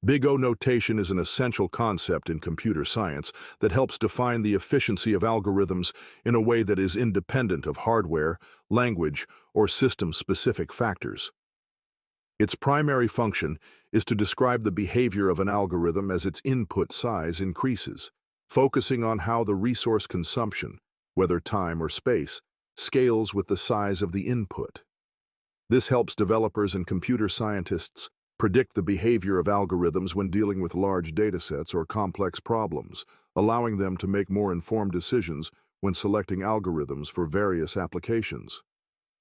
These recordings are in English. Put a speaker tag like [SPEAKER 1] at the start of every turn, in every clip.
[SPEAKER 1] Big O notation is an essential concept in computer science that helps define the efficiency of algorithms in a way that is independent of hardware, language, or system-specific factors. Its primary function is to describe the behavior of an algorithm as its input size increases, focusing on how the resource consumption, whether time or space, scales with the size of the input. This helps developers and computer scientists predict the behavior of algorithms when dealing with large datasets or complex problems, allowing them to make more informed decisions when selecting algorithms for various applications.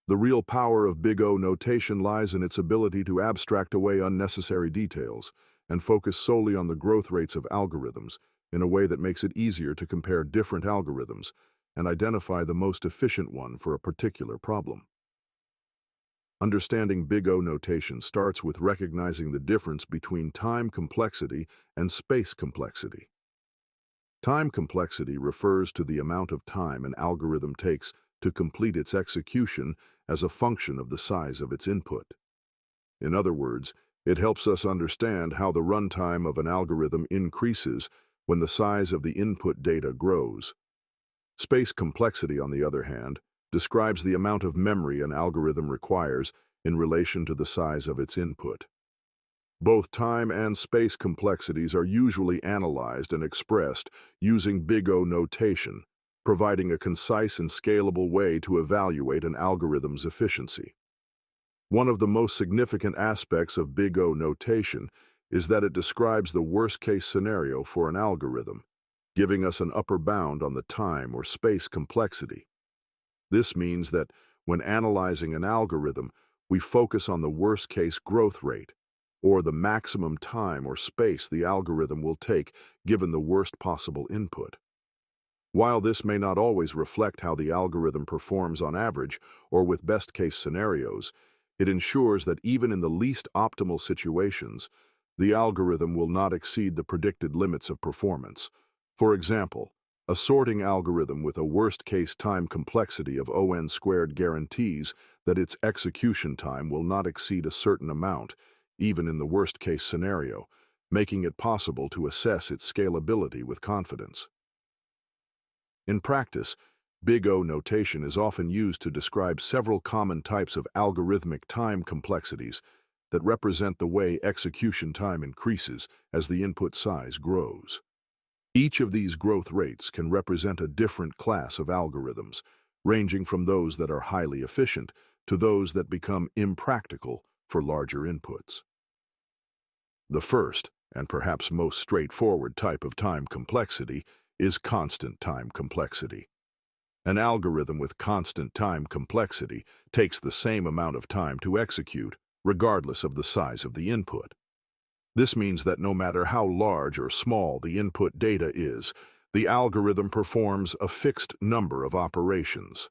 [SPEAKER 1] The real power of Big O notation lies in its ability to abstract away unnecessary details and focus solely on the growth rates of algorithms in a way that makes it easier to compare different algorithms and identify the most efficient one for a particular problem. Understanding Big O notation starts with recognizing the difference between time complexity and space complexity. Time complexity refers to the amount of time an algorithm takes to complete its execution as a function of the size of its input. In other words, it helps us understand how the runtime of an algorithm increases when the size of the input data grows. Space complexity, on the other hand, describes the amount of memory an algorithm requires in relation to the size of its input. Both time and space complexities are usually analyzed and expressed using Big O notation, providing a concise and scalable way to evaluate an algorithm's efficiency. One of the most significant aspects of Big O notation is that it describes the worst-case scenario for an algorithm, giving us an upper bound on the time or space complexity. This means that when analyzing an algorithm, we focus on the worst-case growth rate, or the maximum time or space the algorithm will take given the worst possible input. While this may not always reflect how the algorithm performs on average or with best-case scenarios, it ensures that even in the least optimal situations, the algorithm will not exceed the predicted limits of performance. For example, a sorting algorithm with a worst-case time complexity of O(n) squared guarantees that its execution time will not exceed a certain amount, even in the worst-case scenario, making it possible to assess its scalability with confidence. In practice, Big O notation is often used to describe several common types of algorithmic time complexities that represent the way execution time increases as the input size grows. Each of these growth rates can represent a different class of algorithms, ranging from those that are highly efficient to those that become impractical for larger inputs. The first, and perhaps most straightforward type of time complexity, is constant time complexity. An algorithm with constant time complexity takes the same amount of time to execute, regardless of the size of the input. This means that no matter how large or small the input data is, the algorithm performs a fixed number of operations.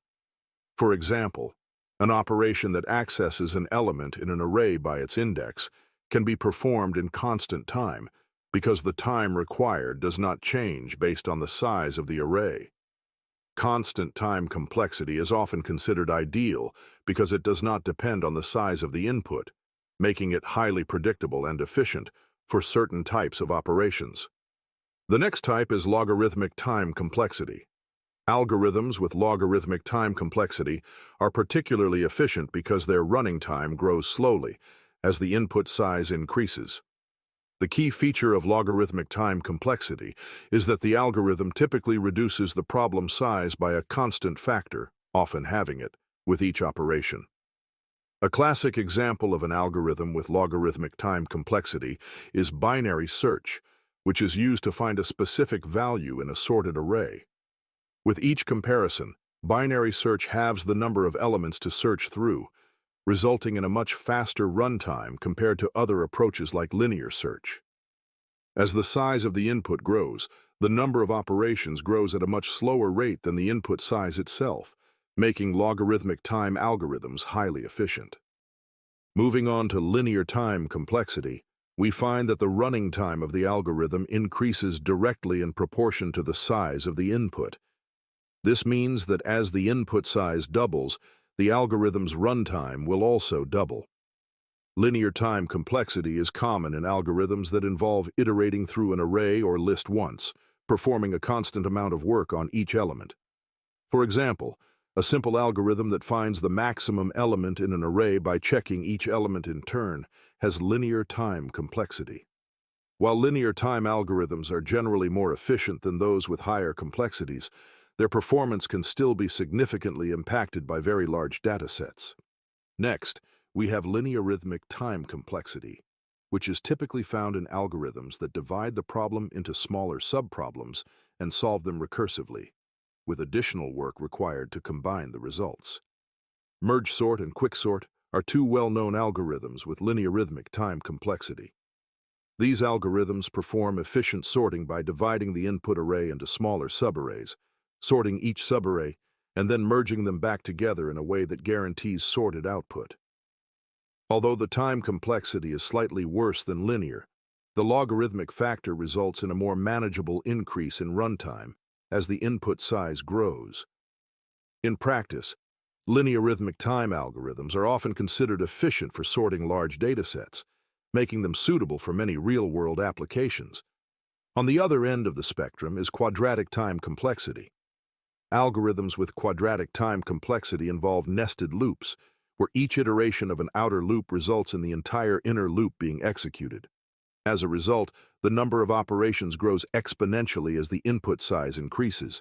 [SPEAKER 1] For example, an operation that accesses an element in an array by its index can be performed in constant time because the time required does not change based on the size of the array. Constant time complexity is often considered ideal because it does not depend on the size of the input, making it highly predictable and efficient for certain types of operations. The next type is logarithmic time complexity. Algorithms with logarithmic time complexity are particularly efficient because their running time grows slowly as the input size increases. The key feature of logarithmic time complexity is that the algorithm typically reduces the problem size by a constant factor, often halving it, with each operation. A classic example of an algorithm with logarithmic time complexity is binary search, which is used to find a specific value in a sorted array. With each comparison, binary search halves the number of elements to search through, resulting in a much faster runtime compared to other approaches like linear search. As the size of the input grows, the number of operations grows at a much slower rate than the input size itself, making logarithmic time algorithms highly efficient. Moving on to linear time complexity, we find that the running time of the algorithm increases directly in proportion to the size of the input. This means that as the input size doubles, the algorithm's runtime will also double. Linear time complexity is common in algorithms that involve iterating through an array or list once, performing a constant amount of work on each element. For example, a simple algorithm that finds the maximum element in an array by checking each element in turn has linear time complexity. While linear time algorithms are generally more efficient than those with higher complexities, their performance can still be significantly impacted by very large datasets. Next, we have linearitmic time complexity, which is typically found in algorithms that divide the problem into smaller subproblems and solve them recursively, with additional work required to combine the results. Merge sort and quicksort are two well-known algorithms with linearitmic time complexity. These algorithms perform efficient sorting by dividing the input array into smaller subarrays, sorting each subarray, and then merging them back together in a way that guarantees sorted output. Although the time complexity is slightly worse than linear, the logarithmic factor results in a more manageable increase in runtime as the input size grows. In practice, linearitmic time algorithms are often considered efficient for sorting large datasets, making them suitable for many real-world applications. On the other end of the spectrum is quadratic time complexity. Algorithms with quadratic time complexity involve nested loops, where each iteration of an outer loop results in the entire inner loop being executed. As a result, the number of operations grows exponentially as the input size increases.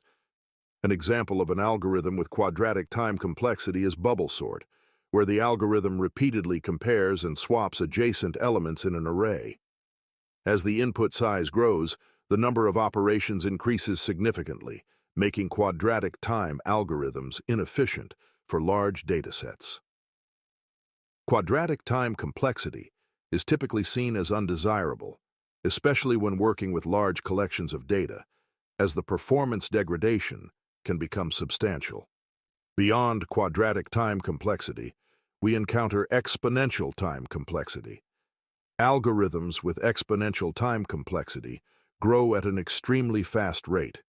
[SPEAKER 1] An example of an algorithm with quadratic time complexity is bubble sort, where the algorithm repeatedly compares and swaps adjacent elements in an array. As the input size grows, the number of operations increases significantly, making quadratic time algorithms inefficient for large datasets. Quadratic time complexity is typically seen as undesirable, especially when working with large collections of data, as the performance degradation can become substantial. Beyond quadratic time complexity, we encounter exponential time complexity. Algorithms with exponential time complexity grow at an extremely fast rate,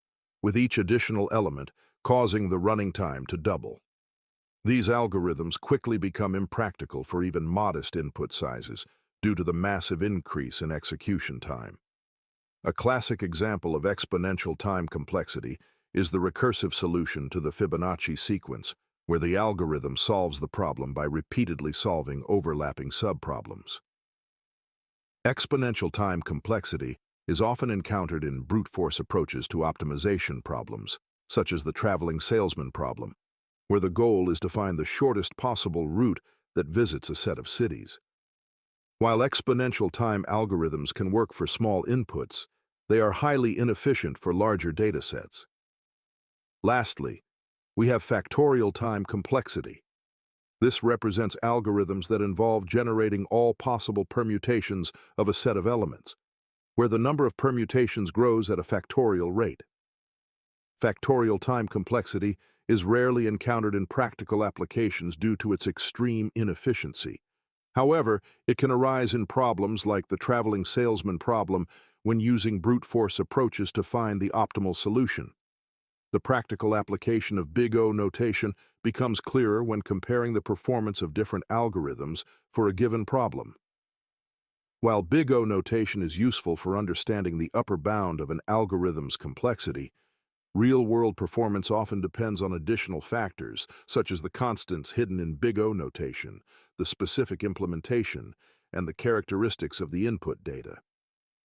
[SPEAKER 1] with each additional element causing the running time to double. These algorithms quickly become impractical for even modest input sizes due to the massive increase in execution time. A classic example of exponential time complexity is the recursive solution to the Fibonacci sequence, where the algorithm solves the problem by repeatedly solving overlapping subproblems. Exponential time complexity is often encountered in brute force approaches to optimization problems, such as the traveling salesman problem, where the goal is to find the shortest possible route that visits a set of cities. While exponential time algorithms can work for small inputs, they are highly inefficient for larger datasets. Lastly, we have factorial time complexity. This represents algorithms that involve generating all possible permutations of a set of elements, where the number of permutations grows at a factorial rate. Factorial time complexity is rarely encountered in practical applications due to its extreme inefficiency. However, it can arise in problems like the traveling salesman problem when using brute force approaches to find the optimal solution. The practical application of Big O notation becomes clearer when comparing the performance of different algorithms for a given problem. While Big O notation is useful for understanding the upper bound of an algorithm's complexity, real-world performance often depends on additional factors, such as the constants hidden in Big O notation, the specific implementation, and the characteristics of the input data.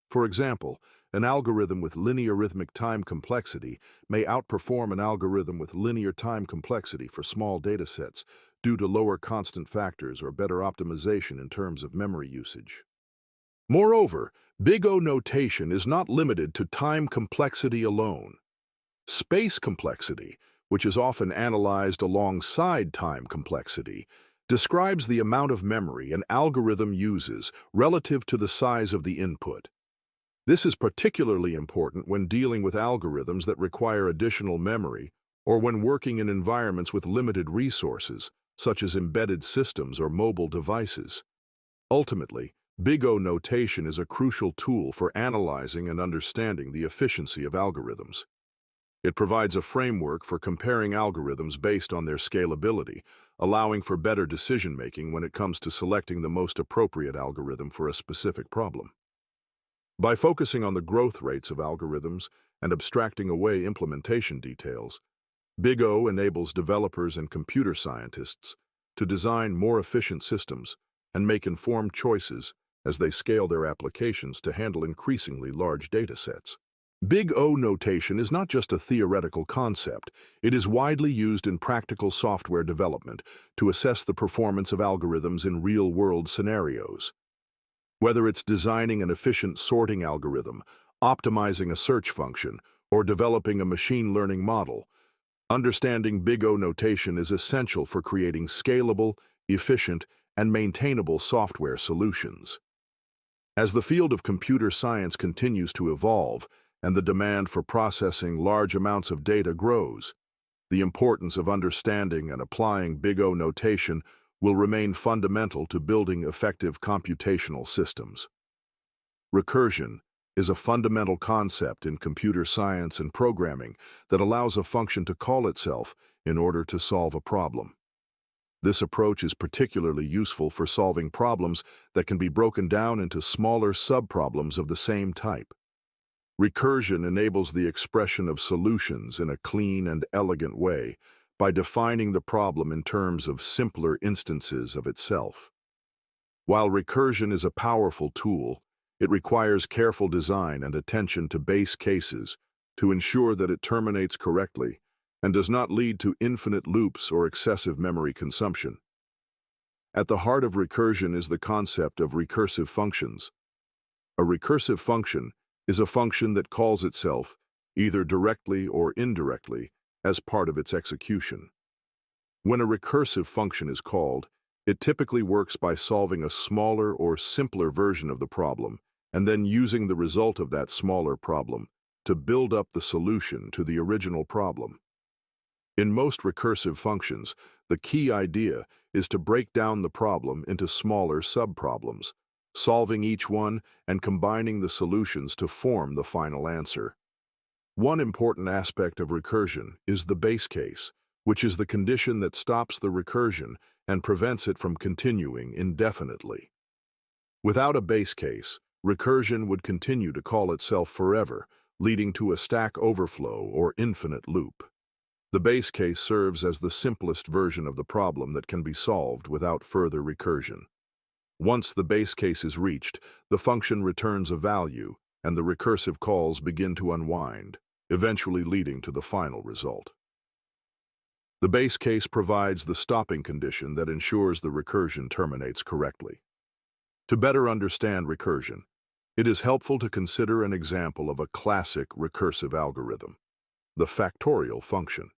[SPEAKER 1] For example, an algorithm with linearitmic time complexity may outperform an algorithm with linear time complexity for small datasets due to lower constant factors or better optimization in terms of memory usage. Moreover, Big O notation is not limited to time complexity alone. Space complexity, which is often analyzed alongside time complexity, describes the amount of memory an algorithm uses relative to the size of the input. This is particularly important when dealing with algorithms that require additional memory or when working in environments with limited resources, such as embedded systems or mobile devices. Ultimately, Big O notation is a crucial tool for analyzing and understanding the efficiency of algorithms. It provides a framework for comparing algorithms based on their scalability, allowing for better decision-making when it comes to selecting the most appropriate algorithm for a specific problem. By focusing on the growth rates of algorithms and abstracting away implementation details, Big O enables developers and computer scientists to design more efficient systems and make informed choices as they scale their applications to handle increasingly large datasets. Big O notation is not just a theoretical concept, it is widely used in practical software development to assess the performance of algorithms in real-world scenarios. Whether it's designing an efficient sorting algorithm, optimizing a search function, or developing a machine learning model, understanding Big O notation is essential for creating scalable, efficient, and maintainable software solutions. As the field of computer science continues to evolve and the demand for processing large amounts of data grows, the importance of understanding and applying Big O notation will remain fundamental to building effective computational systems. Recursion is a fundamental concept in computer science and programming that allows a function to call itself in order to solve a problem. This approach is particularly useful for solving problems that can be broken down into smaller subproblems of the same type. Recursion enables the expression of solutions in a clean and elegant way by defining the problem in terms of simpler instances of itself. While recursion is a powerful tool, it requires careful design and attention to base cases to ensure that it terminates correctly and does not lead to infinite loops or excessive memory consumption. At the heart of recursion is the concept of recursive functions. A recursive function is a function that calls itself, either directly or indirectly, as part of its execution. When a recursive function is called, it typically works by solving a smaller or simpler version of the problem and then using the result of that smaller problem to build up the solution to the original problem. In most recursive functions, the key idea is to break down the problem into smaller subproblems, solving each one and combining the solutions to form the final answer. One important aspect of recursion is the base case, which is the condition that stops the recursion and prevents it from continuing indefinitely. Without a base case, recursion would continue to call itself forever, leading to a stack overflow or infinite loop. The base case serves as the simplest version of the problem that can be solved without further recursion. Once the base case is reached, the function returns a value, and the recursive calls begin to unwind, eventually leading to the final result. The base case provides the stopping condition that ensures the recursion terminates correctly. To better understand recursion, it is helpful to consider an example of a classic recursive algorithm, the factorial function.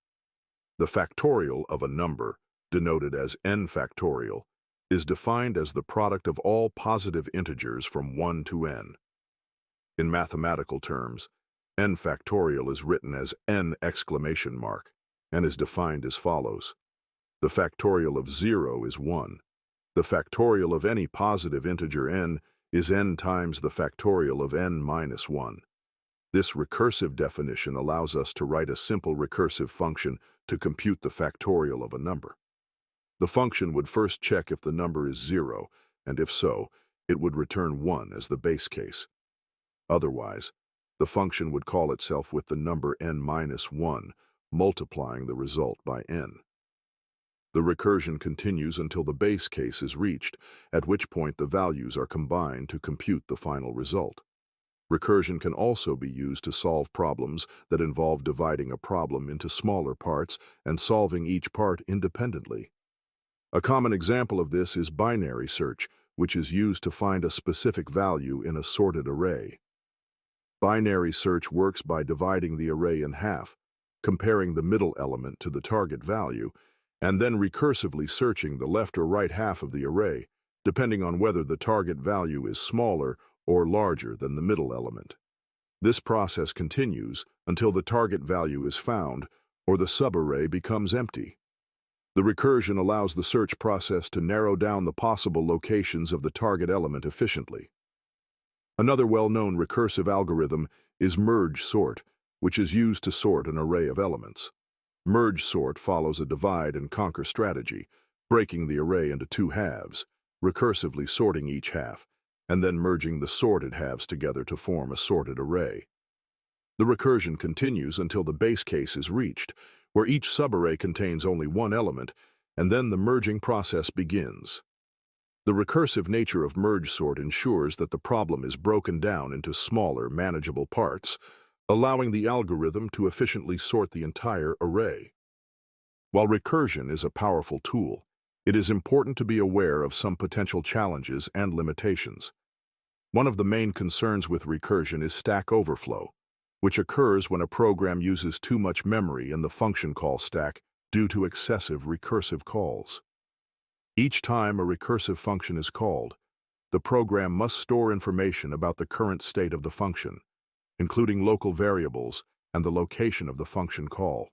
[SPEAKER 1] The factorial of a number, denoted as n factorial, is defined as the product of all positive integers from 1 to n. In mathematical terms, n factorial is written as n exclamation mark and is defined as follows. The factorial of 0 is 1. The factorial of any positive integer n is n times the factorial of n minus 1. This recursive definition allows us to write a simple recursive function to compute the factorial of a number. The function would first check if the number is 0, and if so, it would return 1 as the base case. Otherwise, the function would call itself with the number n minus 1, multiplying the result by n. The recursion continues until the base case is reached, at which point the values are combined to compute the final result. Recursion can also be used to solve problems that involve dividing a problem into smaller parts and solving each part independently. A common example of this is binary search, which is used to find a specific value in a sorted array. Binary search works by dividing the array in half, comparing the middle element to the target value, and then recursively searching the left or right half of the array, depending on whether the target value is smaller or larger than the middle element. This process continues until the target value is found or the subarray becomes empty. The recursion allows the search process to narrow down the possible locations of the target element efficiently. Another well-known recursive algorithm is merge sort, which is used to sort an array of elements. Merge sort follows a divide-and-conquer strategy, breaking the array into two halves, recursively sorting each half, and then merging the sorted halves together to form a sorted array. The recursion continues until the base case is reached, where each subarray contains only one element, and then the merging process begins. The recursive nature of merge sort ensures that the problem is broken down into smaller, manageable parts, allowing the algorithm to efficiently sort the entire array. While recursion is a powerful tool, it is important to be aware of some potential challenges and limitations. One of the main concerns with recursion is stack overflow, which occurs when a program uses too much memory in the function call stack due to excessive recursive calls. Each time a recursive function is called, the program must store information about the current state of the function, including local variables and the location of the function call.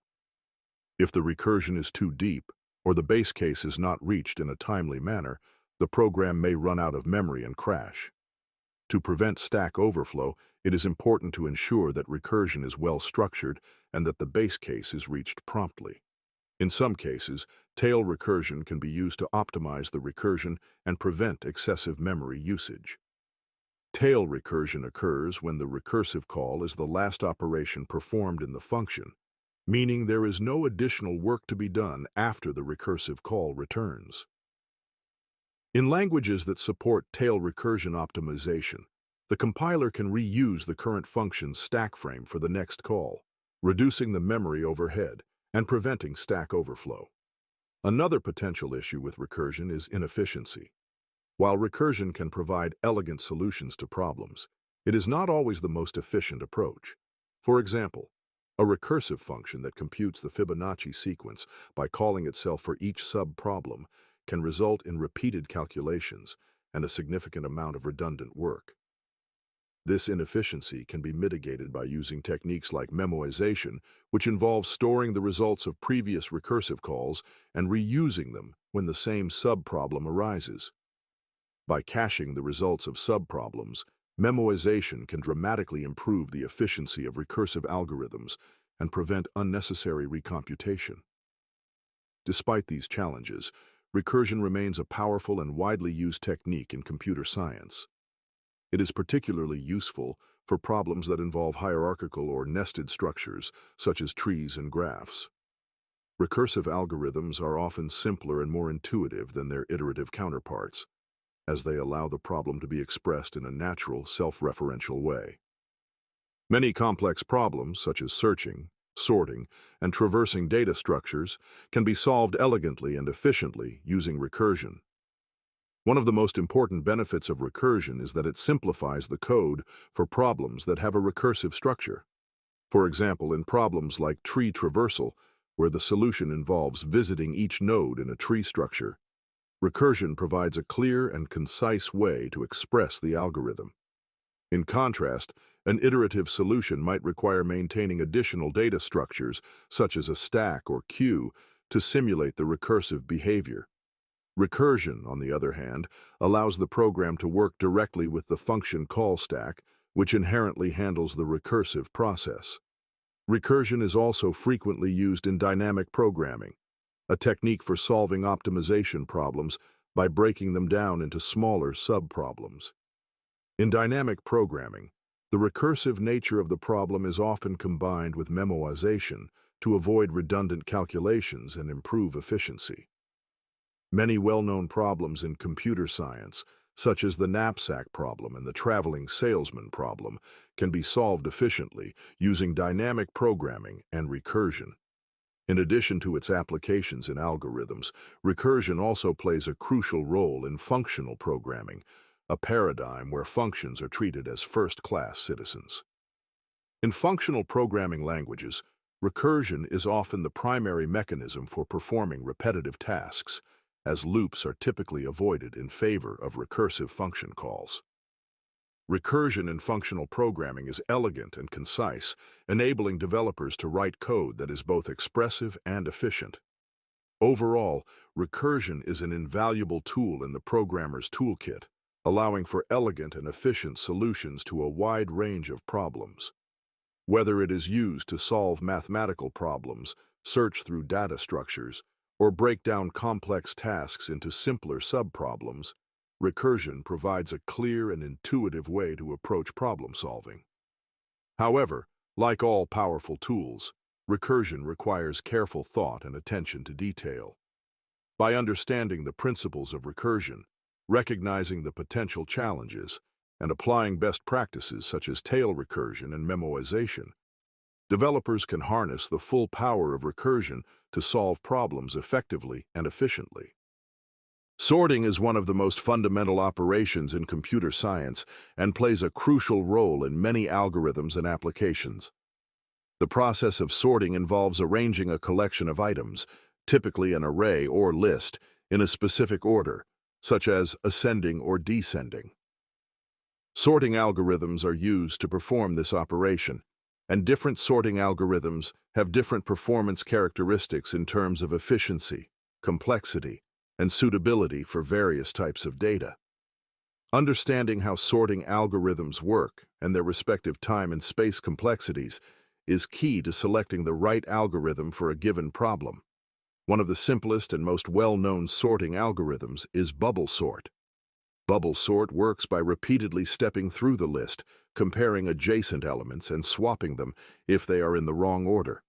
[SPEAKER 1] If the recursion is too deep, or the base case is not reached in a timely manner, the program may run out of memory and crash. To prevent stack overflow, it is important to ensure that recursion is well structured and that the base case is reached promptly. In some cases, tail recursion can be used to optimize the recursion and prevent excessive memory usage. Tail recursion occurs when the recursive call is the last operation performed in the function, meaning there is no additional work to be done after the recursive call returns. In languages that support tail recursion optimization, the compiler can reuse the current function's stack frame for the next call, reducing the memory overhead and preventing stack overflow. Another potential issue with recursion is inefficiency. While recursion can provide elegant solutions to problems, it is not always the most efficient approach. For example, a recursive function that computes the Fibonacci sequence by calling itself for each sub-problem can result in repeated calculations and a significant amount of redundant work. This inefficiency can be mitigated by using techniques like memoization, which involves storing the results of previous recursive calls and reusing them when the same sub-problem arises. By caching the results of sub-problems, memoization can dramatically improve the efficiency of recursive algorithms and prevent unnecessary recomputation. Despite these challenges, recursion remains a powerful and widely used technique in computer science. It is particularly useful for problems that involve hierarchical or nested structures, such as trees and graphs. Recursive algorithms are often simpler and more intuitive than their iterative counterparts, as they allow the problem to be expressed in a natural, self-referential way. Many complex problems, such as searching, sorting, and traversing data structures, can be solved elegantly and efficiently using recursion. One of the most important benefits of recursion is that it simplifies the code for problems that have a recursive structure. For example, in problems like tree traversal, where the solution involves visiting each node in a tree structure, recursion provides a clear and concise way to express the algorithm. In contrast, an iterative solution might require maintaining additional data structures, such as a stack or queue, to simulate the recursive behavior. Recursion, on the other hand, allows the program to work directly with the function call stack, which inherently handles the recursive process. Recursion is also frequently used in dynamic programming, a technique for solving optimization problems by breaking them down into smaller sub-problems. In dynamic programming, the recursive nature of the problem is often combined with memoization to avoid redundant calculations and improve efficiency. Many well-known problems in computer science, such as the knapsack problem and the traveling salesman problem, can be solved efficiently using dynamic programming and recursion. In addition to its applications in algorithms, recursion also plays a crucial role in functional programming, a paradigm where functions are treated as first-class citizens. In functional programming languages, recursion is often the primary mechanism for performing repetitive tasks, as loops are typically avoided in favor of recursive function calls. Recursion in functional programming is elegant and concise, enabling developers to write code that is both expressive and efficient. Overall, recursion is an invaluable tool in the programmer's toolkit, allowing for elegant and efficient solutions to a wide range of problems. Whether it is used to solve mathematical problems, search through data structures, or break down complex tasks into simpler subproblems, recursion provides a clear and intuitive way to approach problem solving. However, like all powerful tools, recursion requires careful thought and attention to detail. By understanding the principles of recursion, recognizing the potential challenges, and applying best practices such as tail recursion and memoization, developers can harness the full power of recursion to solve problems effectively and efficiently. Sorting is one of the most fundamental operations in computer science and plays a crucial role in many algorithms and applications. The process of sorting involves arranging a collection of items, typically an array or list, in a specific order, such as ascending or descending. Sorting algorithms are used to perform this operation, and different sorting algorithms have different performance characteristics in terms of efficiency, complexity, and suitability for various types of data. Understanding how sorting algorithms work and their respective time and space complexities is key to selecting the right algorithm for a given problem. One of the simplest and most well-known sorting algorithms is bubble sort. Bubble sort works by repeatedly stepping through the list, comparing adjacent elements and swapping them if they are in the wrong order.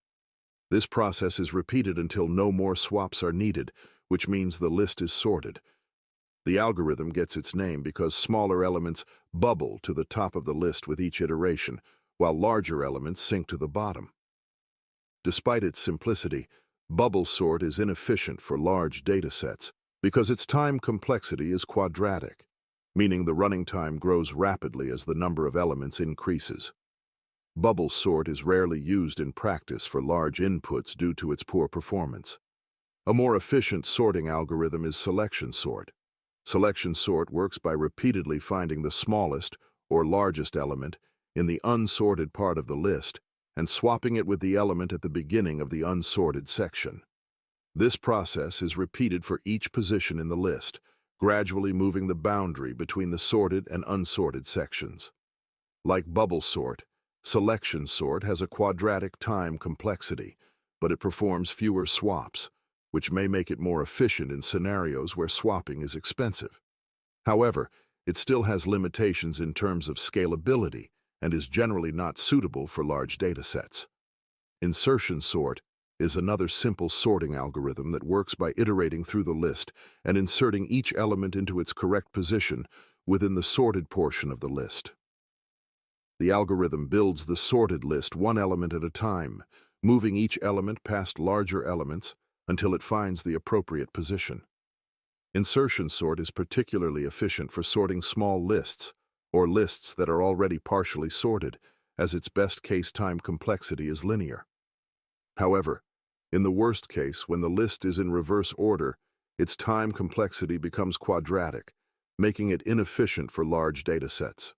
[SPEAKER 1] This process is repeated until no more swaps are needed, which means the list is sorted. The algorithm gets its name because smaller elements bubble to the top of the list with each iteration, while larger elements sink to the bottom. Despite its simplicity, bubble sort is inefficient for large data sets because its time complexity is quadratic, meaning the running time grows rapidly as the number of elements increases. Bubble sort is rarely used in practice for large inputs due to its poor performance. A more efficient sorting algorithm is selection sort. Selection sort works by repeatedly finding the smallest or largest element in the unsorted part of the list and swapping it with the element at the beginning of the unsorted section. This process is repeated for each position in the list, gradually moving the boundary between the sorted and unsorted sections. Like bubble sort, selection sort has a quadratic time complexity, but it performs fewer swaps, which may make it more efficient in scenarios where swapping is expensive. However, it still has limitations in terms of scalability and is generally not suitable for large data sets. Insertion sort is another simple sorting algorithm that works by iterating through the list and inserting each element into its correct position within the sorted portion of the list. The algorithm builds the sorted list one element at a time, moving each element past larger elements until it finds the appropriate position. Insertion sort is particularly efficient for sorting small lists or lists that are already partially sorted, as its best-case time complexity is linear. However, in the worst case, when the list is in reverse order, its time complexity becomes quadratic, making it inefficient for large data sets.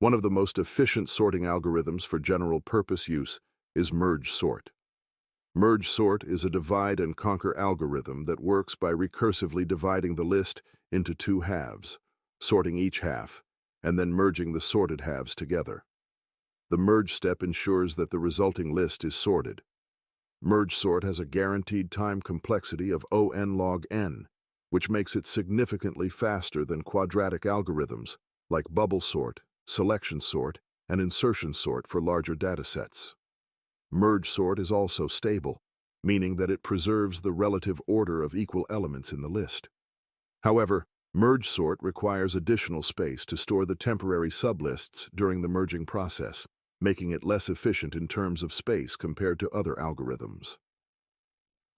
[SPEAKER 1] One of the most efficient sorting algorithms for general-purpose use is merge sort. Merge sort is a divide-and-conquer algorithm that works by recursively dividing the list into two halves, sorting each half, and then merging the sorted halves together. The merge step ensures that the resulting list is sorted. Merge sort has a guaranteed time complexity of O(n) log n, which makes it significantly faster than quadratic algorithms like bubble sort, selection sort, and insertion sort for larger datasets. Merge sort is also stable, meaning that it preserves the relative order of equal elements in the list. However, merge sort requires additional space to store the temporary sublists during the merging process, making it less efficient in terms of space compared to other algorithms.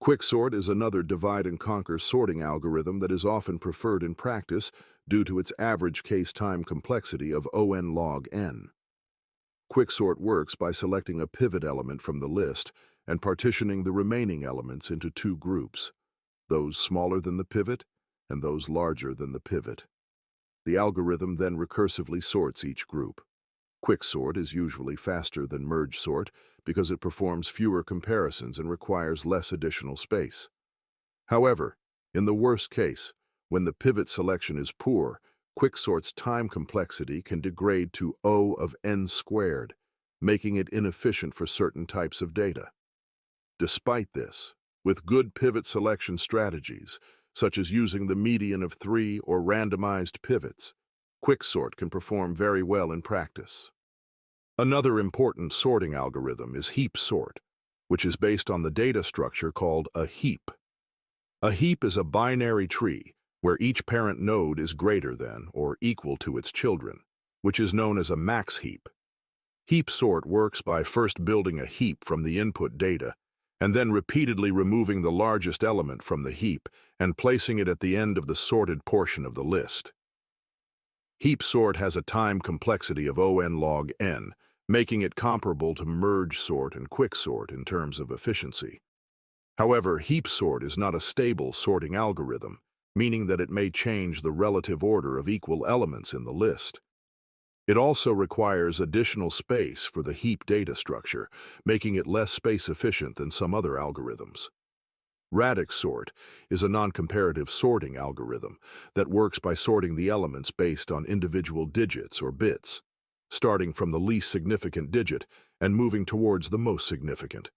[SPEAKER 1] Quicksort is another divide-and-conquer sorting algorithm that is often preferred in practice due to its average case time complexity of O(n) log n. Quicksort works by selecting a pivot element from the list and partitioning the remaining elements into two groups, those smaller than the pivot and those larger than the pivot. The algorithm then recursively sorts each group. Quicksort is usually faster than merge sort because it performs fewer comparisons and requires less additional space. However, in the worst case, when the pivot selection is poor, Quicksort's time complexity can degrade to O(n)², making it inefficient for certain types of data. Despite this, with good pivot selection strategies, such as using the median of 3 or randomized pivots, quicksort can perform very well in practice. Another important sorting algorithm is heap sort, which is based on the data structure called a heap. A heap is a binary tree where each parent node is greater than or equal to its children, which is known as a max heap. Heap sort works by first building a heap from the input data and then repeatedly removing the largest element from the heap and placing it at the end of the sorted portion of the list. Heap sort has a time complexity of O(n) log n, making it comparable to merge sort and quicksort in terms of efficiency. However, heap sort is not a stable sorting algorithm, meaning that it may change the relative order of equal elements in the list. It also requires additional space for the heap data structure, making it less space efficient than some other algorithms. Radix sort is a non-comparative sorting algorithm that works by sorting the elements based on individual digits or bits, starting from the least significant digit and moving towards the most significant.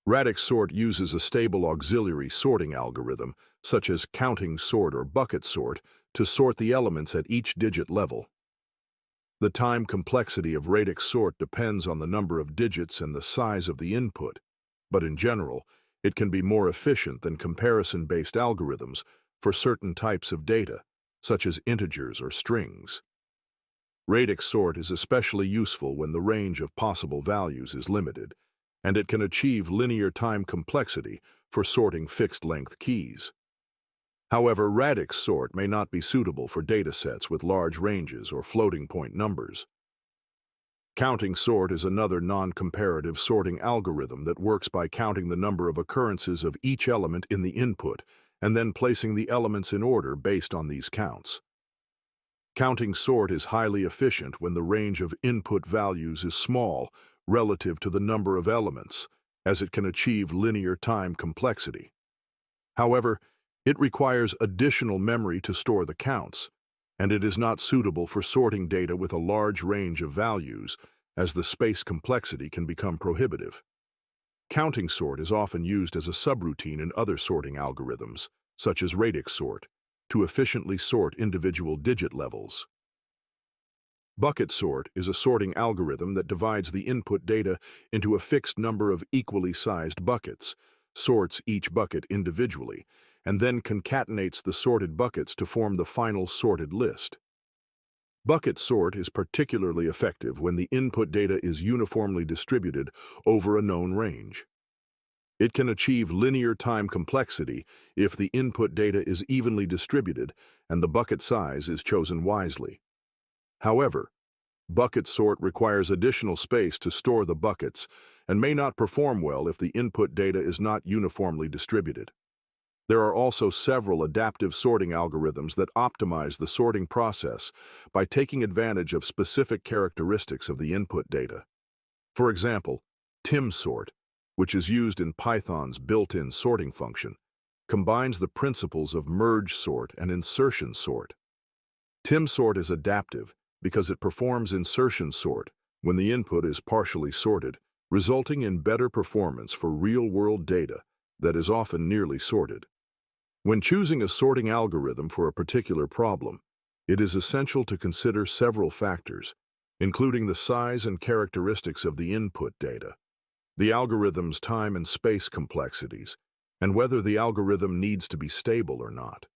[SPEAKER 1] Radix sort uses a stable auxiliary sorting algorithm, such as counting sort or bucket sort, to sort the elements at each digit level. The time complexity of radix sort depends on the number of digits and the size of the input, but in general, it can be more efficient than comparison-based algorithms for certain types of data, such as integers or strings. Radix sort is especially useful when the range of possible values is limited, and it can achieve linear time complexity for sorting fixed-length keys. However, radix sort may not be suitable for datasets with large ranges or floating-point numbers. Counting sort is another non-comparative sorting algorithm that works by counting the number of occurrences of each element in the input and then placing the elements in order based on these counts. Counting sort is highly efficient when the range of input values is small relative to the number of elements, as it can achieve linear time complexity. However, it requires additional memory to store the counts, and it is not suitable for sorting data with a large range of values, as the space complexity can become prohibitive. Counting sort is often used as a subroutine in other sorting algorithms, such as radix sort, to efficiently sort individual digit levels. Bucket sort is a sorting algorithm that divides the input data into a fixed number of equally sized buckets, sorts each bucket individually, and then concatenates the sorted buckets to form the final sorted list. Bucket sort is particularly effective when the input data is uniformly distributed over a known range. It can achieve linear time complexity if the input data is evenly distributed and the bucket size is chosen wisely. However, bucket sort requires additional space to store the buckets and may not perform well if the input data is not uniformly distributed. There are also several adaptive sorting algorithms that optimize the sorting process by taking advantage of specific characteristics of the input data. For example, timsort, which is used in Python's built-in sorting function, combines the principles of merge sort and insertion sort. Timsort is adaptive because it performs insertion sort when the input is partially sorted, resulting in better performance for real-world data that is often nearly sorted. When choosing a sorting algorithm for a particular problem, it is essential to consider several factors, including the size and characteristics of the input data, the algorithm's time and space complexities, and whether the algorithm needs to be stable or not.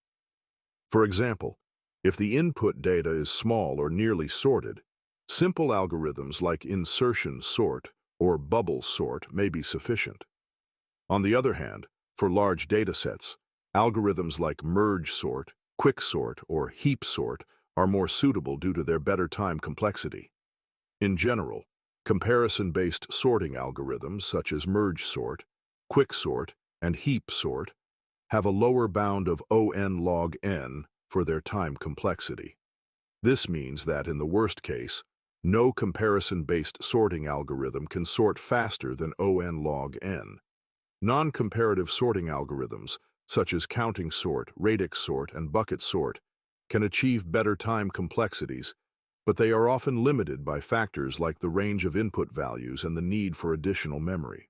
[SPEAKER 1] For example, if the input data is small or nearly sorted, simple algorithms like insertion sort or bubble sort may be sufficient. On the other hand, for large datasets, algorithms like merge sort, quicksort, or heap sort are more suitable due to their better time complexity. In general, comparison-based sorting algorithms such as merge sort, quicksort, and heap sort have a lower bound of O(n) log n for their time complexity. This means that, in the worst case, no comparison-based sorting algorithm can sort faster than O(n) log n. Non-comparative sorting algorithms, such as counting sort, radix sort, and bucket sort, can achieve better time complexities but they are often limited by factors like the range of input values and the need for additional memory.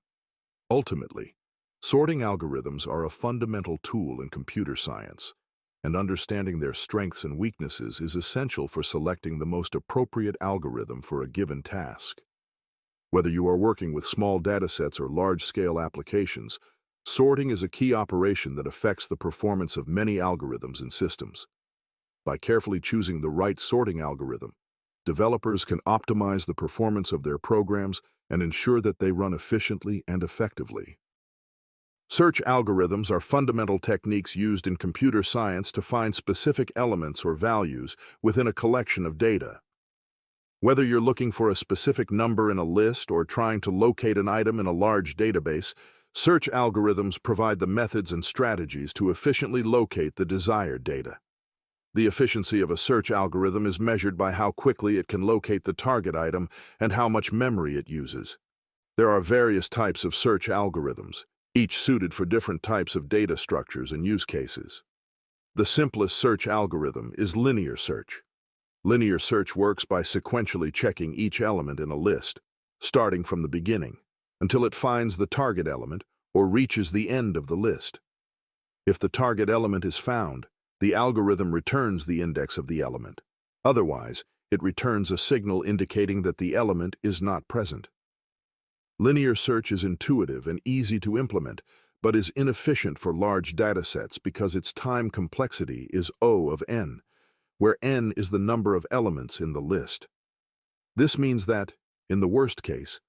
[SPEAKER 1] Ultimately, sorting algorithms are a fundamental tool in computer science, and understanding their strengths and weaknesses is essential for selecting the most appropriate algorithm for a given task. Whether you are working with small datasets or large-scale applications, sorting is a key operation that affects the performance of many algorithms and systems. By carefully choosing the right sorting algorithm, developers can optimize the performance of their programs and ensure that they run efficiently and effectively. Search algorithms are fundamental techniques used in computer science to find specific elements or values within a collection of data. Whether you're looking for a specific number in a list or trying to locate an item in a large database, search algorithms provide the methods and strategies to efficiently locate the desired data. The efficiency of a search algorithm is measured by how quickly it can locate the target item and how much memory it uses. There are various types of search algorithms, each suited for different types of data structures and use cases. The simplest search algorithm is linear search. Linear search works by sequentially checking each element in a list, starting from the beginning, until it finds the target element or reaches the end of the list. If the target element is found, the algorithm returns the index of the element. Otherwise, it returns a signal indicating that the element is not present. Linear search is intuitive and easy to implement, but is inefficient for large datasets because its time complexity is O of n, where n is the number of elements in the list. This means that, in the worst case,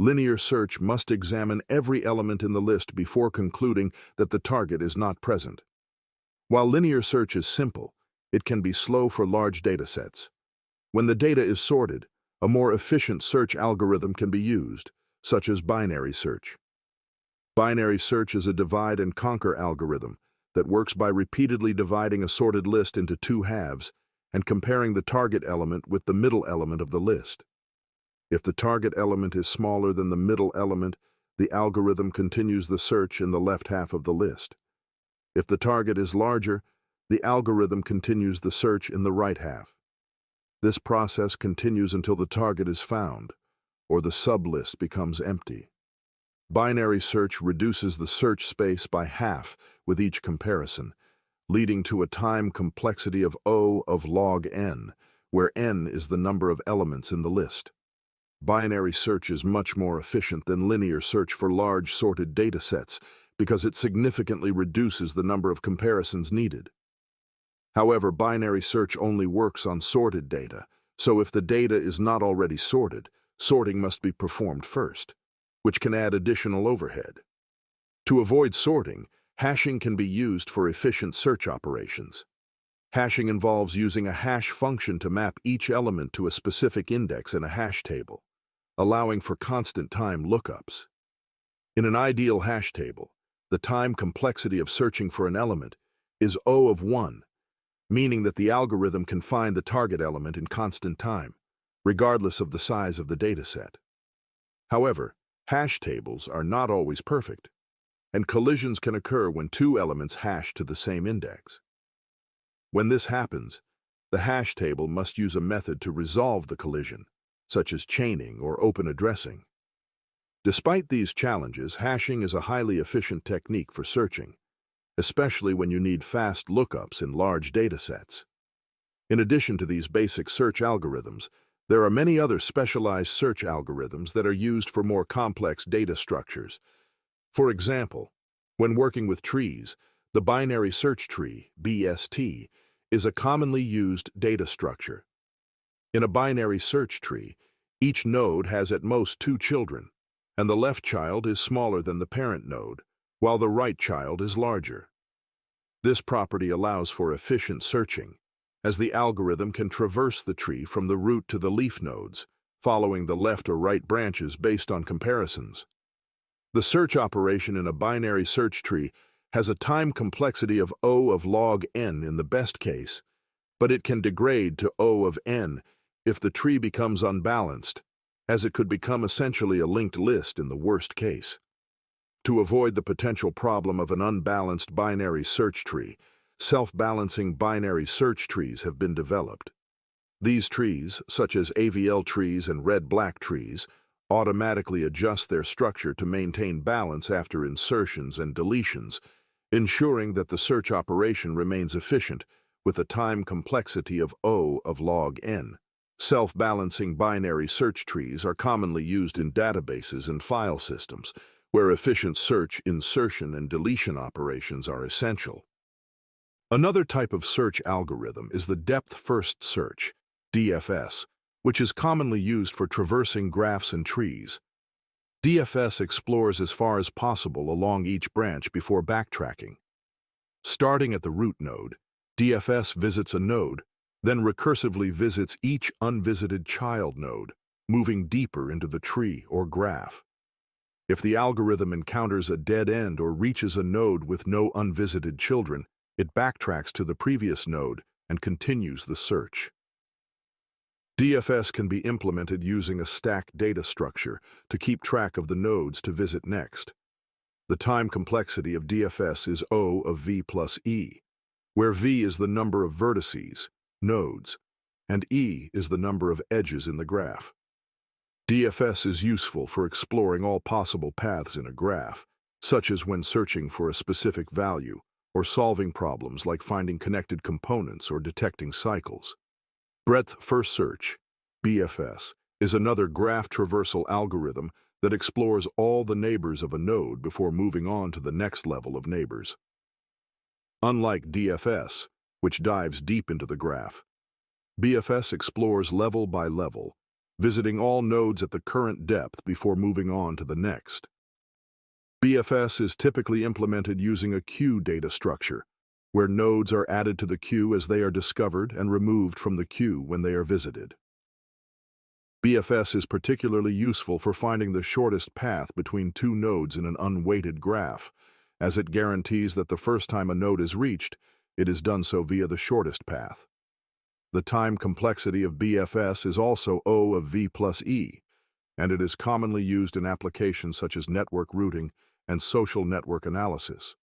[SPEAKER 1] linear search must examine every element in the list before concluding that the target is not present. While linear search is simple, it can be slow for large datasets. When the data is sorted, a more efficient search algorithm can be used, such as binary search. Binary search is a divide-and-conquer algorithm that works by repeatedly dividing a sorted list into two halves and comparing the target element with the middle element of the list. If the target element is smaller than the middle element, the algorithm continues the search in the left half of the list. If the target is larger, the algorithm continues the search in the right half. This process continues until the target is found, or the sublist becomes empty. Binary search reduces the search space by half with each comparison, leading to a time complexity of O of log n, where n is the number of elements in the list. Binary search is much more efficient than linear search for large sorted datasets because it significantly reduces the number of comparisons needed. However, binary search only works on sorted data, so if the data is not already sorted, sorting must be performed first, which can add additional overhead. To avoid sorting, hashing can be used for efficient search operations. Hashing involves using a hash function to map each element to a specific index in a hash table, allowing for constant time lookups. In an ideal hash table, the time complexity of searching for an element is O of 1, meaning that the algorithm can find the target element in constant time, regardless of the size of the dataset. However, hash tables are not always perfect, and collisions can occur when two elements hash to the same index. When this happens, the hash table must use a method to resolve the collision, such as chaining or open addressing. Despite these challenges, hashing is a highly efficient technique for searching, especially when you need fast lookups in large datasets. In addition to these basic search algorithms, there are many other specialized search algorithms that are used for more complex data structures. For example, when working with trees, the binary search tree, BST, is a commonly used data structure. In a binary search tree, each node has at most two children, and the left child is smaller than the parent node, while the right child is larger. This property allows for efficient searching, as the algorithm can traverse the tree from the root to the leaf nodes, following the left or right branches based on comparisons. The search operation in a binary search tree has a time complexity of O of log n in the best case, but it can degrade to O of n if the tree becomes unbalanced, as it could become essentially a linked list in the worst case. To avoid the potential problem of an unbalanced binary search tree, self-balancing binary search trees have been developed. These trees, such as AVL trees and red-black trees, automatically adjust their structure to maintain balance after insertions and deletions, ensuring that the search operation remains efficient with a time complexity of O of log n. Self-balancing binary search trees are commonly used in databases and file systems, where efficient search, insertion, and deletion operations are essential. Another type of search algorithm is the depth-first search, DFS, which is commonly used for traversing graphs and trees. DFS explores as far as possible along each branch before backtracking. Starting at the root node, DFS visits a node, then recursively visits each unvisited child node, moving deeper into the tree or graph. If the algorithm encounters a dead end or reaches a node with no unvisited children, it backtracks to the previous node and continues the search. DFS can be implemented using a stacked data structure to keep track of the nodes to visit next. The time complexity of DFS is O of V plus E, where V is the number of vertices, nodes, and E is the number of edges in the graph. DFS is useful for exploring all possible paths in a graph, such as when searching for a specific value or solving problems like finding connected components or detecting cycles. Breadth-first search, BFS, is another graph traversal algorithm that explores all the neighbors of a node before moving on to the next level of neighbors. Unlike DFS, which dives deep into the graph, BFS explores level by level, visiting all nodes at the current depth before moving on to the next. BFS is typically implemented using a queue data structure, where nodes are added to the queue as they are discovered and removed from the queue when they are visited. BFS is particularly useful for finding the shortest path between two nodes in an unweighted graph, as it guarantees that the first time a node is reached, it is done so via the shortest path. The time complexity of BFS is also O of V plus E, and it is commonly used in applications such as network routing and social network analysis.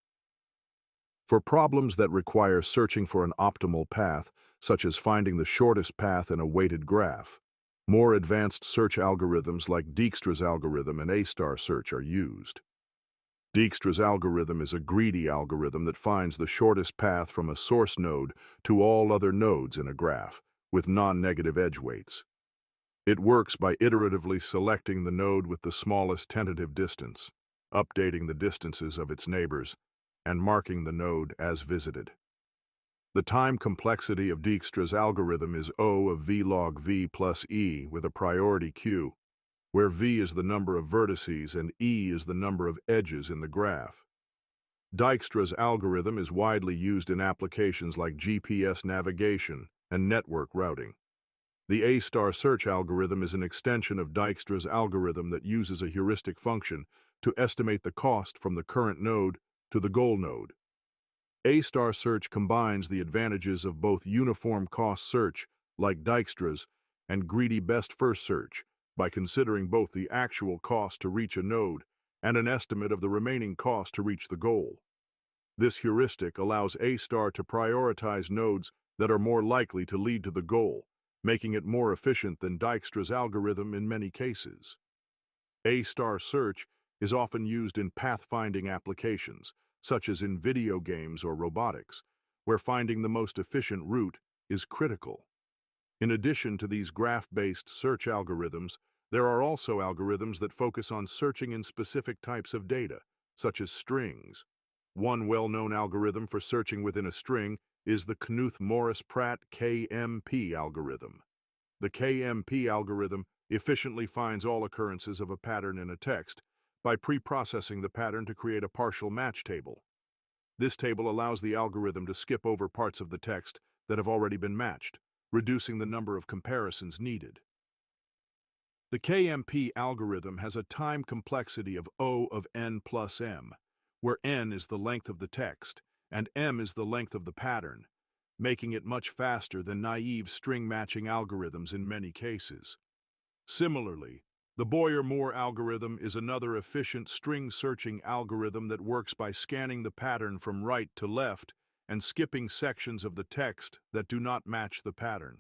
[SPEAKER 1] For problems that require searching for an optimal path, such as finding the shortest path in a weighted graph, more advanced search algorithms like Dijkstra's algorithm and A-star search are used. Dijkstra's algorithm is a greedy algorithm that finds the shortest path from a source node to all other nodes in a graph, with non-negative edge weights. It works by iteratively selecting the node with the smallest tentative distance, updating the distances of its neighbors, and marking the node as visited. The time complexity of Dijkstra's algorithm is O of V log V plus E with a priority queue, where V is the number of vertices and E is the number of edges in the graph. Dijkstra's algorithm is widely used in applications like GPS navigation and network routing. The A-star search algorithm is an extension of Dijkstra's algorithm that uses a heuristic function to estimate the cost from the current node to the goal node. A-star search combines the advantages of both uniform cost search, like Dijkstra's, and greedy best-first search, by considering both the actual cost to reach a node and an estimate of the remaining cost to reach the goal. This heuristic allows A-star to prioritize nodes that are more likely to lead to the goal, making it more efficient than Dijkstra's algorithm in many cases. A-star search is often used in pathfinding applications, such as in video games or robotics, where finding the most efficient route is critical. In addition to these graph-based search algorithms, there are also algorithms that focus on searching in specific types of data, such as strings. One well-known algorithm for searching within a string is the Knuth-Morris-Pratt KMP algorithm. The KMP algorithm efficiently finds all occurrences of a pattern in a text by pre-processing the pattern to create a partial match table. This table allows the algorithm to skip over parts of the text that have already been matched, reducing the number of comparisons needed. The KMP algorithm has a time complexity of O of n plus m, where n is the length of the text and m is the length of the pattern, making it much faster than naive string matching algorithms in many cases. Similarly, the Boyer-Moore algorithm is another efficient string searching algorithm that works by scanning the pattern from right to left and skipping sections of the text that do not match the pattern.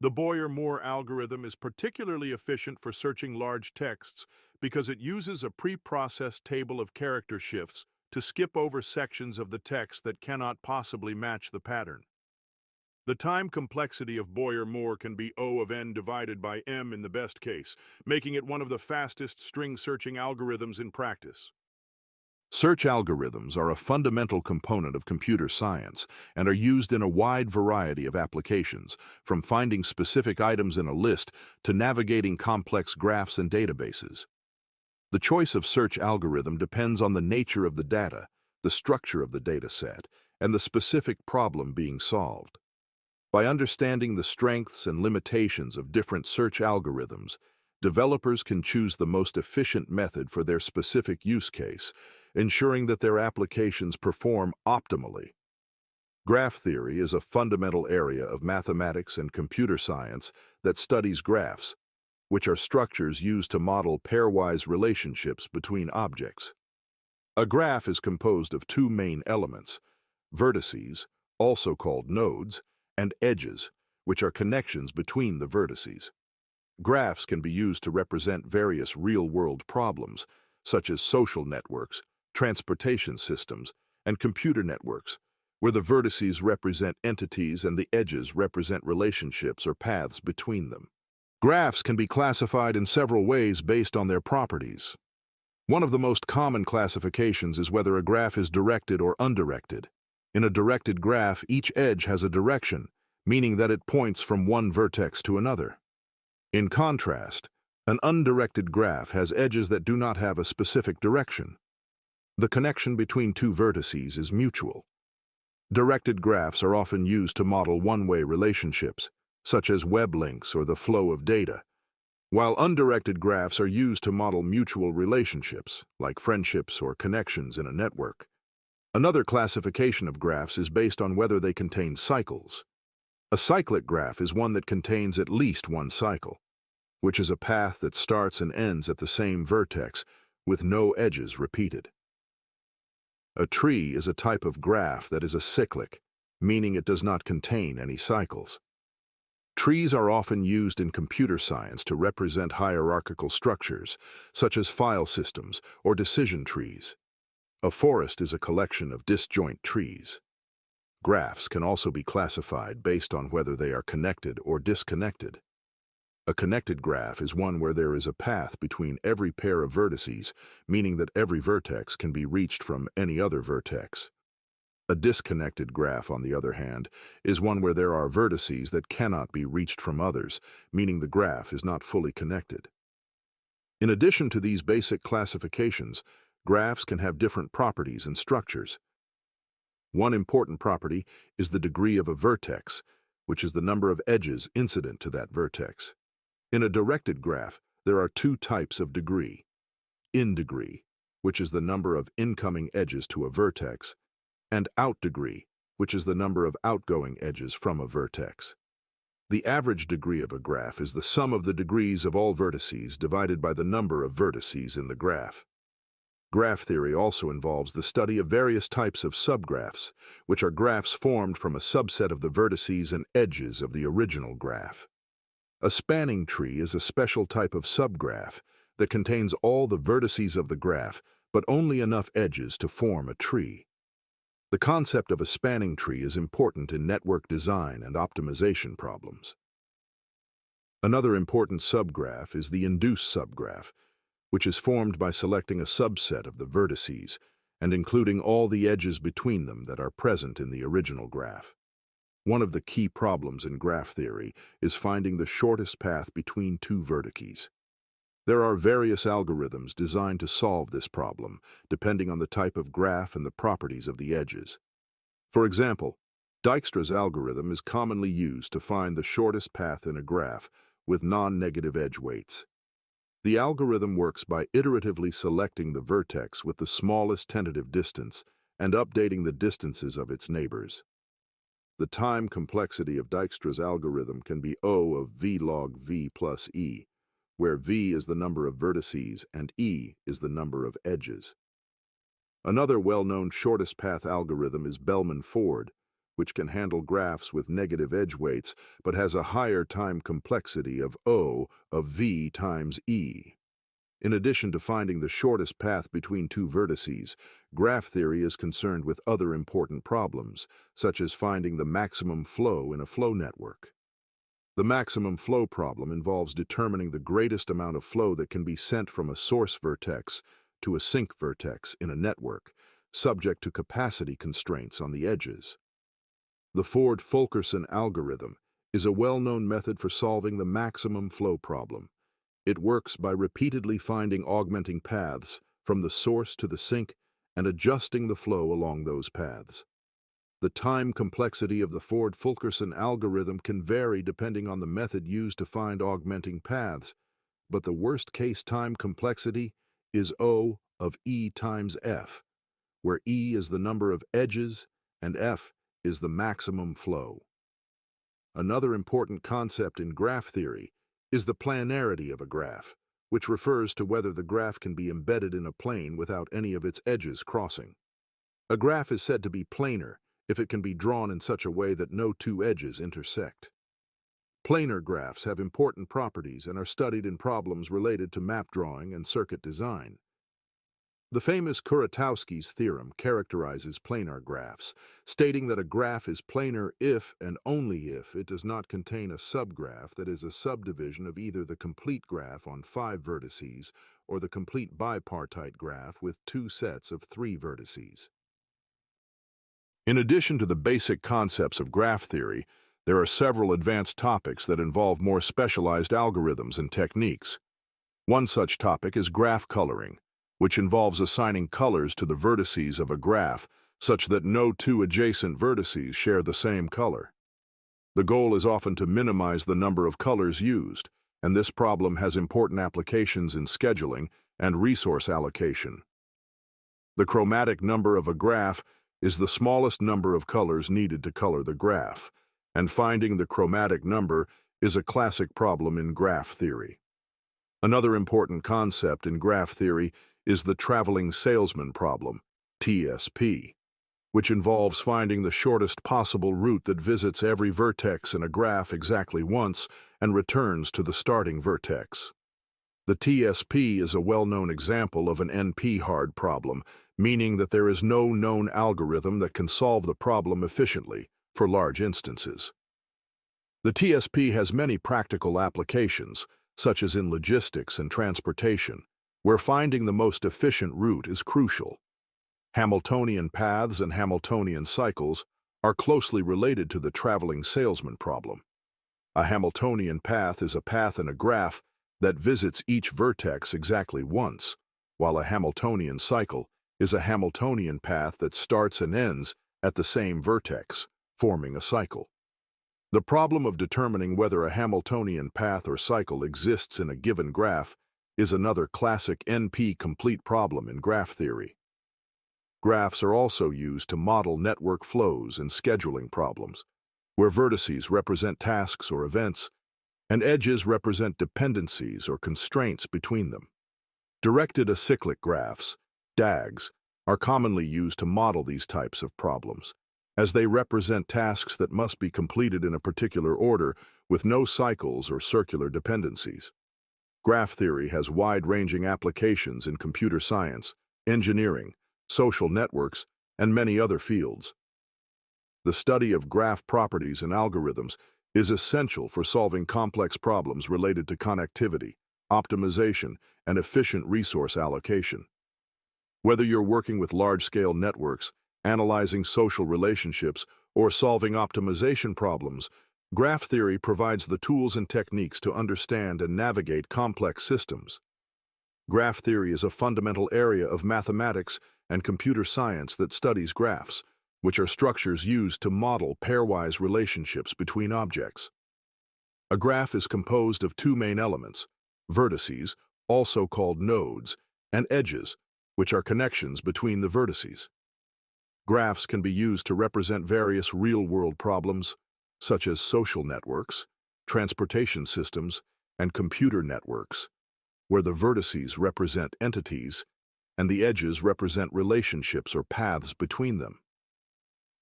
[SPEAKER 1] The Boyer-Moore algorithm is particularly efficient for searching large texts because it uses a pre-processed table of character shifts to skip over sections of the text that cannot possibly match the pattern. The time complexity of Boyer-Moore can be O of n divided by m in the best case, making it one of the fastest string searching algorithms in practice. Search algorithms are a fundamental component of computer science and are used in a wide variety of applications, from finding specific items in a list to navigating complex graphs and databases. The choice of search algorithm depends on the nature of the data, the structure of the data set, and the specific problem being solved. By understanding the strengths and limitations of different search algorithms, developers can choose the most efficient method for their specific use case, ensuring that their applications perform optimally. Graph theory is a fundamental area of mathematics and computer science that studies graphs, which are structures used to model pairwise relationships between objects. A graph is composed of two main elements: vertices, also called nodes, and edges, which are connections between the vertices. Graphs can be used to represent various real-world problems, such as social networks, transportation systems, and computer networks, where the vertices represent entities and the edges represent relationships or paths between them. Graphs can be classified in several ways based on their properties. One of the most common classifications is whether a graph is directed or undirected. In a directed graph, each edge has a direction, meaning that it points from one vertex to another. In contrast, an undirected graph has edges that do not have a specific direction. The connection between two vertices is mutual. Directed graphs are often used to model one-way relationships, such as web links or the flow of data, while undirected graphs are used to model mutual relationships, like friendships or connections in a network. Another classification of graphs is based on whether they contain cycles. A cyclic graph is one that contains at least one cycle, which is a path that starts and ends at the same vertex, with no edges repeated. A tree is a type of graph that is acyclic, meaning it does not contain any cycles. Trees are often used in computer science to represent hierarchical structures, such as file systems or decision trees. A forest is a collection of disjoint trees. Graphs can also be classified based on whether they are connected or disconnected. A connected graph is one where there is a path between every pair of vertices, meaning that every vertex can be reached from any other vertex. A disconnected graph, on the other hand, is one where there are vertices that cannot be reached from others, meaning the graph is not fully connected. In addition to these basic classifications, graphs can have different properties and structures. One important property is the degree of a vertex, which is the number of edges incident to that vertex. In a directed graph, there are two types of degree: in degree, which is the number of incoming edges to a vertex, and out degree, which is the number of outgoing edges from a vertex. The average degree of a graph is the sum of the degrees of all vertices divided by the number of vertices in the graph. Graph theory also involves the study of various types of subgraphs, which are graphs formed from a subset of the vertices and edges of the original graph. A spanning tree is a special type of subgraph that contains all the vertices of the graph, but only enough edges to form a tree. The concept of a spanning tree is important in network design and optimization problems. Another important subgraph is the induced subgraph, which is formed by selecting a subset of the vertices and including all the edges between them that are present in the original graph. One of the key problems in graph theory is finding the shortest path between two vertices. There are various algorithms designed to solve this problem, depending on the type of graph and the properties of the edges. For example, Dijkstra's algorithm is commonly used to find the shortest path in a graph with non-negative edge weights. The algorithm works by iteratively selecting the vertex with the smallest tentative distance and updating the distances of its neighbors. The time complexity of Dijkstra's algorithm can be O of v log v plus e, where v is the number of vertices and e is the number of edges. Another well-known shortest path algorithm is Bellman-Ford, which can handle graphs with negative edge weights, but has a higher time complexity of O of V times E. In addition to finding the shortest path between two vertices, graph theory is concerned with other important problems, such as finding the maximum flow in a flow network. The maximum flow problem involves determining the greatest amount of flow that can be sent from a source vertex to a sink vertex in a network, subject to capacity constraints on the edges. The Ford-Fulkerson algorithm is a well-known method for solving the maximum flow problem. It works by repeatedly finding augmenting paths from the source to the sink and adjusting the flow along those paths. The time complexity of the Ford-Fulkerson algorithm can vary depending on the method used to find augmenting paths, but the worst-case time complexity is O of E times F, where E is the number of edges and F is the maximum flow. Another important concept in graph theory is the planarity of a graph, which refers to whether the graph can be embedded in a plane without any of its edges crossing. A graph is said to be planar if it can be drawn in such a way that no two edges intersect. Planar graphs have important properties and are studied in problems related to map drawing and circuit design. The famous Kuratowski's theorem characterizes planar graphs, stating that a graph is planar if and only if it does not contain a subgraph that is a subdivision of either the complete graph on 5 vertices or the complete bipartite graph with 2 sets of 3 vertices. In addition to the basic concepts of graph theory, there are several advanced topics that involve more specialized algorithms and techniques. One such topic is graph coloring, which involves assigning colors to the vertices of a graph such that no two adjacent vertices share the same color. The goal is often to minimize the number of colors used, and this problem has important applications in scheduling and resource allocation. The chromatic number of a graph is the smallest number of colors needed to color the graph, and finding the chromatic number is a classic problem in graph theory. Another important concept in graph theory is the traveling salesman problem, TSP, which involves finding the shortest possible route that visits every vertex in a graph exactly once and returns to the starting vertex. The TSP is a well-known example of an NP-hard problem, meaning that there is no known algorithm that can solve the problem efficiently for large instances. The TSP has many practical applications, such as in logistics and transportation, where finding the most efficient route is crucial. Hamiltonian paths and Hamiltonian cycles are closely related to the traveling salesman problem. A Hamiltonian path is a path in a graph that visits each vertex exactly once, while a Hamiltonian cycle is a Hamiltonian path that starts and ends at the same vertex, forming a cycle. The problem of determining whether a Hamiltonian path or cycle exists in a given graph is another classic NP-complete problem in graph theory. Graphs are also used to model network flows and scheduling problems, where vertices represent tasks or events, and edges represent dependencies or constraints between them. Directed acyclic graphs, DAGs, are commonly used to model these types of problems, as they represent tasks that must be completed in a particular order with no cycles or circular dependencies. Graph theory has wide-ranging applications in computer science, engineering, social networks, and many other fields. The study of graph properties and algorithms is essential for solving complex problems related to connectivity, optimization, and efficient resource allocation. Whether you're working with large-scale networks, analyzing social relationships, or solving optimization problems, graph theory provides the tools and techniques to understand and navigate complex systems. Graph theory is a fundamental area of mathematics and computer science that studies graphs, which are structures used to model pairwise relationships between objects. A graph is composed of 2 main elements, vertices, also called nodes, and edges, which are connections between the vertices. Graphs can be used to represent various real-world problems, such as social networks, transportation systems, and computer networks, where the vertices represent entities and the edges represent relationships or paths between them.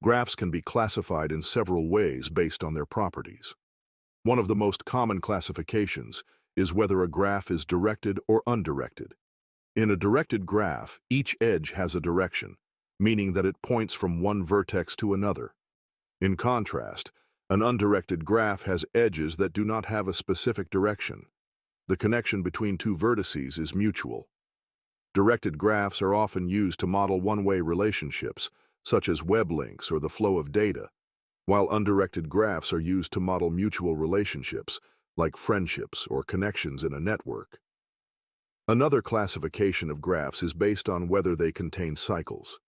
[SPEAKER 1] Graphs can be classified in several ways based on their properties. One of the most common classifications is whether a graph is directed or undirected. In a directed graph, each edge has a direction, meaning that it points from one vertex to another. In contrast, an undirected graph has edges that do not have a specific direction. The connection between two vertices is mutual. Directed graphs are often used to model one-way relationships, such as web links or the flow of data, while undirected graphs are used to model mutual relationships, like friendships or connections in a network. Another classification of graphs is based on whether they contain cycles.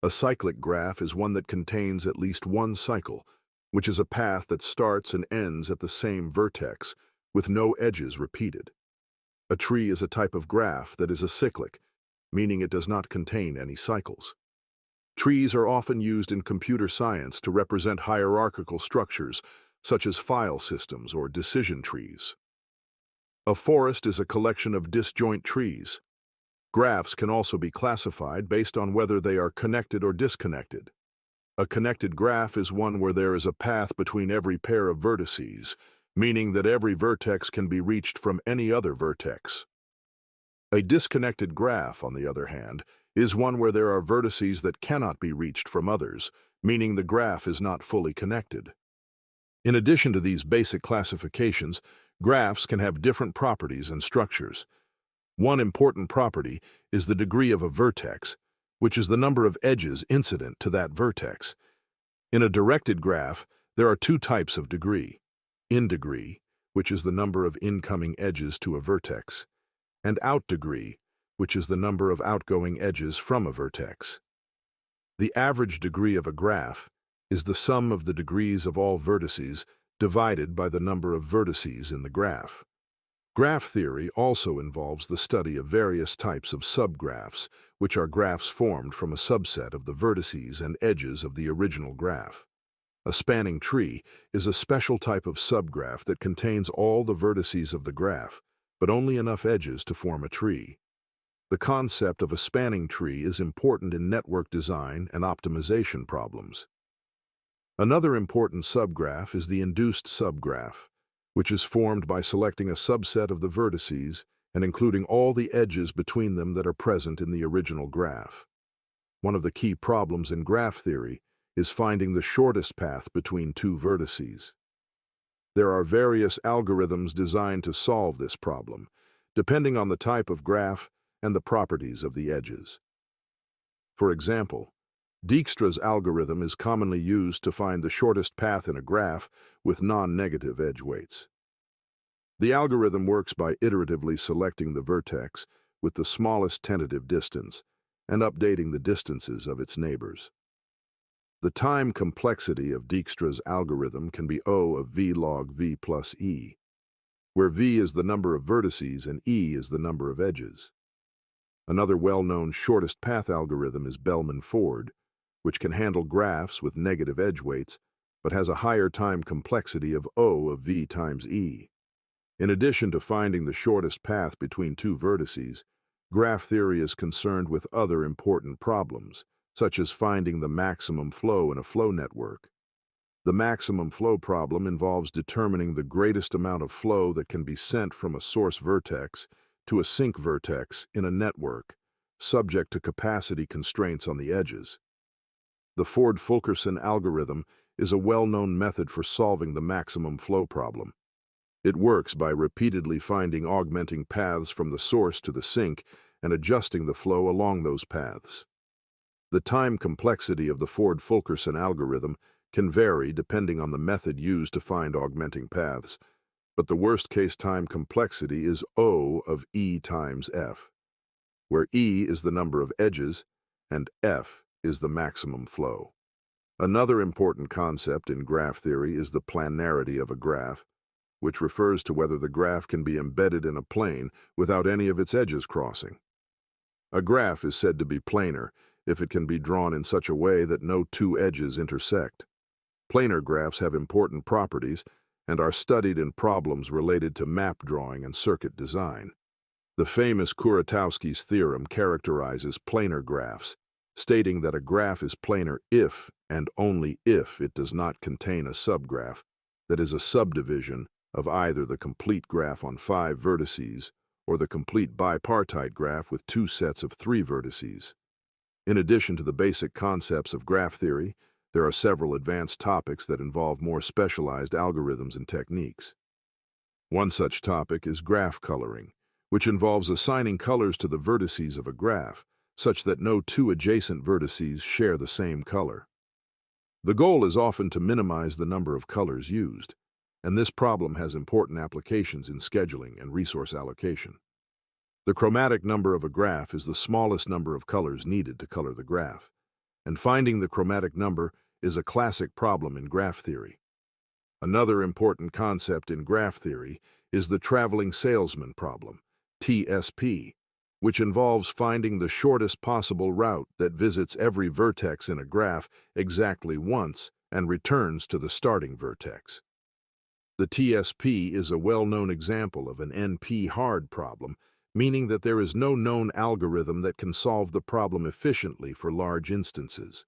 [SPEAKER 1] A cyclic graph is one that contains at least one cycle, which is a path that starts and ends at the same vertex, with no edges repeated. A tree is a type of graph that is acyclic, meaning it does not contain any cycles. Trees are often used in computer science to represent hierarchical structures, such as file systems or decision trees. A forest is a collection of disjoint trees. Graphs can also be classified based on whether they are connected or disconnected. A connected graph is one where there is a path between every pair of vertices, meaning that every vertex can be reached from any other vertex. A disconnected graph, on the other hand, is one where there are vertices that cannot be reached from others, meaning the graph is not fully connected. In addition to these basic classifications, graphs can have different properties and structures. One important property is the degree of a vertex, which is the number of edges incident to that vertex. In a directed graph, there are two types of degree: in degree, which is the number of incoming edges to a vertex, and out degree, which is the number of outgoing edges from a vertex. The average degree of a graph is the sum of the degrees of all vertices divided by the number of vertices in the graph. Graph theory also involves the study of various types of subgraphs, which are graphs formed from a subset of the vertices and edges of the original graph. A spanning tree is a special type of subgraph that contains all the vertices of the graph, but only enough edges to form a tree. The concept of a spanning tree is important in network design and optimization problems. Another important subgraph is the induced subgraph, which is formed by selecting a subset of the vertices and including all the edges between them that are present in the original graph. One of the key problems in graph theory is finding the shortest path between two vertices. There are various algorithms designed to solve this problem, depending on the type of graph and the properties of the edges. For example, Dijkstra's algorithm is commonly used to find the shortest path in a graph with non-negative edge weights. The algorithm works by iteratively selecting the vertex with the smallest tentative distance and updating the distances of its neighbors. The time complexity of Dijkstra's algorithm can be O of v log v plus e, where v is the number of vertices and e is the number of edges. Another well-known shortest path algorithm is Bellman-Ford, which can handle graphs with negative edge weights, but has a higher time complexity of O of v times e. In addition to finding the shortest path between two vertices, graph theory is concerned with other important problems, such as finding the maximum flow in a flow network. The maximum flow problem involves determining the greatest amount of flow that can be sent from a source vertex to a sink vertex in a network, subject to capacity constraints on the edges. The Ford-Fulkerson algorithm is a well-known method for solving the maximum flow problem. It works by repeatedly finding augmenting paths from the source to the sink and adjusting the flow along those paths. The time complexity of the Ford-Fulkerson algorithm can vary depending on the method used to find augmenting paths, but the worst-case time complexity is O of E times F, where E is the number of edges and F is the maximum flow. Another important concept in graph theory is the planarity of a graph, which refers to whether the graph can be embedded in a plane without any of its edges crossing. A graph is said to be planar if it can be drawn in such a way that no two edges intersect. Planar graphs have important properties and are studied in problems related to map drawing and circuit design. The famous Kuratowski's theorem characterizes planar graphs, stating that a graph is planar if and only if it does not contain a subgraph that is a subdivision of either the complete graph on 5 vertices or the complete bipartite graph with 2 sets of 3 vertices. In addition to the basic concepts of graph theory, there are several advanced topics that involve more specialized algorithms and techniques. One such topic is graph coloring, which involves assigning colors to the vertices of a graph, such that no 2 adjacent vertices share the same color. The goal is often to minimize the number of colors used, and this problem has important applications in scheduling and resource allocation. The chromatic number of a graph is the smallest number of colors needed to color the graph, and finding the chromatic number is a classic problem in graph theory. Another important concept in graph theory is the traveling salesman problem, TSP, which involves finding the shortest possible route that visits every vertex in a graph exactly once and returns to the starting vertex. The TSP is a well-known example of an NP-hard problem, meaning that there is no known algorithm that can solve the problem efficiently for large instances.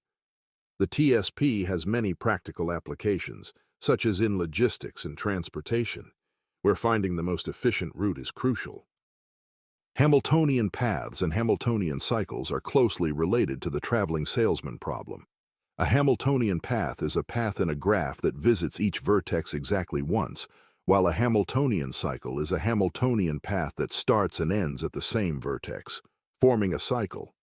[SPEAKER 1] The TSP has many practical applications, such as in logistics and transportation, where finding the most efficient route is crucial. Hamiltonian paths and Hamiltonian cycles are closely related to the traveling salesman problem. A Hamiltonian path is a path in a graph that visits each vertex exactly once, while a Hamiltonian cycle is a Hamiltonian path that starts and ends at the same vertex, forming a cycle.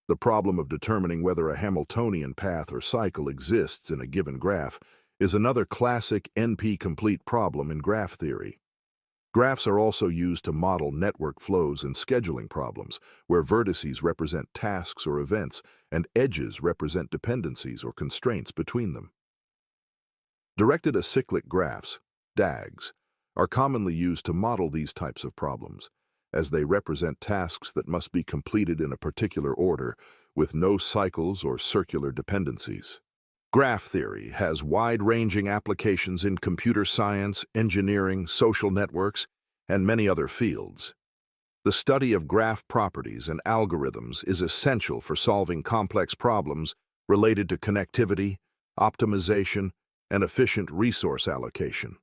[SPEAKER 1] The problem of determining whether a Hamiltonian path or cycle exists in a given graph is another classic NP-complete problem in graph theory. Graphs are also used to model network flows and scheduling problems, where vertices represent tasks or events and edges represent dependencies or constraints between them. Directed acyclic graphs, DAGs, are commonly used to model these types of problems, as they represent tasks that must be completed in a particular order with no cycles or circular dependencies. Graph theory has wide-ranging applications in computer science, engineering, social networks, and many other fields. The study of graph properties and algorithms is essential for solving complex problems related to connectivity, optimization, and efficient resource allocation.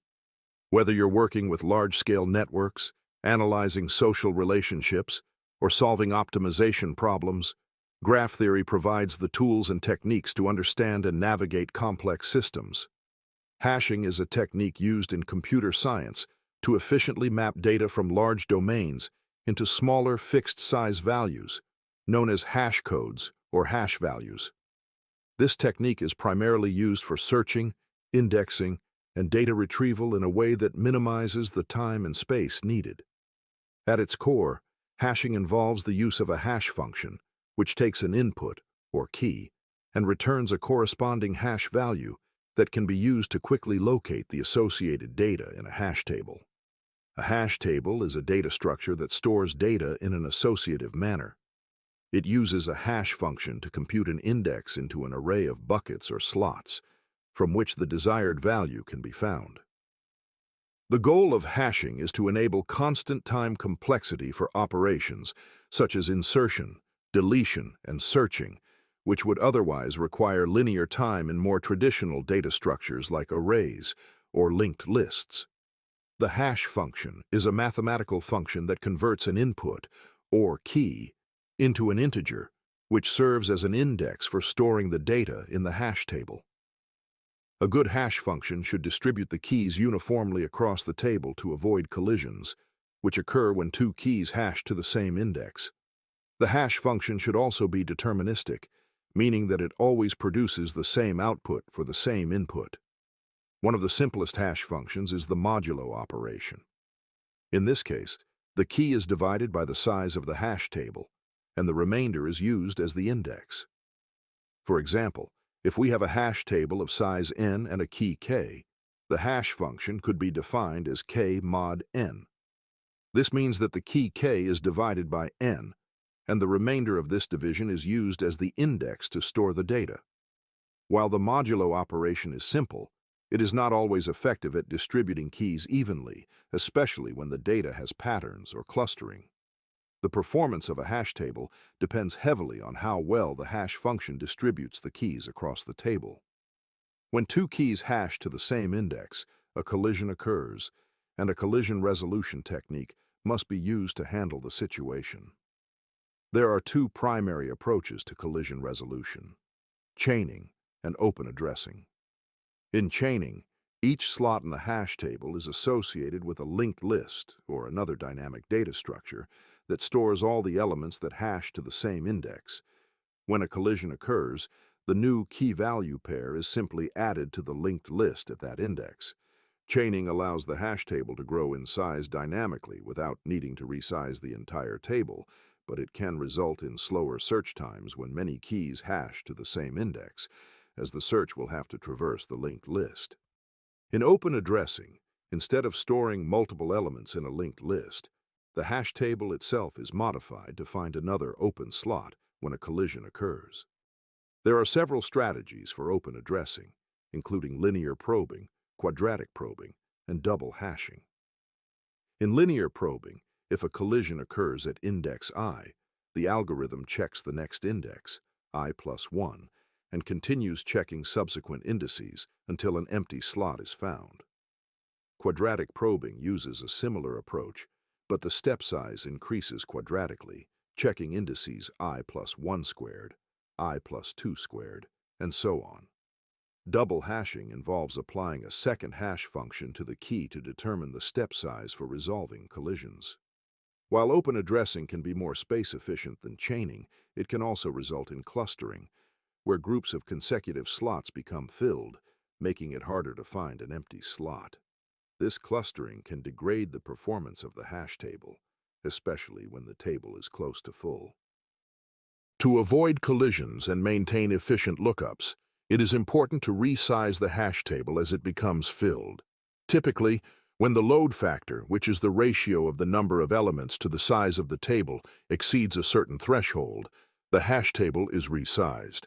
[SPEAKER 1] Whether you're working with large-scale networks, analyzing social relationships, or solving optimization problems, graph theory provides the tools and techniques to understand and navigate complex systems. Hashing is a technique used in computer science to efficiently map data from large domains into smaller fixed-size values, known as hash codes or hash values. This technique is primarily used for searching, indexing, and data retrieval in a way that minimizes the time and space needed. At its core, hashing involves the use of a hash function, which takes an input, or key, and returns a corresponding hash value that can be used to quickly locate the associated data in a hash table. A hash table is a data structure that stores data in an associative manner. It uses a hash function to compute an index into an array of buckets or slots, from which the desired value can be found. The goal of hashing is to enable constant time complexity for operations such as insertion, deletion, and searching, which would otherwise require linear time in more traditional data structures like arrays or linked lists. The hash function is a mathematical function that converts an input, or key, into an integer, which serves as an index for storing the data in the hash table. A good hash function should distribute the keys uniformly across the table to avoid collisions, which occur when 2 keys hash to the same index. The hash function should also be deterministic, meaning that it always produces the same output for the same input. One of the simplest hash functions is the modulo operation. In this case, the key is divided by the size of the hash table, and the remainder is used as the index. For example, if we have a hash table of size n and a key k, the hash function could be defined as k mod n. This means that the key k is divided by n, and the remainder of this division is used as the index to store the data. While the modulo operation is simple, it is not always effective at distributing keys evenly, especially when the data has patterns or clustering. The performance of a hash table depends heavily on how well the hash function distributes the keys across the table. When two keys hash to the same index, a collision occurs, and a collision resolution technique must be used to handle the situation. There are two primary approaches to collision resolution: chaining and open addressing. In chaining, each slot in the hash table is associated with a linked list, or another dynamic data structure, that stores all the elements that hash to the same index. When a collision occurs, the new key-value pair is simply added to the linked list at that index. Chaining allows the hash table to grow in size dynamically without needing to resize the entire table, but it can result in slower search times when many keys hash to the same index, as the search will have to traverse the linked list. In open addressing, instead of storing multiple elements in a linked list, the hash table itself is modified to find another open slot when a collision occurs. There are several strategies for open addressing, including linear probing, quadratic probing, and double hashing. In linear probing, if a collision occurs at index I, the algorithm checks the next index, I plus 1, and continues checking subsequent indices until an empty slot is found. Quadratic probing uses a similar approach, but the step size increases quadratically, checking indices I plus 1 squared, I plus 2 squared, and so on. Double hashing involves applying a second hash function to the key to determine the step size for resolving collisions. While open addressing can be more space efficient than chaining, it can also result in clustering, where groups of consecutive slots become filled, making it harder to find an empty slot. This clustering can degrade the performance of the hash table, especially when the table is close to full. To avoid collisions and maintain efficient lookups, it is important to resize the hash table as it becomes filled. Typically, when the load factor, which is the ratio of the number of elements to the size of the table, exceeds a certain threshold, the hash table is resized.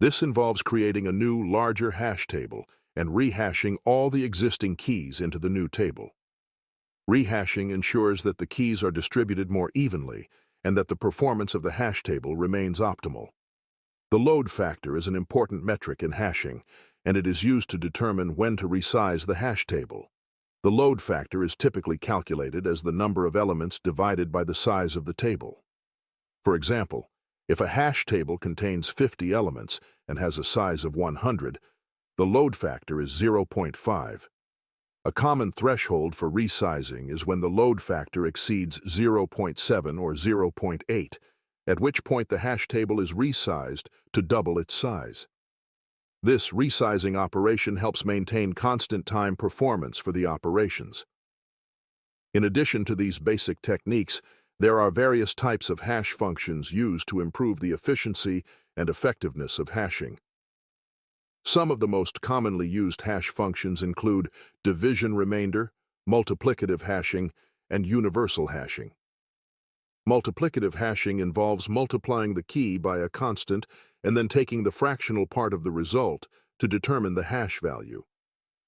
[SPEAKER 1] This involves creating a new, larger hash table and rehashing all the existing keys into the new table. Rehashing ensures that the keys are distributed more evenly and that the performance of the hash table remains optimal. The load factor is an important metric in hashing, and it is used to determine when to resize the hash table. The load factor is typically calculated as the number of elements divided by the size of the table. For example, if a hash table contains 50 elements and has a size of 100, the load factor is 0.5. A common threshold for resizing is when the load factor exceeds 0.7 or 0.8, at which point the hash table is resized to double its size. This resizing operation helps maintain constant time performance for the operations. In addition to these basic techniques, there are various types of hash functions used to improve the efficiency and effectiveness of hashing. Some of the most commonly used hash functions include division remainder, multiplicative hashing, and universal hashing. Multiplicative hashing involves multiplying the key by a constant and then taking the fractional part of the result to determine the hash value.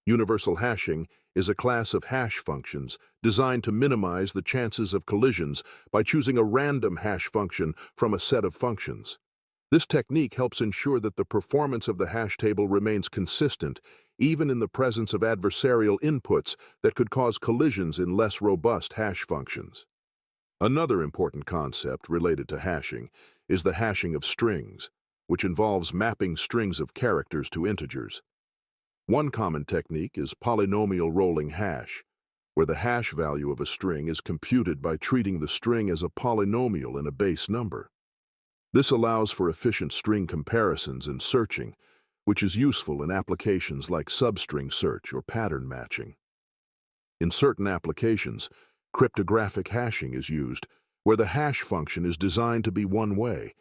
[SPEAKER 1] Universal hashing is a class of hash functions designed to minimize the chances of collisions by choosing a random hash function from a set of functions. This technique helps ensure that the performance of the hash table remains consistent, even in the presence of adversarial inputs that could cause collisions in less robust hash functions. Another important concept related to hashing is the hashing of strings, which involves mapping strings of characters to integers. One common technique is polynomial rolling hash, where the hash value of a string is computed by treating the string as a polynomial in a base number. This allows for efficient string comparisons and searching, which is useful in applications like substring search or pattern matching. In certain applications, cryptographic hashing is used, where the hash function is designed to be one-way,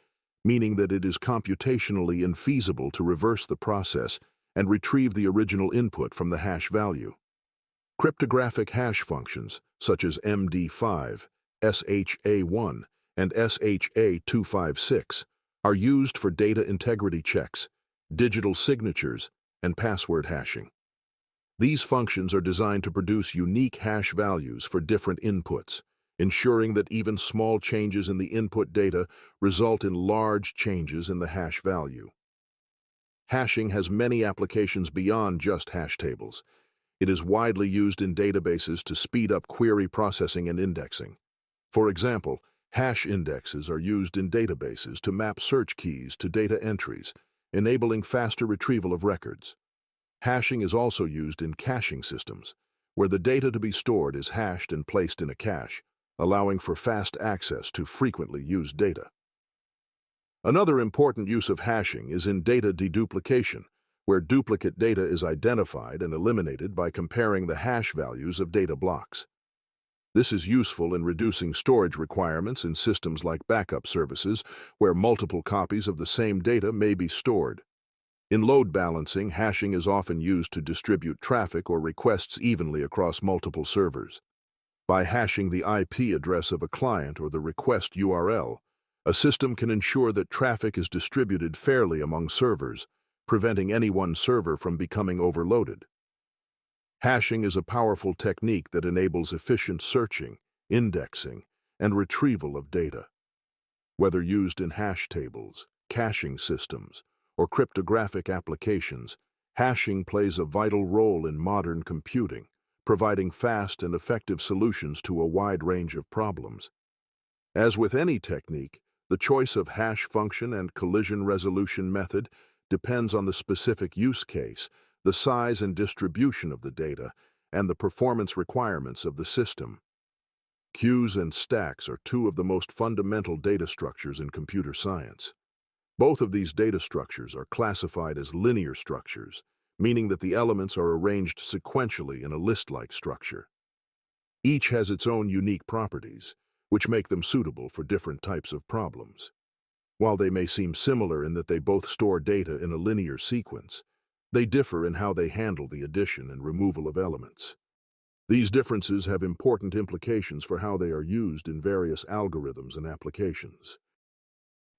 [SPEAKER 1] meaning that it is computationally infeasible to reverse the process and retrieve the original input from the hash value. Cryptographic hash functions, such as MD5, SHA1, and SHA256, are used for data integrity checks, digital signatures, and password hashing. These functions are designed to produce unique hash values for different inputs, ensuring that even small changes in the input data result in large changes in the hash value. Hashing has many applications beyond just hash tables. It is widely used in databases to speed up query processing and indexing. For example, hash indexes are used in databases to map search keys to data entries, enabling faster retrieval of records. Hashing is also used in caching systems, where the data to be stored is hashed and placed in a cache, allowing for fast access to frequently used data. Another important use of hashing is in data deduplication, where duplicate data is identified and eliminated by comparing the hash values of data blocks. This is useful in reducing storage requirements in systems like backup services, where multiple copies of the same data may be stored. In load balancing, hashing is often used to distribute traffic or requests evenly across multiple servers. By hashing the IP address of a client or the request URL, a system can ensure that traffic is distributed fairly among servers, preventing any one server from becoming overloaded. Hashing is a powerful technique that enables efficient searching, indexing, and retrieval of data. Whether used in hash tables, caching systems, or cryptographic applications, hashing plays a vital role in modern computing, providing fast and effective solutions to a wide range of problems. As with any technique, the choice of hash function and collision resolution method depends on the specific use case, the size and distribution of the data, and the performance requirements of the system. Queues and stacks are two of the most fundamental data structures in computer science. Both of these data structures are classified as linear structures, meaning that the elements are arranged sequentially in a list-like structure. Each has its own unique properties, which make them suitable for different types of problems. While they may seem similar in that they both store data in a linear sequence, they differ in how they handle the addition and removal of elements. These differences have important implications for how they are used in various algorithms and applications.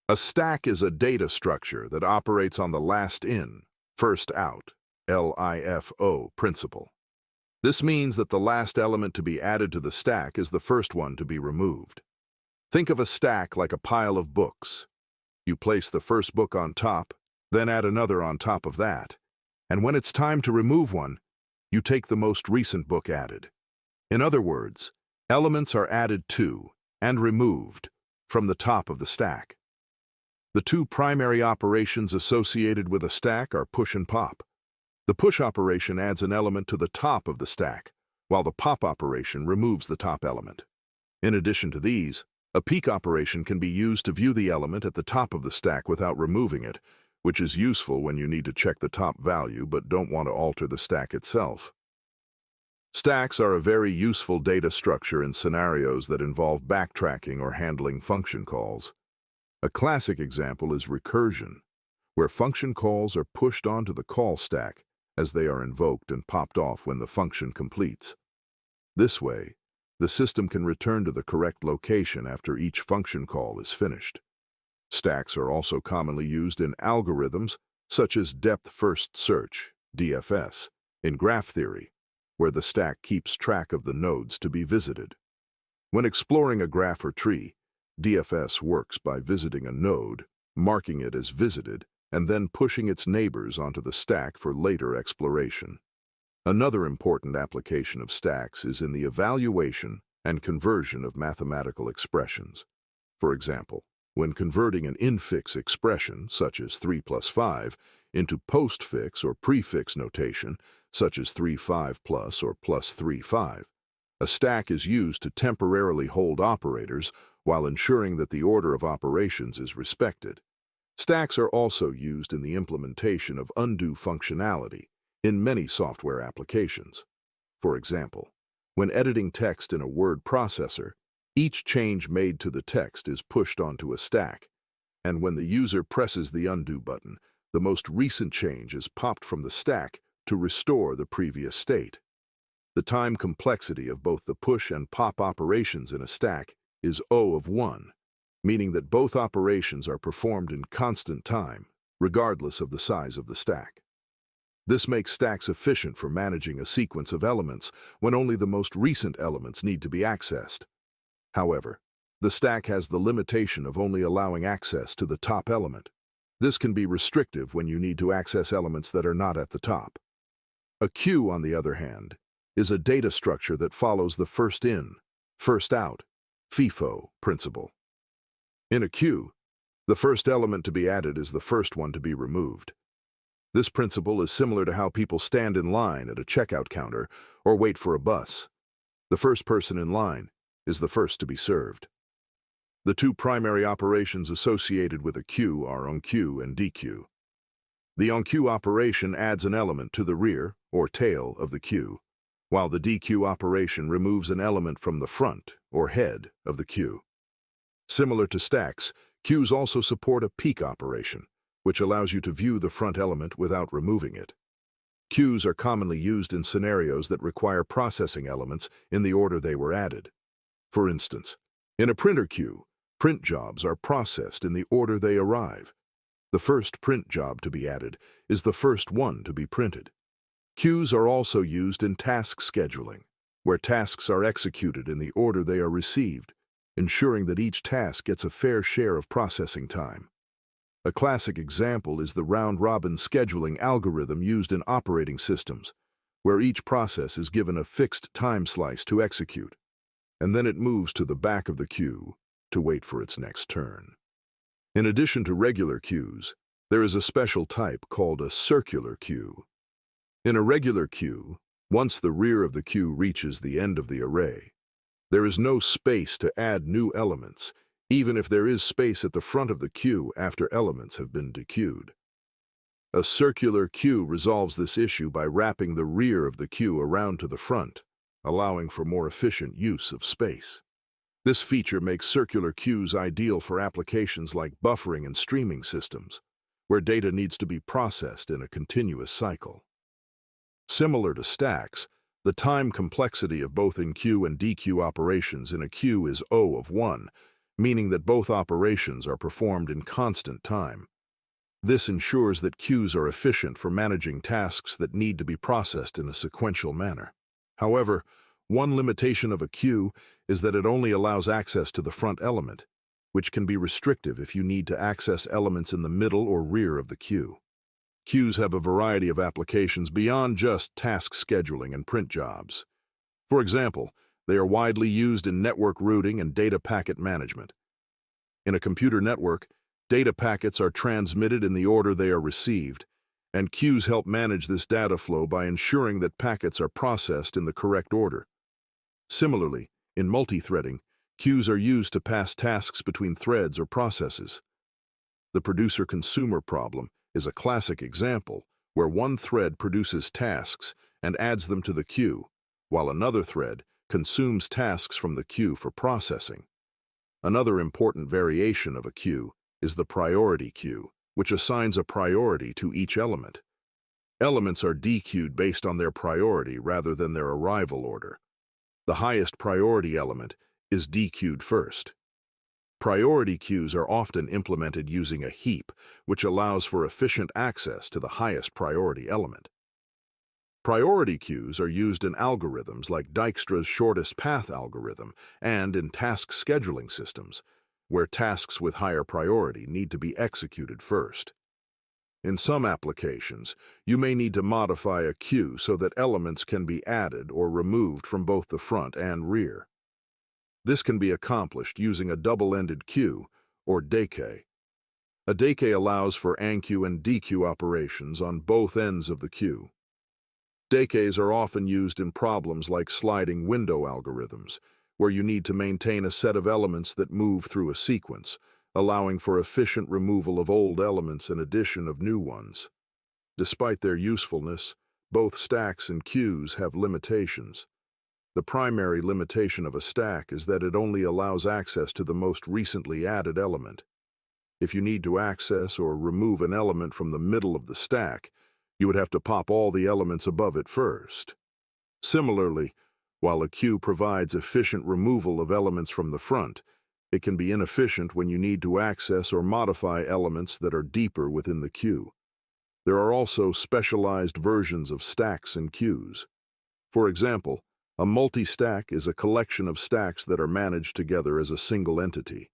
[SPEAKER 1] A stack is a data structure that operates on the last in, first out, LIFO principle. This means that the last element to be added to the stack is the first one to be removed. Think of a stack like a pile of books. You place the first book on top, then add another on top of that, and when it's time to remove one, you take the most recent book added. In other words, elements are added to and removed from the top of the stack. The two primary operations associated with a stack are push and pop. The push operation adds an element to the top of the stack, while the pop operation removes the top element. In addition to these, a peek operation can be used to view the element at the top of the stack without removing it, which is useful when you need to check the top value but don't want to alter the stack itself. Stacks are a very useful data structure in scenarios that involve backtracking or handling function calls. A classic example is recursion, where function calls are pushed onto the call stack as they are invoked and popped off when the function completes. This way, the system can return to the correct location after each function call is finished. Stacks are also commonly used in algorithms such as depth-first search, DFS, in graph theory, where the stack keeps track of the nodes to be visited. When exploring a graph or tree, DFS works by visiting a node, marking it as visited, and then pushing its neighbors onto the stack for later exploration. Another important application of stacks is in the evaluation and conversion of mathematical expressions. For example, when converting an infix expression, such as 3 plus 5, into postfix or prefix notation, such as 3 5 plus or plus 3 5, a stack is used to temporarily hold operators while ensuring that the order of operations is respected. Stacks are also used in the implementation of undo functionality in many software applications. For example, when editing text in a word processor, each change made to the text is pushed onto a stack, and when the user presses the undo button, the most recent change is popped from the stack to restore the previous state. The time complexity of both the push and pop operations in a stack is O of 1, meaning that both operations are performed in constant time, regardless of the size of the stack. This makes stacks efficient for managing a sequence of elements when only the most recent elements need to be accessed. However, the stack has the limitation of only allowing access to the top element. This can be restrictive when you need to access elements that are not at the top. A queue, on the other hand, is a data structure that follows the first in, first out, FIFO principle. In a queue, the first element to be added is the first one to be removed. This principle is similar to how people stand in line at a checkout counter or wait for a bus. The first person in line is the first to be served. The two primary operations associated with a queue are onQ and DQ. The onQ operation adds an element to the rear, or tail, of the queue, while the DQ operation removes an element from the front, or head, of the queue. Similar to stacks, queues also support a peek operation, which allows you to view the front element without removing it. Queues are commonly used in scenarios that require processing elements in the order they were added. For instance, in a printer queue, print jobs are processed in the order they arrive. The first print job to be added is the first one to be printed. Queues are also used in task scheduling, where tasks are executed in the order they are received, ensuring that each task gets a fair share of processing time. A classic example is the round-robin scheduling algorithm used in operating systems, where each process is given a fixed time slice to execute, and then it moves to the back of the queue to wait for its next turn. In addition to regular queues, there is a special type called a circular queue. In a regular queue, once the rear of the queue reaches the end of the array, there is no space to add new elements, even if there is space at the front of the queue after elements have been dequeued. A circular queue resolves this issue by wrapping the rear of the queue around to the front, allowing for more efficient use of space. This feature makes circular queues ideal for applications like buffering and streaming systems, where data needs to be processed in a continuous cycle. Similar to stacks, the time complexity of both enQ and DQ operations in a queue is O of 1, meaning that both operations are performed in constant time. This ensures that queues are efficient for managing tasks that need to be processed in a sequential manner. However, one limitation of a queue is that it only allows access to the front element, which can be restrictive if you need to access elements in the middle or rear of the queue. Queues have a variety of applications beyond just task scheduling and print jobs. For example, they are widely used in network routing and data packet management. In a computer network, data packets are transmitted in the order they are received, and queues help manage this data flow by ensuring that packets are processed in the correct order. Similarly, in multi-threading, queues are used to pass tasks between threads or processes. The producer-consumer problem is a classic example where one thread produces tasks and adds them to the queue, while another thread consumes tasks from the queue for processing. Another important variation of a queue is the priority queue, which assigns a priority to each element. Elements are dequeued based on their priority rather than their arrival order. The highest priority element is dequeued first. Priority queues are often implemented using a heap, which allows for efficient access to the highest priority element. Priority queues are used in algorithms like Dijkstra's shortest path algorithm and in task scheduling systems, where tasks with higher priority need to be executed first. In some applications, you may need to modify a queue so that elements can be added or removed from both the front and rear. This can be accomplished using a double-ended queue, or decay. A decay allows for onQ and DQ operations on both ends of the queue. Decays are often used in problems like sliding window algorithms, where you need to maintain a set of elements that move through a sequence, allowing for efficient removal of old elements and addition of new ones. Despite their usefulness, both stacks and queues have limitations. The primary limitation of a stack is that it only allows access to the most recently added element. If you need to access or remove an element from the middle of the stack, you would have to pop all the elements above it first. Similarly, while a queue provides efficient removal of elements from the front, it can be inefficient when you need to access or modify elements that are deeper within the queue. There are also specialized versions of stacks and queues. For example, A multi-stack is a collection of stacks that are managed together as a single entity.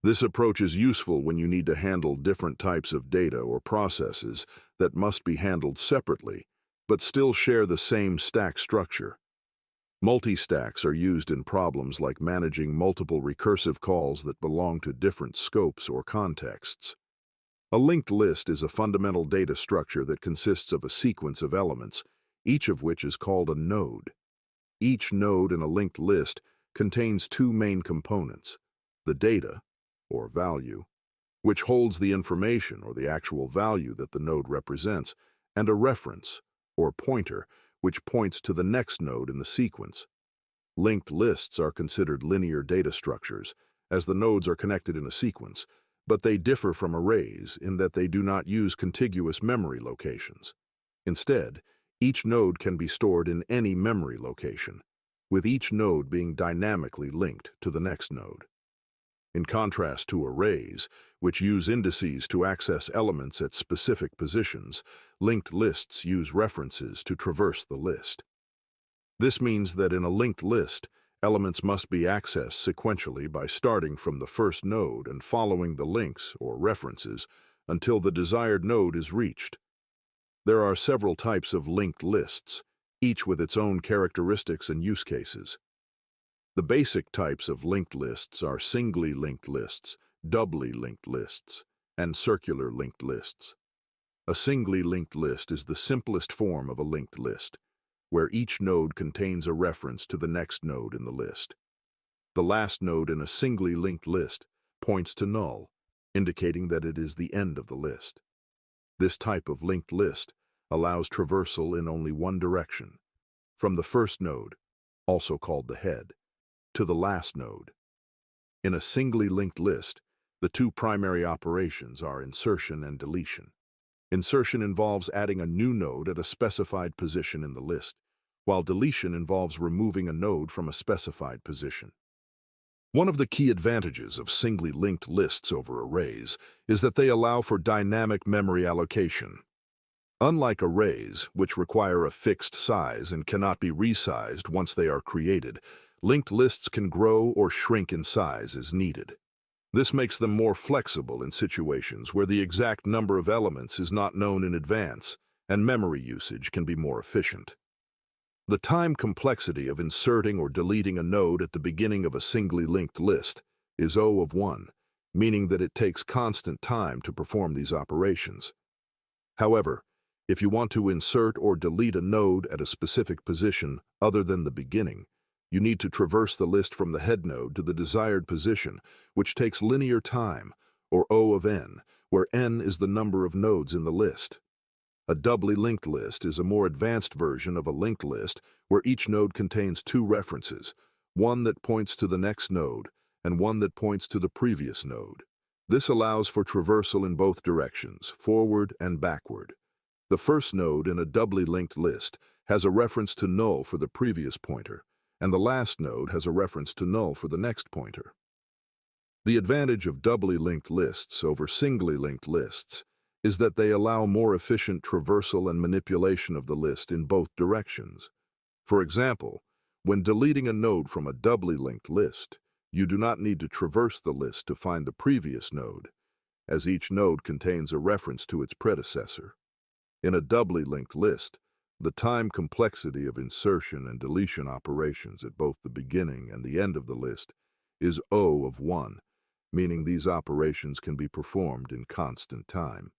[SPEAKER 1] This approach is useful when you need to handle different types of data or processes that must be handled separately, but still share the same stack structure. Multi-stacks are used in problems like managing multiple recursive calls that belong to different scopes or contexts. A linked list is a fundamental data structure that consists of a sequence of elements, each of which is called a node. Each node in a linked list contains two main components: the data, or value, which holds the information or the actual value that the node represents, and a reference, or pointer, which points to the next node in the sequence. Linked lists are considered linear data structures, as the nodes are connected in a sequence, but they differ from arrays in that they do not use contiguous memory locations. Instead, each node can be stored in any memory location, with each node being dynamically linked to the next node. In contrast to arrays, which use indices to access elements at specific positions, linked lists use references to traverse the list. This means that in a linked list, elements must be accessed sequentially by starting from the first node and following the links, or references, until the desired node is reached. There are several types of linked lists, each with its own characteristics and use cases. The basic types of linked lists are singly linked lists, doubly linked lists, and circular linked lists. A singly linked list is the simplest form of a linked list, where each node contains a reference to the next node in the list. The last node in a singly linked list points to null, indicating that it is the end of the list. This type of linked list allows traversal in only one direction, from the first node, also called the head, to the last node. In a singly linked list, the two primary operations are insertion and deletion. Insertion involves adding a new node at a specified position in the list, while deletion involves removing a node from a specified position. One of the key advantages of singly linked lists over arrays is that they allow for dynamic memory allocation. Unlike arrays, which require a fixed size and cannot be resized once they are created, linked lists can grow or shrink in size as needed. This makes them more flexible in situations where the exact number of elements is not known in advance, and memory usage can be more efficient. The time complexity of inserting or deleting a node at the beginning of a singly linked list is O of 1, meaning that it takes constant time to perform these operations. However, if you want to insert or delete a node at a specific position other than the beginning, you need to traverse the list from the head node to the desired position, which takes linear time, or O of n, where n is the number of nodes in the list. A doubly linked list is a more advanced version of a linked list where each node contains two references, one that points to the next node and one that points to the previous node. This allows for traversal in both directions, forward and backward. The first node in a doubly linked list has a reference to null for the previous pointer, and the last node has a reference to null for the next pointer. The advantage of doubly linked lists over singly linked lists is that they allow more efficient traversal and manipulation of the list in both directions. For example, when deleting a node from a doubly linked list, you do not need to traverse the list to find the previous node, as each node contains a reference to its predecessor. In a doubly linked list, the time complexity of insertion and deletion operations at both the beginning and the end of the list is O of 1, meaning these operations can be performed in constant time.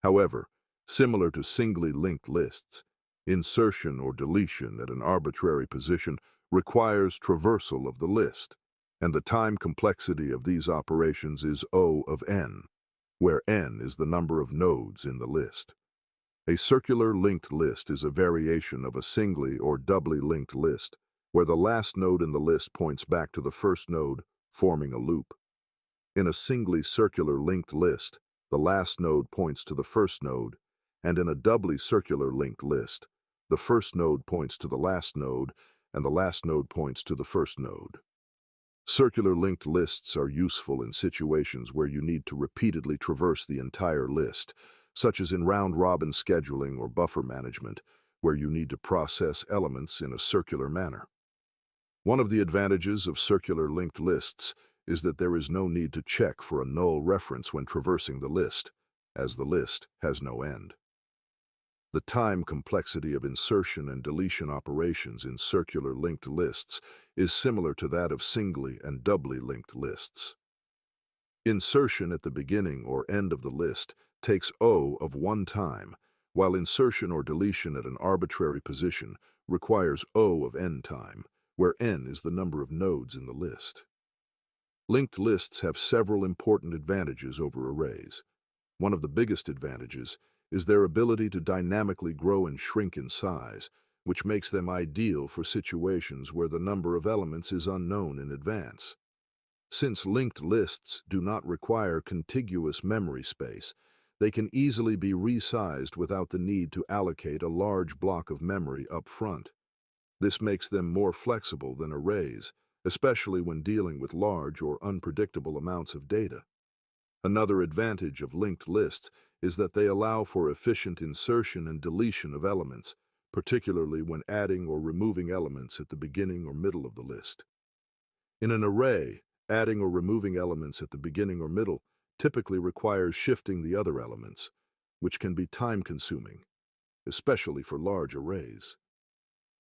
[SPEAKER 1] However, similar to singly linked lists, insertion or deletion at an arbitrary position requires traversal of the list, and the time complexity of these operations is O of n, where n is the number of nodes in the list. A circular linked list is a variation of a singly or doubly linked list, where the last node in the list points back to the first node, forming a loop. In a singly circular linked list, the last node points to the first node, and in a doubly circular linked list, the first node points to the last node, and the last node points to the first node. Circular linked lists are useful in situations where you need to repeatedly traverse the entire list, such as in round-robin scheduling or buffer management, where you need to process elements in a circular manner. One of the advantages of circular linked lists is that there is no need to check for a null reference when traversing the list, as the list has no end. The time complexity of insertion and deletion operations in circular linked lists is similar to that of singly and doubly linked lists. Insertion at the beginning or end of the list takes O of one time, while insertion or deletion at an arbitrary position requires O of n time, where n is the number of nodes in the list. Linked lists have several important advantages over arrays. One of the biggest advantages is their ability to dynamically grow and shrink in size, which makes them ideal for situations where the number of elements is unknown in advance. Since linked lists do not require contiguous memory space, they can easily be resized without the need to allocate a large block of memory up front. This makes them more flexible than arrays, especially when dealing with large or unpredictable amounts of data. Another advantage of linked lists is that they allow for efficient insertion and deletion of elements, particularly when adding or removing elements at the beginning or middle of the list. In an array, adding or removing elements at the beginning or middle typically requires shifting the other elements, which can be time-consuming, especially for large arrays.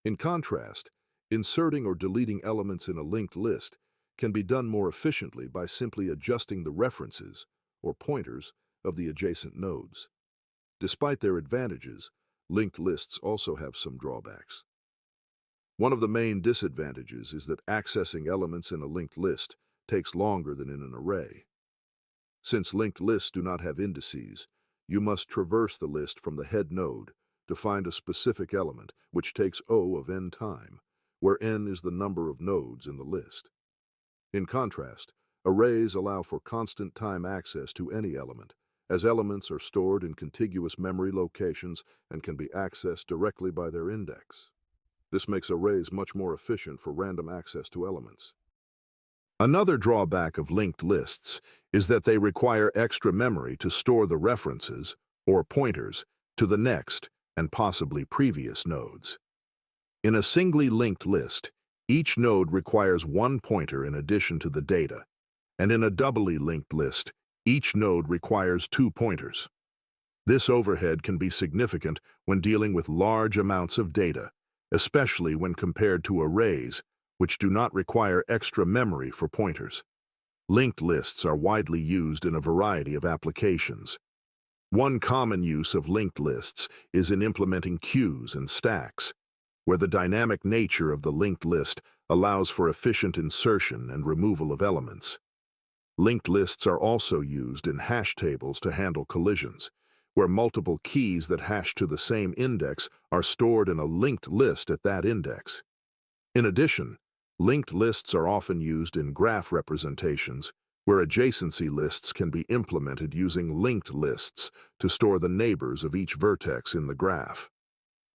[SPEAKER 1] In contrast, inserting or deleting elements in a linked list can be done more efficiently by simply adjusting the references, or pointers, of the adjacent nodes. Despite their advantages, linked lists also have some drawbacks. One of the main disadvantages is that accessing elements in a linked list takes longer than in an array. Since linked lists do not have indices, you must traverse the list from the head node to find a specific element, which takes O of n time, where n is the number of nodes in the list. In contrast, arrays allow for constant time access to any element, as elements are stored in contiguous memory locations and can be accessed directly by their index. This makes arrays much more efficient for random access to elements. Another drawback of linked lists is that they require extra memory to store the references, or pointers, to the next and possibly previous nodes. In a singly linked list, each node requires one pointer in addition to the data, and in a doubly linked list, each node requires two pointers. This overhead can be significant when dealing with large amounts of data, especially when compared to arrays, which do not require extra memory for pointers. Linked lists are widely used in a variety of applications. One common use of linked lists is in implementing queues and stacks, where the dynamic nature of the linked list allows for efficient insertion and removal of elements. Linked lists are also used in hash tables to handle collisions, where multiple keys that hash to the same index are stored in a linked list at that index. In addition, linked lists are often used in graph representations, where adjacency lists can be implemented using linked lists to store the neighbors of each vertex in the graph.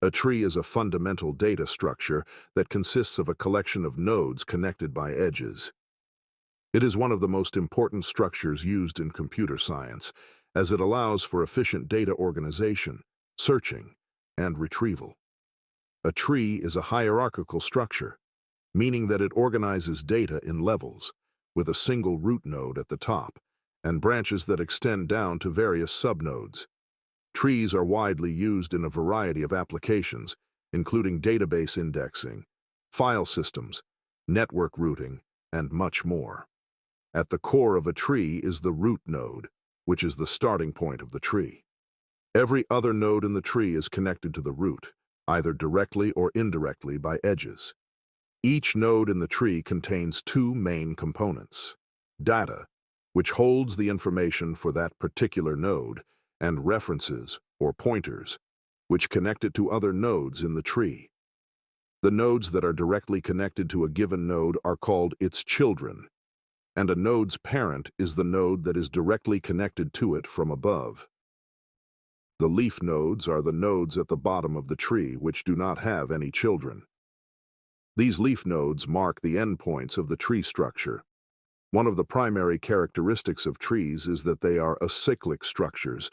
[SPEAKER 1] A tree is a fundamental data structure that consists of a collection of nodes connected by edges. It is one of the most important structures used in computer science, as it allows for efficient data organization, searching, and retrieval. A tree is a hierarchical structure, meaning that it organizes data in levels, with a single root node at the top, and branches that extend down to various subnodes. Trees are widely used in a variety of applications, including database indexing, file systems, network routing, and much more. At the core of a tree is the root node, which is the starting point of the tree. Every other node in the tree is connected to the root, either directly or indirectly by edges. Each node in the tree contains two main components: data, which holds the information for that particular node, and references, or pointers, which connect it to other nodes in the tree. The nodes that are directly connected to a given node are called its children, and a node's parent is the node that is directly connected to it from above. The leaf nodes are the nodes at the bottom of the tree which do not have any children. These leaf nodes mark the endpoints of the tree structure. One of the primary characteristics of trees is that they are acyclic structures,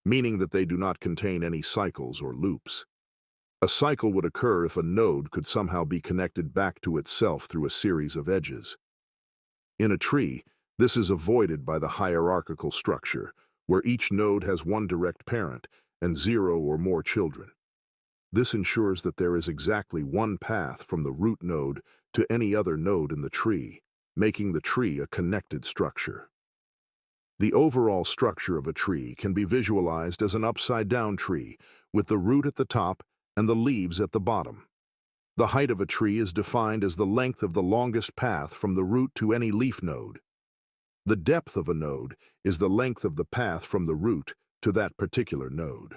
[SPEAKER 1] meaning that they do not contain any cycles or loops. A cycle would occur if a node could somehow be connected back to itself through a series of edges. In a tree, this is avoided by the hierarchical structure, where each node has one direct parent and 0 or more children. This ensures that there is exactly one path from the root node to any other node in the tree, making the tree a connected structure. The overall structure of a tree can be visualized as an upside-down tree, with the root at the top and the leaves at the bottom. The height of a tree is defined as the length of the longest path from the root to any leaf node. The depth of a node is the length of the path from the root to that particular node.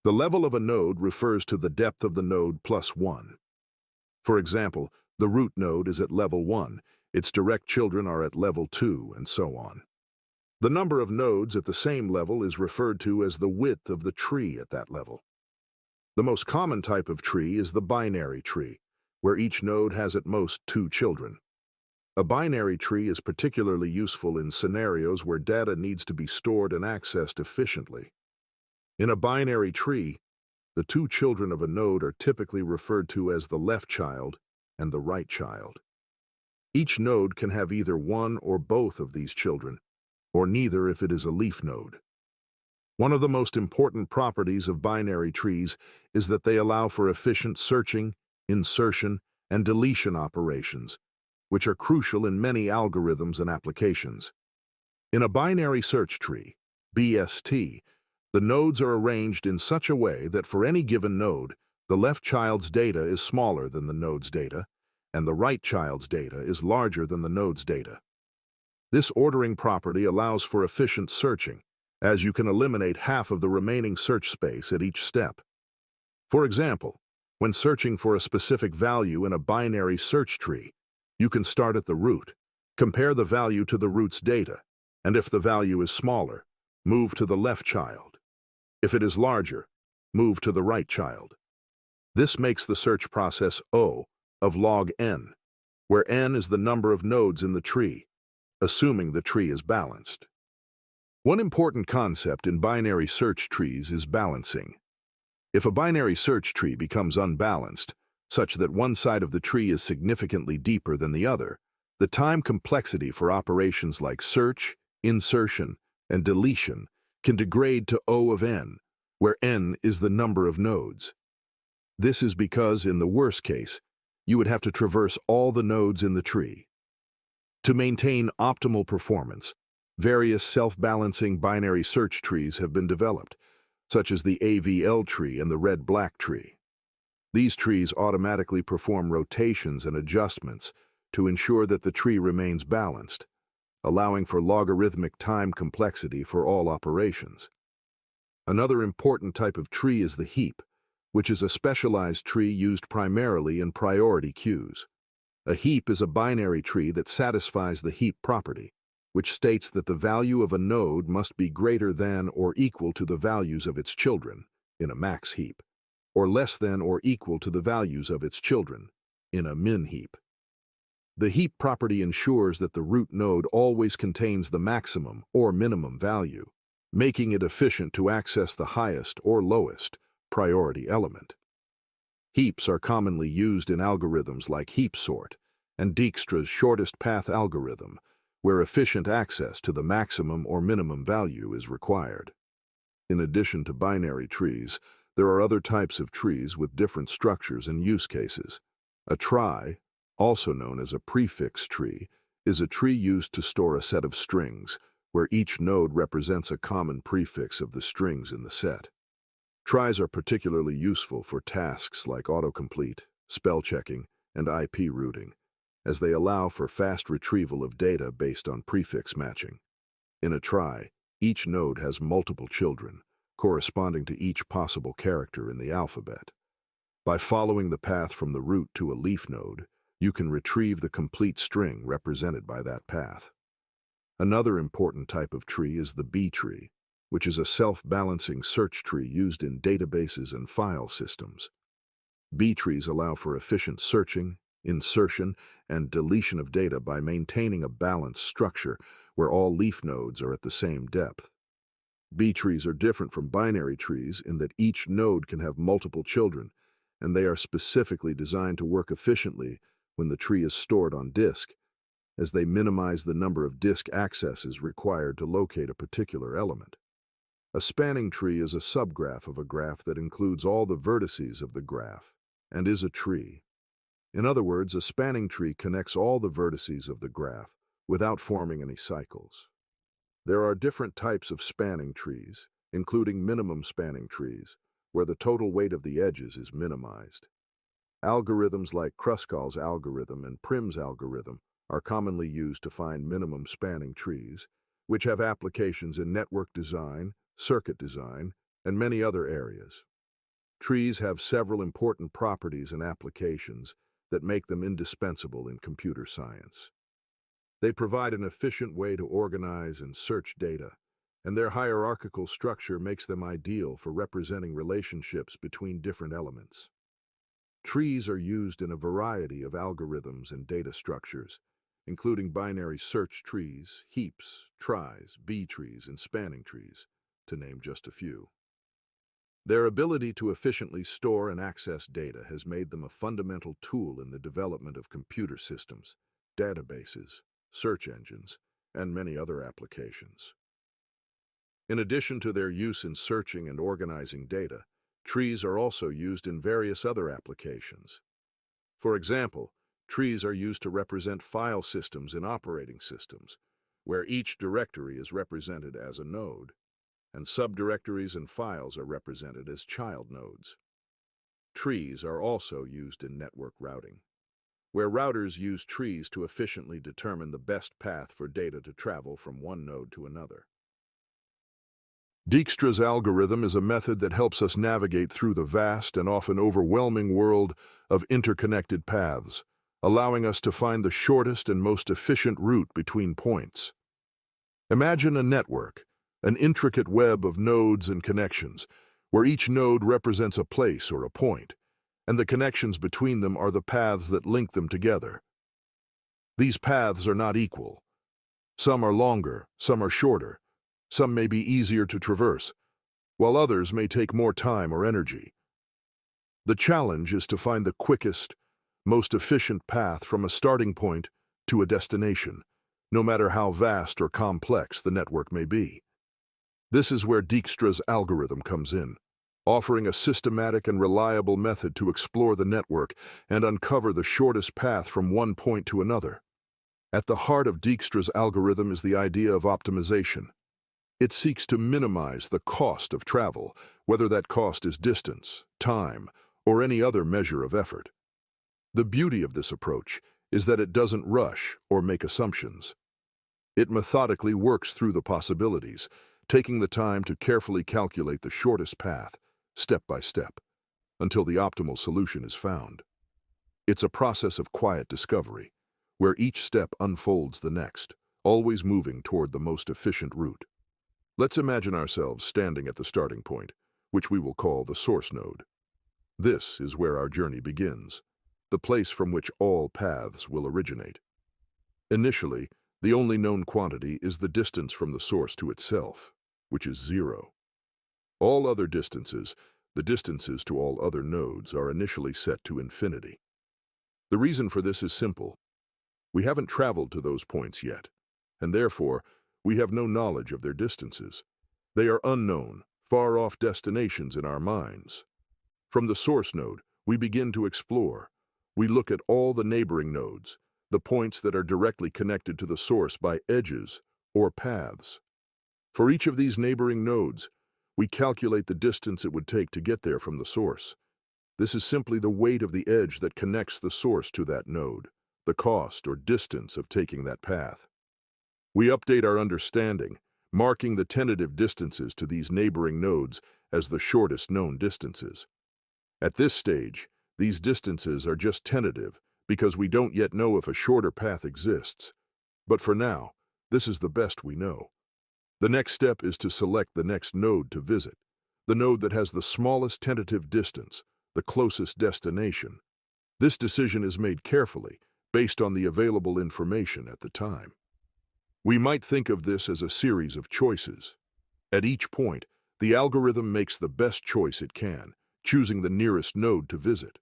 [SPEAKER 1] The level of a node refers to the depth of the node plus 1. For example, the root node is at level 1, its direct children are at level 2, and so on. The number of nodes at the same level is referred to as the width of the tree at that level. The most common type of tree is the binary tree, where each node has at most 2 children. A binary tree is particularly useful in scenarios where data needs to be stored and accessed efficiently. In a binary tree, the 2 children of a node are typically referred to as the left child and the right child. Each node can have either one or both of these children, or neither if it is a leaf node. One of the most important properties of binary trees is that they allow for efficient searching, insertion, and deletion operations, which are crucial in many algorithms and applications. In a binary search tree, BST, the nodes are arranged in such a way that for any given node, the left child's data is smaller than the node's data, and the right child's data is larger than the node's data. This ordering property allows for efficient searching, as you can eliminate half of the remaining search space at each step. For example, when searching for a specific value in a binary search tree, you can start at the root, compare the value to the root's data, and if the value is smaller, move to the left child. If it is larger, move to the right child. This makes the search process O of log n, where n is the number of nodes in the tree, assuming the tree is balanced. One important concept in binary search trees is balancing. If a binary search tree becomes unbalanced, such that one side of the tree is significantly deeper than the other, the time complexity for operations like search, insertion, and deletion can degrade to O of n, where n is the number of nodes. This is because, in the worst case, you would have to traverse all the nodes in the tree. To maintain optimal performance, various self-balancing binary search trees have been developed, such as the AVL tree and the red-black tree. These trees automatically perform rotations and adjustments to ensure that the tree remains balanced, allowing for logarithmic time complexity for all operations. Another important type of tree is the heap, which is a specialized tree used primarily in priority queues. A heap is a binary tree that satisfies the heap property, which states that the value of a node must be greater than or equal to the values of its children in a max heap, or less than or equal to the values of its children in a min heap. The heap property ensures that the root node always contains the maximum or minimum value, making it efficient to access the highest or lowest priority element. Heaps are commonly used in algorithms like heap sort and Dijkstra's shortest path algorithm, where efficient access to the maximum or minimum value is required. In addition to binary trees, there are other types of trees with different structures and use cases. A trie, also known as a prefix tree, is a tree used to store a set of strings, where each node represents a common prefix of the strings in the set. Tries are particularly useful for tasks like autocomplete, spell checking, and IP routing, as they allow for fast retrieval of data based on prefix matching. In a trie, each node has multiple children, corresponding to each possible character in the alphabet. By following the path from the root to a leaf node, you can retrieve the complete string represented by that path. Another important type of tree is the B tree, which is a self-balancing search tree used in databases and file systems. B trees allow for efficient searching, insertion, and deletion of data by maintaining a balanced structure where all leaf nodes are at the same depth. B trees are different from binary trees in that each node can have multiple children, and they are specifically designed to work efficiently when the tree is stored on disk, as they minimize the number of disk accesses required to locate a particular element. A spanning tree is a subgraph of a graph that includes all the vertices of the graph and is a tree. In other words, a spanning tree connects all the vertices of the graph without forming any cycles. There are different types of spanning trees, including minimum spanning trees, where the total weight of the edges is minimized. Algorithms like Kruskal's algorithm and Prim's algorithm are commonly used to find minimum spanning trees, which have applications in network design, circuit design, and many other areas. Trees have several important properties and applications that make them indispensable in computer science. They provide an efficient way to organize and search data, and their hierarchical structure makes them ideal for representing relationships between different elements. Trees are used in a variety of algorithms and data structures, including binary search trees, heaps, tries, B-trees, and spanning trees, to name just a few. Their ability to efficiently store and access data has made them a fundamental tool in the development of computer systems, databases, search engines, and many other applications. In addition to their use in searching and organizing data, trees are also used in various other applications. For example, trees are used to represent file systems in operating systems, where each directory is represented as a node, and subdirectories and files are represented as child nodes. Trees are also used in network routing, where routers use trees to efficiently determine the best path for data to travel from one node to another. Dijkstra's algorithm is a method that helps us navigate through the vast and often overwhelming world of interconnected paths, allowing us to find the shortest and most efficient route between points. Imagine a network, an intricate web of nodes and connections, where each node represents a place or a point, and the connections between them are the paths that link them together. These paths are not equal. Some are longer, some are shorter, some may be easier to traverse, while others may take more time or energy. The challenge is to find the quickest, most efficient path from a starting point to a destination, no matter how vast or complex the network may be. This is where Dijkstra's algorithm comes in, offering a systematic and reliable method to explore the network and uncover the shortest path from one point to another. At the heart of Dijkstra's algorithm is the idea of optimization. It seeks to minimize the cost of travel, whether that cost is distance, time, or any other measure of effort. The beauty of this approach is that it doesn't rush or make assumptions. It methodically works through the possibilities, taking the time to carefully calculate the shortest path, step by step, until the optimal solution is found. It's a process of quiet discovery, where each step unfolds the next, always moving toward the most efficient route. Let's imagine ourselves standing at the starting point, which we will call the source node. This is where our journey begins, the place from which all paths will originate. Initially, the only known quantity is the distance from the source to itself, which is 0. All other distances, the distances to all other nodes, are initially set to infinity. The reason for this is simple. We haven't traveled to those points yet, and therefore, we have no knowledge of their distances. They are unknown, far-off destinations in our minds. From the source node, we begin to explore. We look at all the neighboring nodes, the points that are directly connected to the source by edges or paths. For each of these neighboring nodes, we calculate the distance it would take to get there from the source. This is simply the weight of the edge that connects the source to that node, the cost or distance of taking that path. We update our understanding, marking the tentative distances to these neighboring nodes as the shortest known distances. At this stage, these distances are just tentative because we don't yet know if a shorter path exists. But for now, this is the best we know. The next step is to select the next node to visit, the node that has the smallest tentative distance, the closest destination. This decision is made carefully, based on the available information at the time. We might think of this as a series of choices. At each point, the algorithm makes the best choice it can, choosing the nearest node to visit.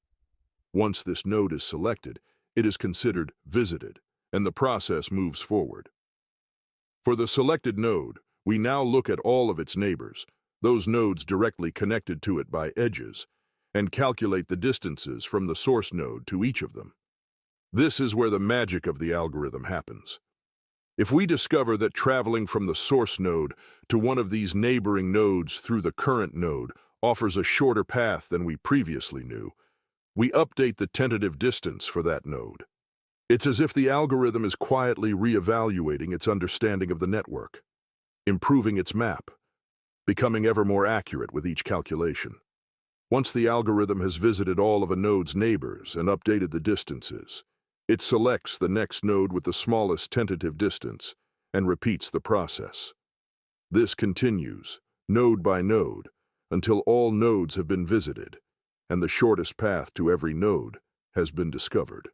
[SPEAKER 1] Once this node is selected, it is considered visited, and the process moves forward. For the selected node, we now look at all of its neighbors, those nodes directly connected to it by edges, and calculate the distances from the source node to each of them. This is where the magic of the algorithm happens. If we discover that traveling from the source node to one of these neighboring nodes through the current node offers a shorter path than we previously knew, we update the tentative distance for that node. It's as if the algorithm is quietly reevaluating its understanding of the network, improving its map, becoming ever more accurate with each calculation. Once the algorithm has visited all of a node's neighbors and updated the distances, it selects the next node with the smallest tentative distance and repeats the process. This continues, node by node, until all nodes have been visited and the shortest path to every node has been discovered.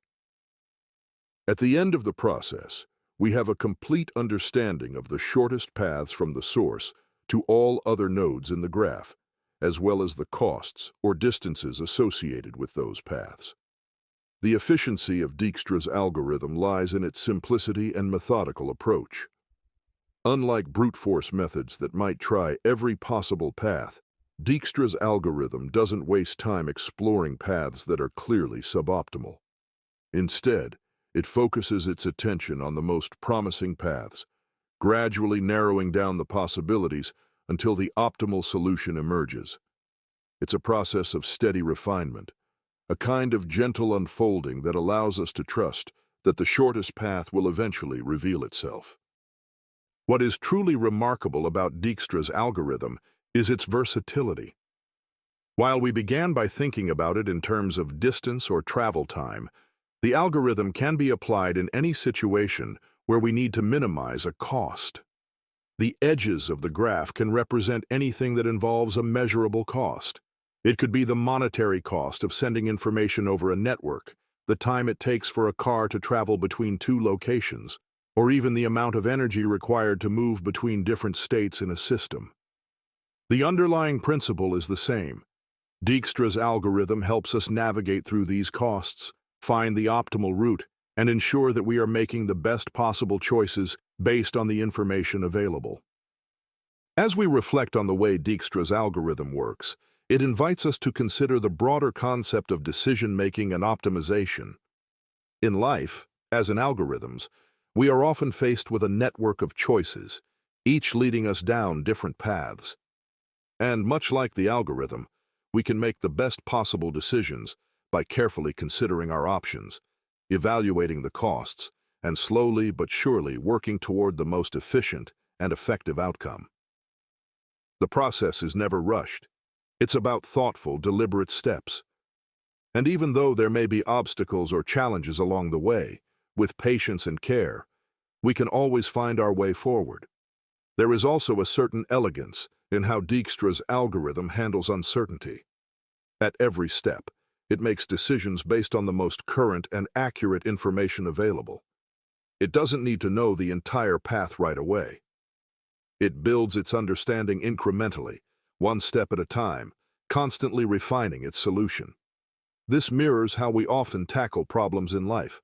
[SPEAKER 1] At the end of the process, we have a complete understanding of the shortest paths from the source to all other nodes in the graph, as well as the costs or distances associated with those paths. The efficiency of Dijkstra's algorithm lies in its simplicity and methodical approach. Unlike brute force methods that might try every possible path, Dijkstra's algorithm doesn't waste time exploring paths that are clearly suboptimal. Instead, it focuses its attention on the most promising paths, gradually narrowing down the possibilities until the optimal solution emerges. It's a process of steady refinement, a kind of gentle unfolding that allows us to trust that the shortest path will eventually reveal itself. What is truly remarkable about Dijkstra's algorithm is its versatility. While we began by thinking about it in terms of distance or travel time, the algorithm can be applied in any situation where we need to minimize a cost. The edges of the graph can represent anything that involves a measurable cost. It could be the monetary cost of sending information over a network, the time it takes for a car to travel between two locations, or even the amount of energy required to move between different states in a system. The underlying principle is the same. Dijkstra's algorithm helps us navigate through these costs, find the optimal route, and ensure that we are making the best possible choices based on the information available. As we reflect on the way Dijkstra's algorithm works, it invites us to consider the broader concept of decision-making and optimization. In life, as in algorithms, we are often faced with a network of choices, each leading us down different paths. And much like the algorithm, we can make the best possible decisions by carefully considering our options, evaluating the costs, and slowly but surely working toward the most efficient and effective outcome. The process is never rushed. It's about thoughtful, deliberate steps. And even though there may be obstacles or challenges along the way, with patience and care, we can always find our way forward. There is also a certain elegance in how Dijkstra's algorithm handles uncertainty. At every step, it makes decisions based on the most current and accurate information available. It doesn't need to know the entire path right away. It builds its understanding incrementally, one step at a time, constantly refining its solution. This mirrors how we often tackle problems in life,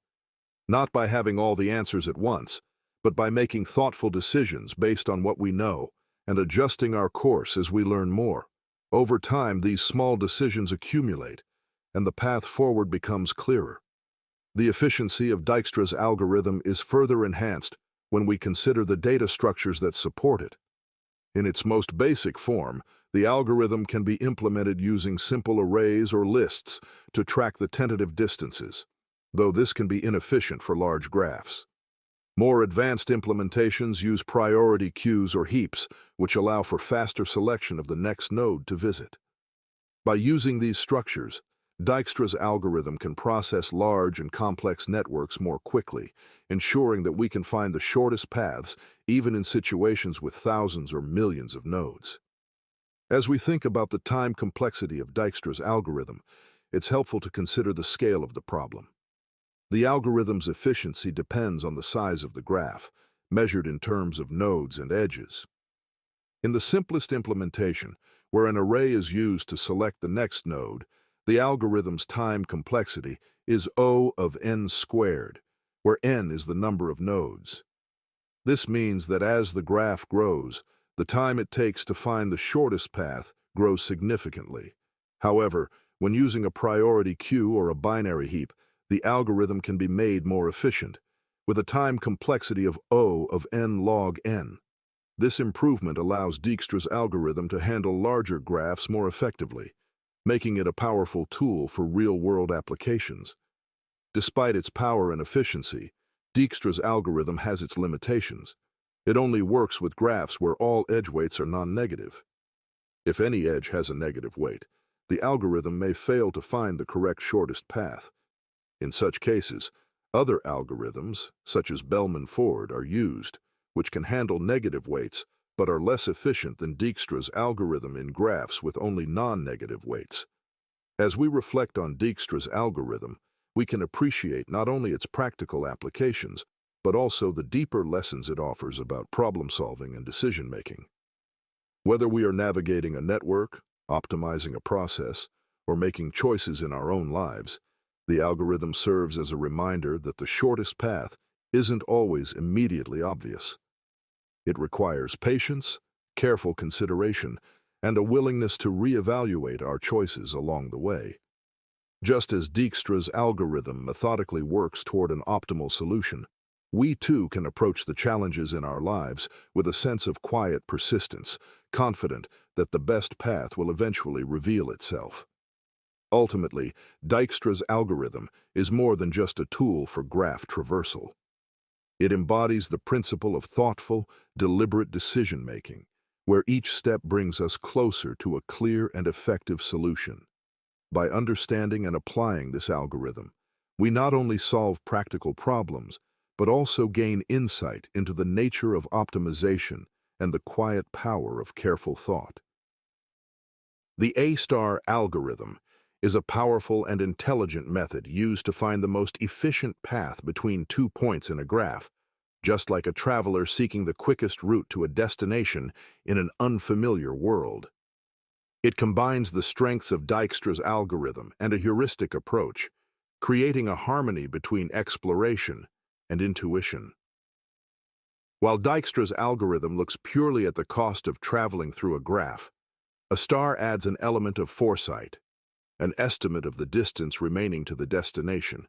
[SPEAKER 1] not by having all the answers at once, but by making thoughtful decisions based on what we know and adjusting our course as we learn more. Over time, these small decisions accumulate, and the path forward becomes clearer. The efficiency of Dijkstra's algorithm is further enhanced when we consider the data structures that support it. In its most basic form, the algorithm can be implemented using simple arrays or lists to track the tentative distances, though this can be inefficient for large graphs. More advanced implementations use priority queues or heaps, which allow for faster selection of the next node to visit. By using these structures, Dijkstra's algorithm can process large and complex networks more quickly, ensuring that we can find the shortest paths even in situations with thousands or millions of nodes. As we think about the time complexity of Dijkstra's algorithm, it's helpful to consider the scale of the problem. The algorithm's efficiency depends on the size of the graph, measured in terms of nodes and edges. In the simplest implementation, where an array is used to select the next node, the algorithm's time complexity is O of n squared, where n is the number of nodes. This means that as the graph grows, the time it takes to find the shortest path grows significantly. However, when using a priority queue or a binary heap, the algorithm can be made more efficient, with a time complexity of O of n log n. This improvement allows Dijkstra's algorithm to handle larger graphs more effectively, making it a powerful tool for real-world applications. Despite its power and efficiency, Dijkstra's algorithm has its limitations. It only works with graphs where all edge weights are non-negative. If any edge has a negative weight, the algorithm may fail to find the correct shortest path. In such cases, other algorithms, such as Bellman-Ford, are used, which can handle negative weights but are less efficient than Dijkstra's algorithm in graphs with only non-negative weights. As we reflect on Dijkstra's algorithm, we can appreciate not only its practical applications, but also the deeper lessons it offers about problem-solving and decision-making. Whether we are navigating a network, optimizing a process, or making choices in our own lives, the algorithm serves as a reminder that the shortest path isn't always immediately obvious. It requires patience, careful consideration, and a willingness to reevaluate our choices along the way. Just as Dijkstra's algorithm methodically works toward an optimal solution, we too can approach the challenges in our lives with a sense of quiet persistence, confident that the best path will eventually reveal itself. Ultimately, Dijkstra's algorithm is more than just a tool for graph traversal. It embodies the principle of thoughtful, deliberate decision-making, where each step brings us closer to a clear and effective solution. By understanding and applying this algorithm, we not only solve practical problems, but also gain insight into the nature of optimization and the quiet power of careful thought. The A-star algorithm is a powerful and intelligent method used to find the most efficient path between 2 points in a graph, just like a traveler seeking the quickest route to a destination in an unfamiliar world. It combines the strengths of Dijkstra's algorithm and a heuristic approach, creating a harmony between exploration and intuition. While Dijkstra's algorithm looks purely at the cost of traveling through a graph, a star adds an element of foresight, an estimate of the distance remaining to the destination,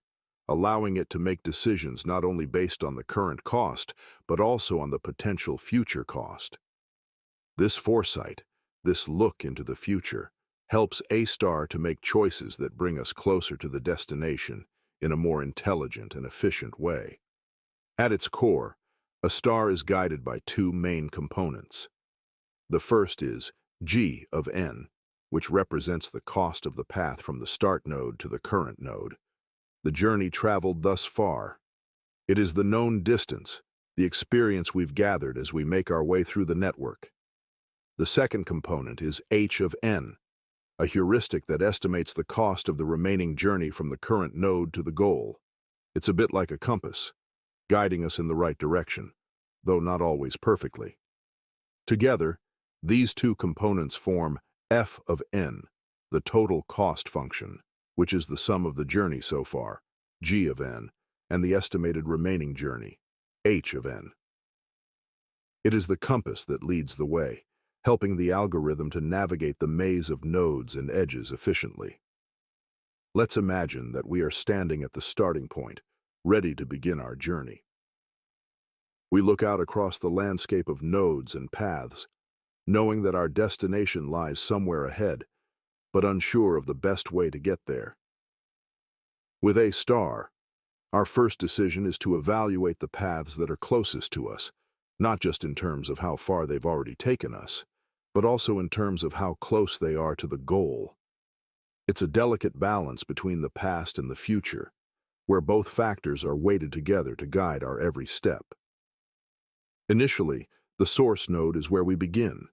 [SPEAKER 1] allowing it to make decisions not only based on the current cost, but also on the potential future cost. This foresight, this look into the future, helps A-star to make choices that bring us closer to the destination in a more intelligent and efficient way. At its core, a star is guided by 2 main components. The first is G of n, which represents the cost of the path from the start node to the current node, the journey traveled thus far. It is the known distance, the experience we've gathered as we make our way through the network. The second component is H of n, a heuristic that estimates the cost of the remaining journey from the current node to the goal. It's a bit like a compass, guiding us in the right direction, though not always perfectly. Together, these 2 components form F of n, the total cost function, which is the sum of the journey so far, G of n, and the estimated remaining journey, H of n. It is the compass that leads the way, helping the algorithm to navigate the maze of nodes and edges efficiently. Let's imagine that we are standing at the starting point, ready to begin our journey. We look out across the landscape of nodes and paths, knowing that our destination lies somewhere ahead, but unsure of the best way to get there. With A-star, our first decision is to evaluate the paths that are closest to us, not just in terms of how far they've already taken us, but also in terms of how close they are to the goal. It's a delicate balance between the past and the future, where both factors are weighted together to guide our every step. Initially, the source node is where we begin.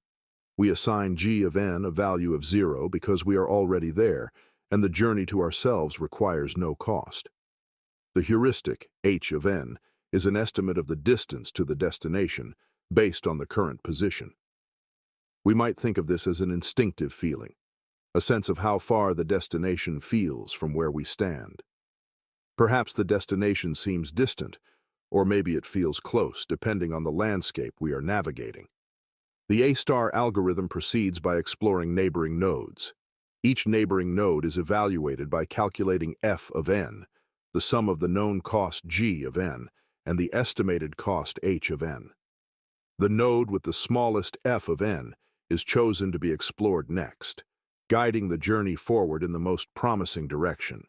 [SPEAKER 1] We assign G of n a value of 0 because we are already there, and the journey to ourselves requires no cost. The heuristic, H of n, is an estimate of the distance to the destination based on the current position. We might think of this as an instinctive feeling, a sense of how far the destination feels from where we stand. Perhaps the destination seems distant, or maybe it feels close, depending on the landscape we are navigating. The A-star algorithm proceeds by exploring neighboring nodes. Each neighboring node is evaluated by calculating f of n, the sum of the known cost g of n, and the estimated cost h of n. The node with the smallest f of n is chosen to be explored next, guiding the journey forward in the most promising direction.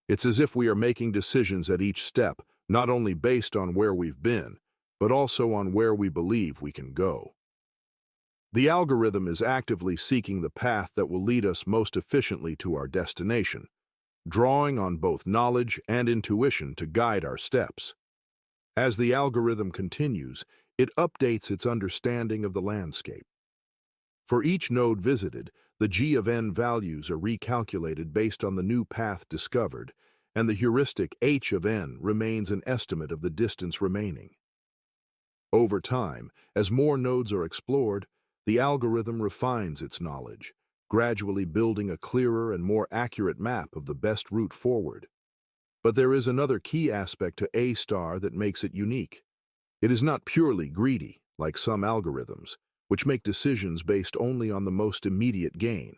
[SPEAKER 1] It's as if we are making decisions at each step, not only based on where we've been, but also on where we believe we can go. The algorithm is actively seeking the path that will lead us most efficiently to our destination, drawing on both knowledge and intuition to guide our steps. As the algorithm continues, it updates its understanding of the landscape. For each node visited, the g of n values are recalculated based on the new path discovered, and the heuristic h of n remains an estimate of the distance remaining. Over time, as more nodes are explored, the algorithm refines its knowledge, gradually building a clearer and more accurate map of the best route forward. But there is another key aspect to A-star that makes it unique. It is not purely greedy, like some algorithms, which make decisions based only on the most immediate gain.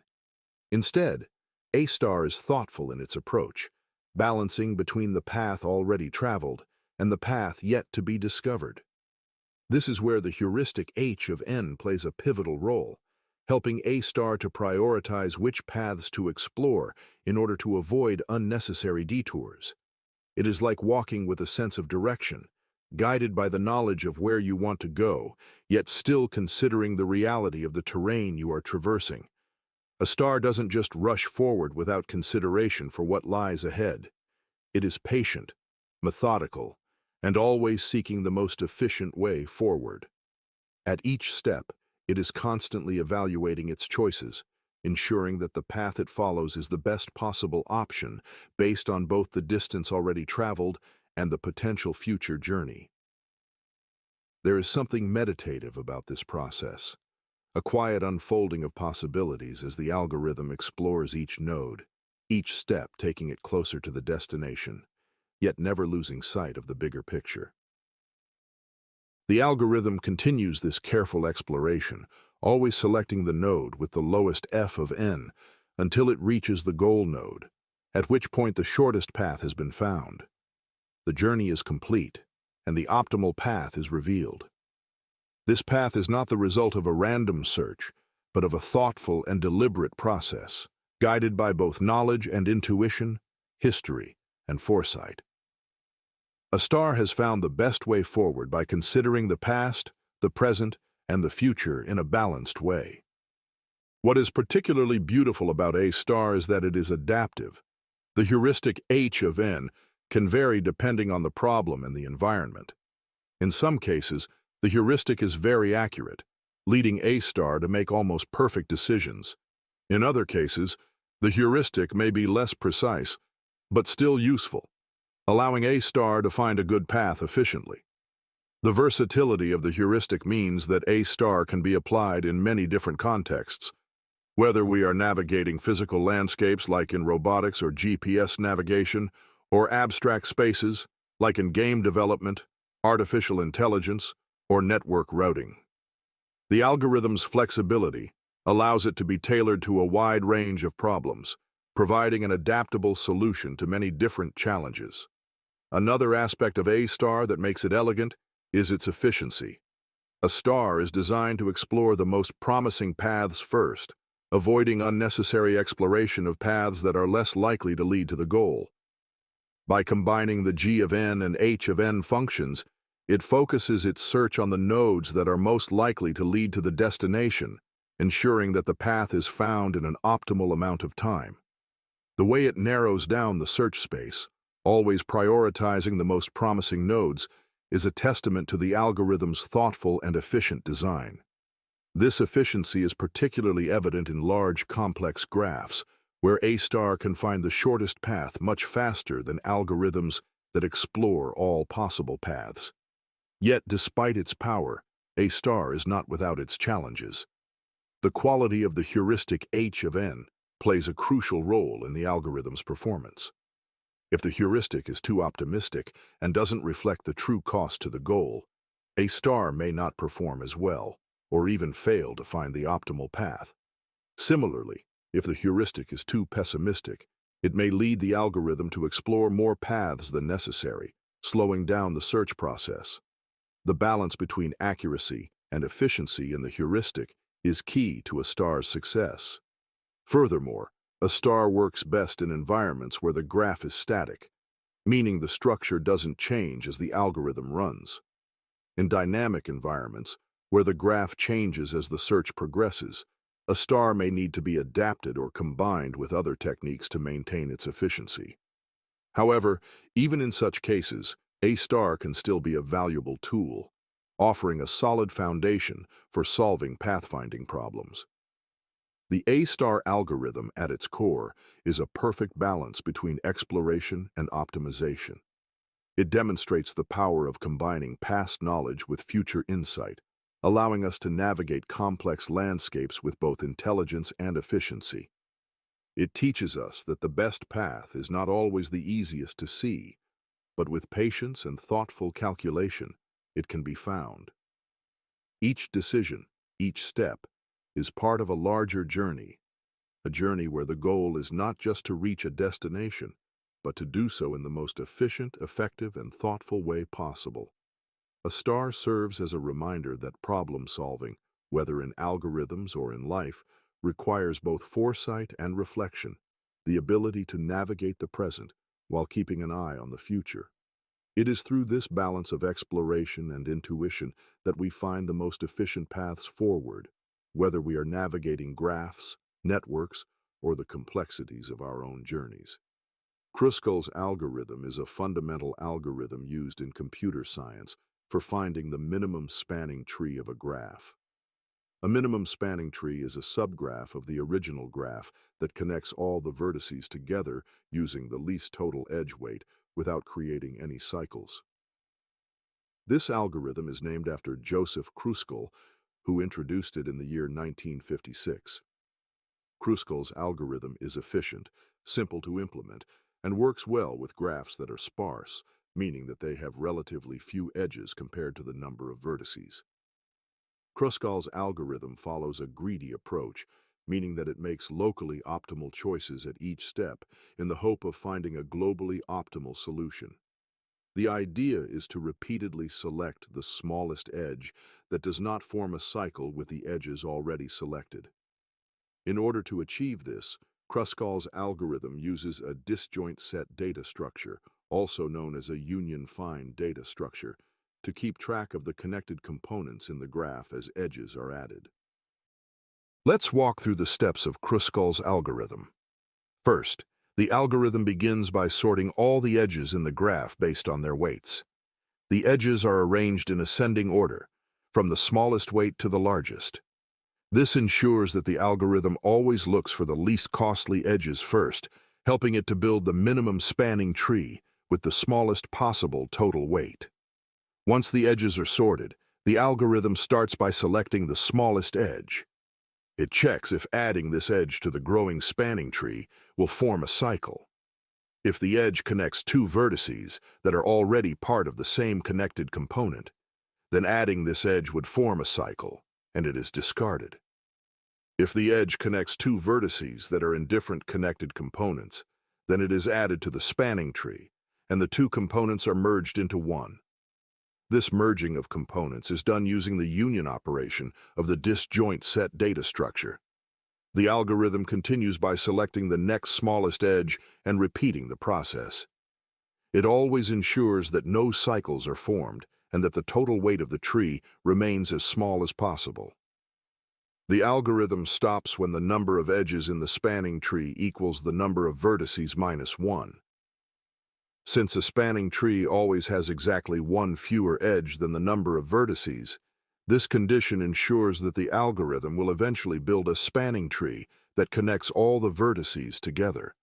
[SPEAKER 1] Instead, A-star is thoughtful in its approach, balancing between the path already traveled and the path yet to be discovered. This is where the heuristic h of n plays a pivotal role, helping A-star to prioritize which paths to explore in order to avoid unnecessary detours. It is like walking with a sense of direction, guided by the knowledge of where you want to go, yet still considering the reality of the terrain you are traversing. A star doesn't just rush forward without consideration for what lies ahead. It is patient, methodical, and always seeking the most efficient way forward. At each step, it is constantly evaluating its choices, ensuring that the path it follows is the best possible option based on both the distance already traveled and the potential future journey. There is something meditative about this process, a quiet unfolding of possibilities as the algorithm explores each node, each step taking it closer to the destination, yet never losing sight of the bigger picture. The algorithm continues this careful exploration, always selecting the node with the lowest f of n until it reaches the goal node, at which point the shortest path has been found. The journey is complete, and the optimal path is revealed. This path is not the result of a random search, but of a thoughtful and deliberate process, guided by both knowledge and intuition, history and foresight. A star has found the best way forward by considering the past, the present, and the future in a balanced way. What is particularly beautiful about A-star is that it is adaptive. The heuristic h of n can vary depending on the problem and the environment. In some cases, the heuristic is very accurate, leading A-star to make almost perfect decisions. In other cases, the heuristic may be less precise, but still useful, allowing A-star to find a good path efficiently. The versatility of the heuristic means that A-star can be applied in many different contexts, whether we are navigating physical landscapes like in robotics or GPS navigation, or abstract spaces like in game development, artificial intelligence, or network routing. The algorithm's flexibility allows it to be tailored to a wide range of problems, providing an adaptable solution to many different challenges. Another aspect of A-star that makes it elegant is its efficiency. A star is designed to explore the most promising paths first, avoiding unnecessary exploration of paths that are less likely to lead to the goal. By combining the g of n and h of n functions, it focuses its search on the nodes that are most likely to lead to the destination, ensuring that the path is found in an optimal amount of time. The way it narrows down the search space, always prioritizing the most promising nodes, is a testament to the algorithm's thoughtful and efficient design. This efficiency is particularly evident in large, complex graphs, where A-star can find the shortest path much faster than algorithms that explore all possible paths. Yet, despite its power, A-star is not without its challenges. The quality of the heuristic h of n plays a crucial role in the algorithm's performance. If the heuristic is too optimistic and doesn't reflect the true cost to the goal, a star may not perform as well, or even fail to find the optimal path. Similarly, if the heuristic is too pessimistic, it may lead the algorithm to explore more paths than necessary, slowing down the search process. The balance between accuracy and efficiency in the heuristic is key to a star's success. Furthermore, a star works best in environments where the graph is static, meaning the structure doesn't change as the algorithm runs. In dynamic environments, where the graph changes as the search progresses, a star may need to be adapted or combined with other techniques to maintain its efficiency. However, even in such cases, a star can still be a valuable tool, offering a solid foundation for solving pathfinding problems. The A-star algorithm at its core is a perfect balance between exploration and optimization. It demonstrates the power of combining past knowledge with future insight, allowing us to navigate complex landscapes with both intelligence and efficiency. It teaches us that the best path is not always the easiest to see, but with patience and thoughtful calculation, it can be found. Each decision, each step, is part of a larger journey, a journey where the goal is not just to reach a destination, but to do so in the most efficient, effective, and thoughtful way possible. A star serves as a reminder that problem-solving, whether in algorithms or in life, requires both foresight and reflection, the ability to navigate the present while keeping an eye on the future. It is through this balance of exploration and intuition that we find the most efficient paths forward, whether we are navigating graphs, networks, or the complexities of our own journeys. Kruskal's algorithm is a fundamental algorithm used in computer science for finding the minimum spanning tree of a graph. A minimum spanning tree is a subgraph of the original graph that connects all the vertices together using the least total edge weight without creating any cycles. This algorithm is named after Joseph Kruskal, who introduced it in the year 1956. Kruskal's algorithm is efficient, simple to implement, and works well with graphs that are sparse, meaning that they have relatively few edges compared to the number of vertices. Kruskal's algorithm follows a greedy approach, meaning that it makes locally optimal choices at each step in the hope of finding a globally optimal solution. The idea is to repeatedly select the smallest edge that does not form a cycle with the edges already selected. In order to achieve this, Kruskal's algorithm uses a disjoint set data structure, also known as a union-find data structure, to keep track of the connected components in the graph as edges are added. Let's walk through the steps of Kruskal's algorithm. First, the algorithm begins by sorting all the edges in the graph based on their weights. The edges are arranged in ascending order, from the smallest weight to the largest. This ensures that the algorithm always looks for the least costly edges first, helping it to build the minimum spanning tree with the smallest possible total weight. Once the edges are sorted, the algorithm starts by selecting the smallest edge. It checks if adding this edge to the growing spanning tree will form a cycle. If the edge connects two vertices that are already part of the same connected component, then adding this edge would form a cycle, and it is discarded. If the edge connects two vertices that are in different connected components, then it is added to the spanning tree, and the two components are merged into one. This merging of components is done using the union operation of the disjoint set data structure. The algorithm continues by selecting the next smallest edge and repeating the process. It always ensures that no cycles are formed and that the total weight of the tree remains as small as possible. The algorithm stops when the number of edges in the spanning tree equals the number of vertices minus 1. Since a spanning tree always has exactly one fewer edge than the number of vertices, this condition ensures that the algorithm will eventually build a spanning tree that connects all the vertices together.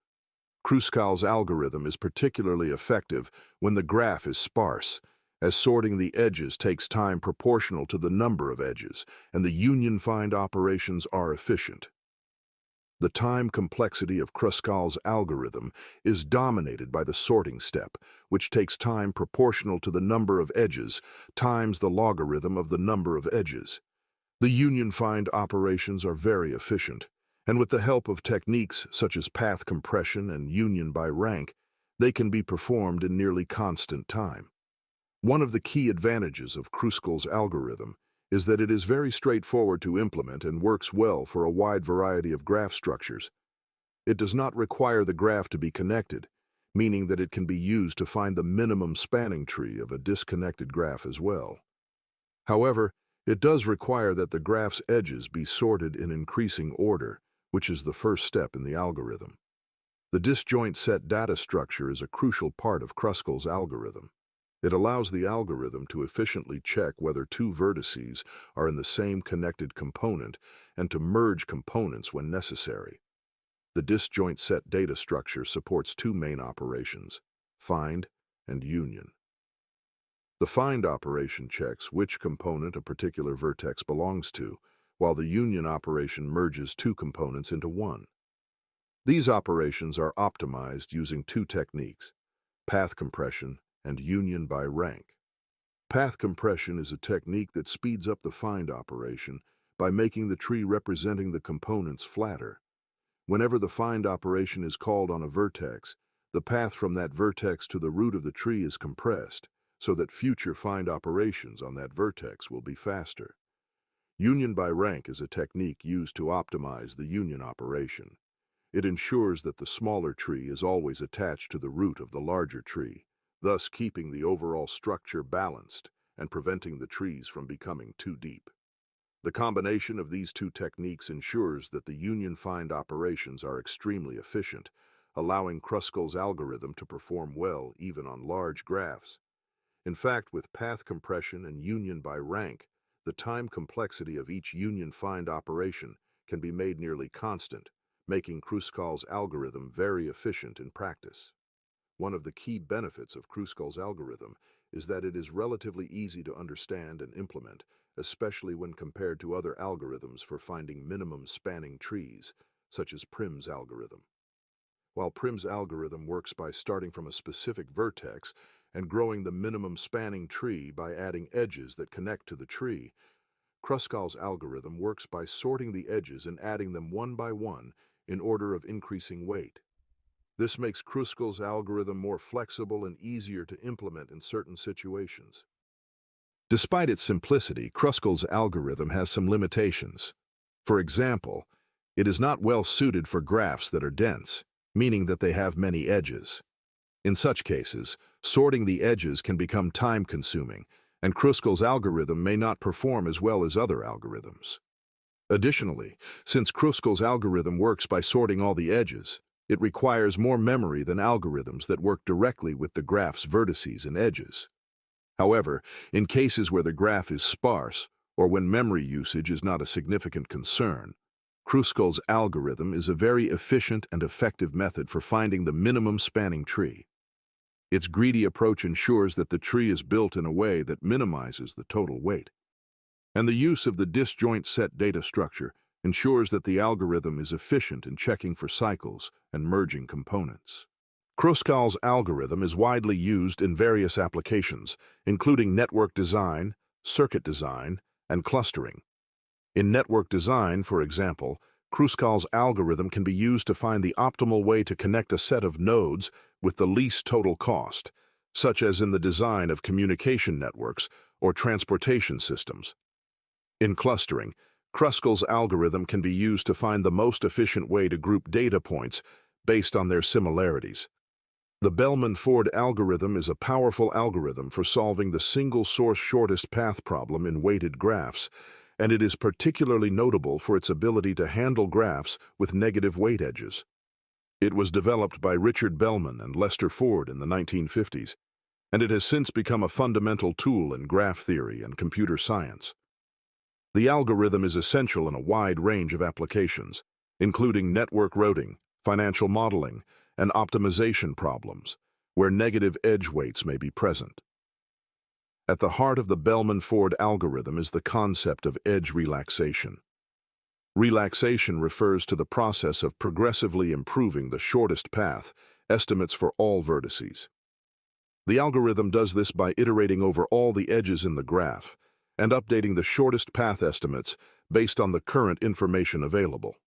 [SPEAKER 1] Kruskal's algorithm is particularly effective when the graph is sparse, as sorting the edges takes time proportional to the number of edges, and the union-find operations are efficient. The time complexity of Kruskal's algorithm is dominated by the sorting step, which takes time proportional to the number of edges times the logarithm of the number of edges. The union-find operations are very efficient, and with the help of techniques such as path compression and union by rank, they can be performed in nearly constant time. One of the key advantages of Kruskal's algorithm is that it is very straightforward to implement and works well for a wide variety of graph structures. It does not require the graph to be connected, meaning that it can be used to find the minimum spanning tree of a disconnected graph as well. However, it does require that the graph's edges be sorted in increasing order, which is the first step in the algorithm. The disjoint set data structure is a crucial part of Kruskal's algorithm. It allows the algorithm to efficiently check whether two vertices are in the same connected component and to merge components when necessary. The disjoint set data structure supports two main operations, find and union. The find operation checks which component a particular vertex belongs to, while the union operation merges two components into one. These operations are optimized using two techniques, path compression and union by rank. Path compression is a technique that speeds up the find operation by making the tree representing the components flatter. Whenever the find operation is called on a vertex, the path from that vertex to the root of the tree is compressed, so that future find operations on that vertex will be faster. Union by rank is a technique used to optimize the union operation. It ensures that the smaller tree is always attached to the root of the larger tree, thus keeping the overall structure balanced and preventing the trees from becoming too deep. The combination of these two techniques ensures that the union-find operations are extremely efficient, allowing Kruskal's algorithm to perform well even on large graphs. In fact, with path compression and union by rank, the time complexity of each union-find operation can be made nearly constant, making Kruskal's algorithm very efficient in practice. One of the key benefits of Kruskal's algorithm is that it is relatively easy to understand and implement, especially when compared to other algorithms for finding minimum spanning trees, such as Prim's algorithm. While Prim's algorithm works by starting from a specific vertex and growing the minimum spanning tree by adding edges that connect to the tree, Kruskal's algorithm works by sorting the edges and adding them one by one in order of increasing weight. This makes Kruskal's algorithm more flexible and easier to implement in certain situations. Despite its simplicity, Kruskal's algorithm has some limitations. For example, it is not well suited for graphs that are dense, meaning that they have many edges. In such cases, sorting the edges can become time-consuming, and Kruskal's algorithm may not perform as well as other algorithms. Additionally, since Kruskal's algorithm works by sorting all the edges, it requires more memory than algorithms that work directly with the graph's vertices and edges. However, in cases where the graph is sparse or when memory usage is not a significant concern, Kruskal's algorithm is a very efficient and effective method for finding the minimum spanning tree. Its greedy approach ensures that the tree is built in a way that minimizes the total weight. And the use of the disjoint set data structure ensures that the algorithm is efficient in checking for cycles and merging components. Kruskal's algorithm is widely used in various applications, including network design, circuit design, and clustering. In network design, for example, Kruskal's algorithm can be used to find the optimal way to connect a set of nodes with the least total cost, such as in the design of communication networks or transportation systems. In clustering, Kruskal's algorithm can be used to find the most efficient way to group data points based on their similarities. The Bellman-Ford algorithm is a powerful algorithm for solving the single-source shortest path problem in weighted graphs, and it is particularly notable for its ability to handle graphs with negative weight edges. It was developed by Richard Bellman and Lester Ford in the 1950s, and it has since become a fundamental tool in graph theory and computer science. The algorithm is essential in a wide range of applications, including network routing, financial modeling, and optimization problems, where negative edge weights may be present. At the heart of the Bellman-Ford algorithm is the concept of edge relaxation. Relaxation refers to the process of progressively improving the shortest path estimates for all vertices. The algorithm does this by iterating over all the edges in the graph and updating the shortest path estimates based on the current information available.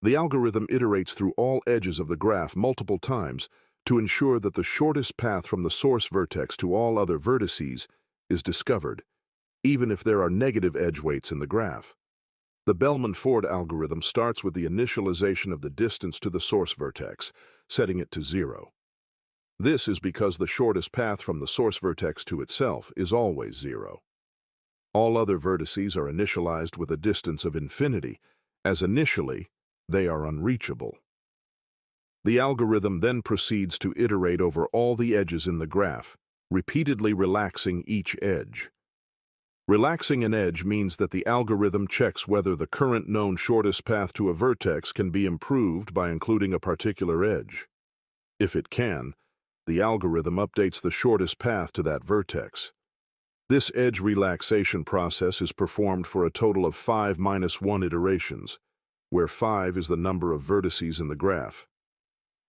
[SPEAKER 1] The algorithm iterates through all edges of the graph multiple times to ensure that the shortest path from the source vertex to all other vertices is discovered, even if there are negative edge weights in the graph. The Bellman-Ford algorithm starts with the initialization of the distance to the source vertex, setting it to 0. This is because the shortest path from the source vertex to itself is always 0. All other vertices are initialized with a distance of infinity, as initially they are unreachable. The algorithm then proceeds to iterate over all the edges in the graph, repeatedly relaxing each edge. Relaxing an edge means that the algorithm checks whether the current known shortest path to a vertex can be improved by including a particular edge. If it can, the algorithm updates the shortest path to that vertex. This edge relaxation process is performed for a total of 5-1 iterations, where 5 is the number of vertices in the graph.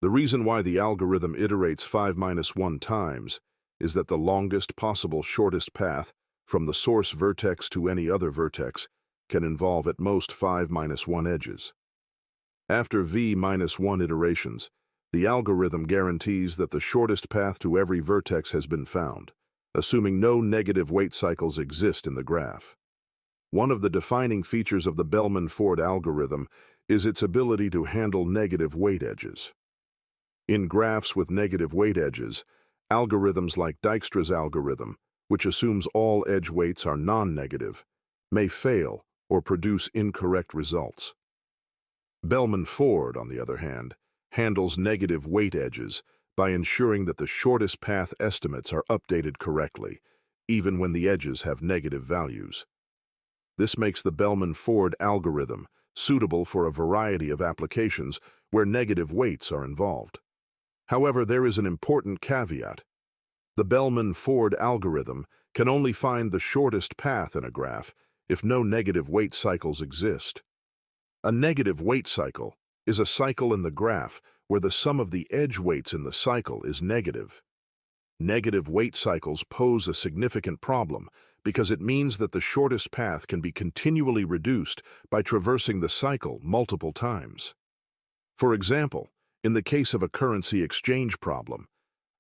[SPEAKER 1] The reason why the algorithm iterates 5-1 times is that the longest possible shortest path from the source vertex to any other vertex can involve at most 5-1 edges. After v-1 iterations, the algorithm guarantees that the shortest path to every vertex has been found, assuming no negative weight cycles exist in the graph. One of the defining features of the Bellman-Ford algorithm is its ability to handle negative weight edges. In graphs with negative weight edges, algorithms like Dijkstra's algorithm, which assumes all edge weights are non-negative, may fail or produce incorrect results. Bellman-Ford, on the other hand, handles negative weight edges by ensuring that the shortest path estimates are updated correctly, even when the edges have negative values. This makes the Bellman-Ford algorithm suitable for a variety of applications where negative weights are involved. However, there is an important caveat. The Bellman-Ford algorithm can only find the shortest path in a graph if no negative weight cycles exist. A negative weight cycle is a cycle in the graph where the sum of the edge weights in the cycle is negative. Negative weight cycles pose a significant problem because it means that the shortest path can be continually reduced by traversing the cycle multiple times. For example, in the case of a currency exchange problem,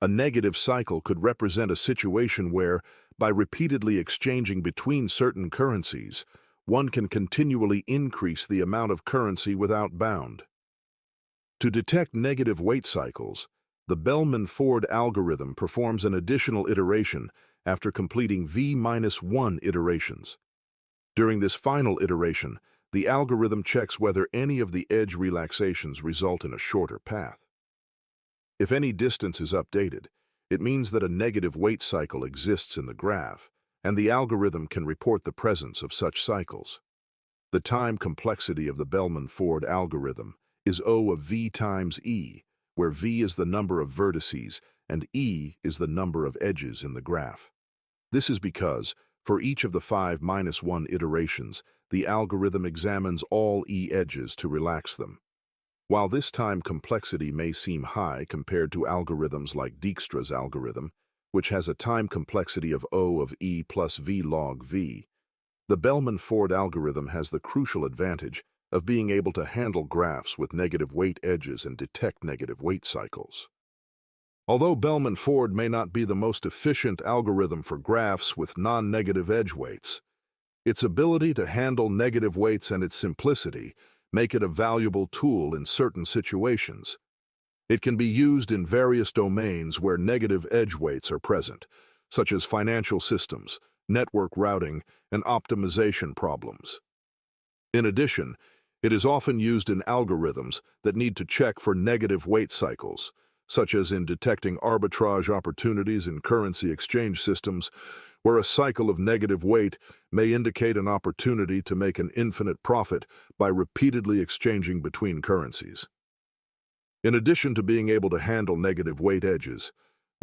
[SPEAKER 1] a negative cycle could represent a situation where, by repeatedly exchanging between certain currencies, one can continually increase the amount of currency without bound. To detect negative weight cycles, the Bellman-Ford algorithm performs an additional iteration after completing v-1 iterations. During this final iteration, the algorithm checks whether any of the edge relaxations result in a shorter path. If any distance is updated, it means that a negative weight cycle exists in the graph, and the algorithm can report the presence of such cycles. The time complexity of the Bellman-Ford algorithm is O of v times e, where v is the number of vertices and e is the number of edges in the graph. This is because, for each of the 5-1 iterations, the algorithm examines all e edges to relax them. While this time complexity may seem high compared to algorithms like Dijkstra's algorithm, which has a time complexity of O of e plus v log v, the Bellman-Ford algorithm has the crucial advantage of being able to handle graphs with negative weight edges and detect negative weight cycles. Although Bellman-Ford may not be the most efficient algorithm for graphs with non-negative edge weights, its ability to handle negative weights and its simplicity make it a valuable tool in certain situations. It can be used in various domains where negative edge weights are present, such as financial systems, network routing, and optimization problems. In addition, it is often used in algorithms that need to check for negative weight cycles, such as in detecting arbitrage opportunities in currency exchange systems, where a cycle of negative weight may indicate an opportunity to make an infinite profit by repeatedly exchanging between currencies. In addition to being able to handle negative weight edges,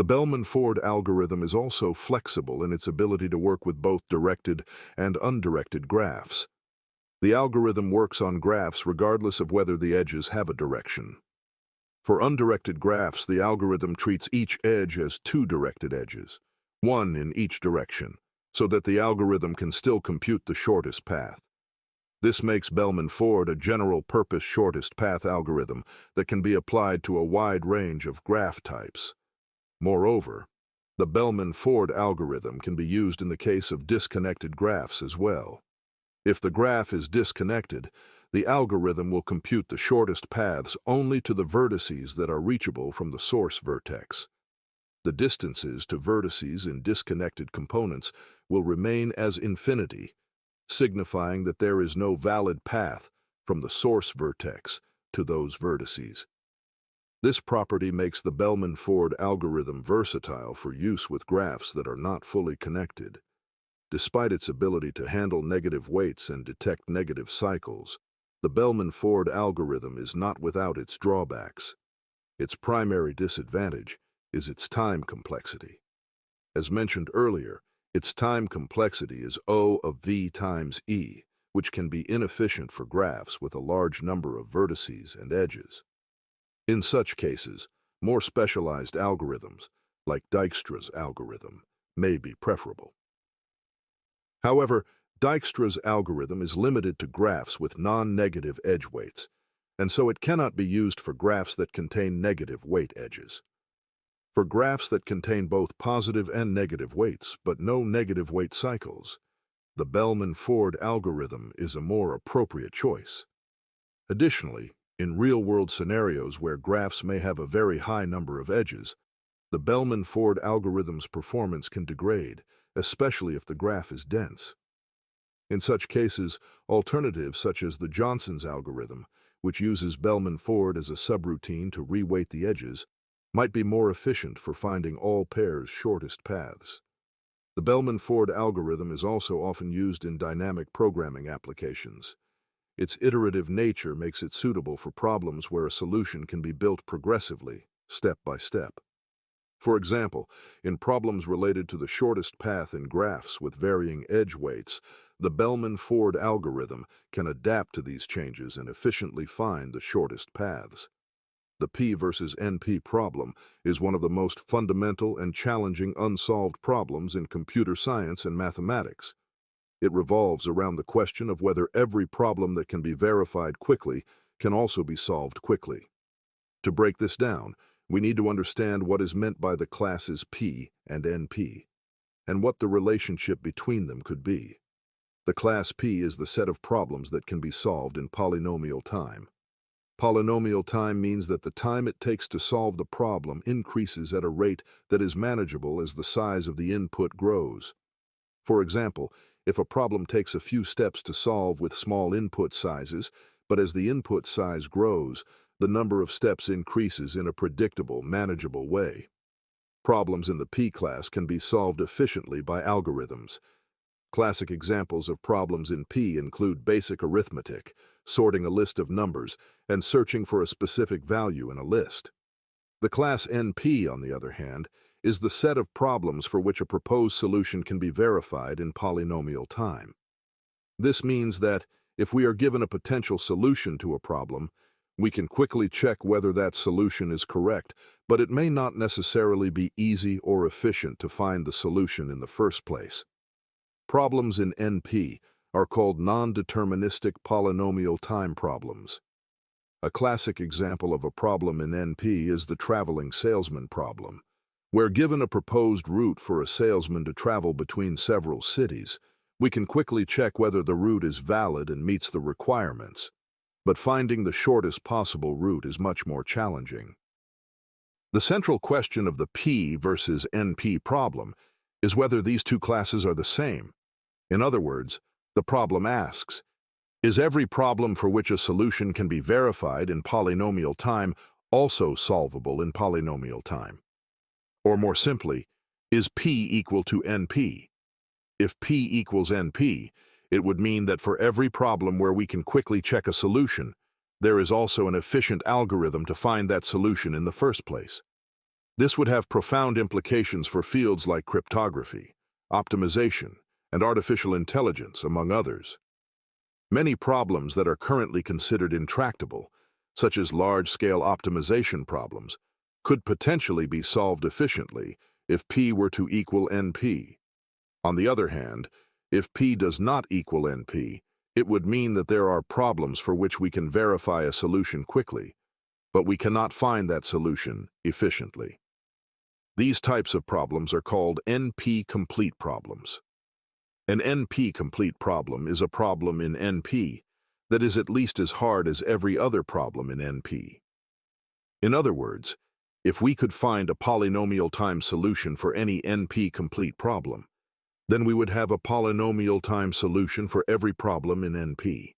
[SPEAKER 1] The Bellman-Ford algorithm is also flexible in its ability to work with both directed and undirected graphs. The algorithm works on graphs regardless of whether the edges have a direction. For undirected graphs, the algorithm treats each edge as two directed edges, one in each direction, so that the algorithm can still compute the shortest path. This makes Bellman-Ford a general-purpose shortest path algorithm that can be applied to a wide range of graph types. Moreover, the Bellman-Ford algorithm can be used in the case of disconnected graphs as well. If the graph is disconnected, the algorithm will compute the shortest paths only to the vertices that are reachable from the source vertex. The distances to vertices in disconnected components will remain as infinity, signifying that there is no valid path from the source vertex to those vertices. This property makes the Bellman-Ford algorithm versatile for use with graphs that are not fully connected. Despite its ability to handle negative weights and detect negative cycles, the Bellman-Ford algorithm is not without its drawbacks. Its primary disadvantage is its time complexity. As mentioned earlier, its time complexity is O of V times E, which can be inefficient for graphs with a large number of vertices and edges. In such cases, more specialized algorithms, like Dijkstra's algorithm, may be preferable. However, Dijkstra's algorithm is limited to graphs with non-negative edge weights, and so it cannot be used for graphs that contain negative weight edges. For graphs that contain both positive and negative weights, but no negative weight cycles, the Bellman-Ford algorithm is a more appropriate choice. Additionally, in real-world scenarios where graphs may have a very high number of edges, the Bellman-Ford algorithm's performance can degrade, especially if the graph is dense. In such cases, alternatives such as the Johnson's algorithm, which uses Bellman-Ford as a subroutine to reweight the edges, might be more efficient for finding all pairs' shortest paths. The Bellman-Ford algorithm is also often used in dynamic programming applications. Its iterative nature makes it suitable for problems where a solution can be built progressively, step by step. For example, in problems related to the shortest path in graphs with varying edge weights, the Bellman-Ford algorithm can adapt to these changes and efficiently find the shortest paths. The P versus NP problem is one of the most fundamental and challenging unsolved problems in computer science and mathematics. It revolves around the question of whether every problem that can be verified quickly can also be solved quickly. To break this down, we need to understand what is meant by the classes P and NP, and what the relationship between them could be. The class P is the set of problems that can be solved in polynomial time. Polynomial time means that the time it takes to solve the problem increases at a rate that is manageable as the size of the input grows. For example, if a problem takes a few steps to solve with small input sizes, but as the input size grows, the number of steps increases in a predictable, manageable way. Problems in the P class can be solved efficiently by algorithms. Classic examples of problems in P include basic arithmetic, sorting a list of numbers, and searching for a specific value in a list. The class NP, on the other hand, is the set of problems for which a proposed solution can be verified in polynomial time. This means that, if we are given a potential solution to a problem, we can quickly check whether that solution is correct, but it may not necessarily be easy or efficient to find the solution in the first place. Problems in NP are called non-deterministic polynomial time problems. A classic example of a problem in NP is the traveling salesman problem, where given a proposed route for a salesman to travel between several cities, we can quickly check whether the route is valid and meets the requirements. But finding the shortest possible route is much more challenging. The central question of the P versus NP problem is whether these two classes are the same. In other words, the problem asks, is every problem for which a solution can be verified in polynomial time also solvable in polynomial time? Or more simply, is P equal to NP? If P equals NP, it would mean that for every problem where we can quickly check a solution, there is also an efficient algorithm to find that solution in the first place. This would have profound implications for fields like cryptography, optimization, and artificial intelligence, among others. Many problems that are currently considered intractable, such as large-scale optimization problems, could potentially be solved efficiently if P were to equal NP. On the other hand, if P does not equal NP, it would mean that there are problems for which we can verify a solution quickly, but we cannot find that solution efficiently. These types of problems are called NP-complete problems. An NP-complete problem is a problem in NP that is at least as hard as every other problem in NP. In other words, if we could find a polynomial time solution for any NP-complete problem, then we would have a polynomial time solution for every problem in NP.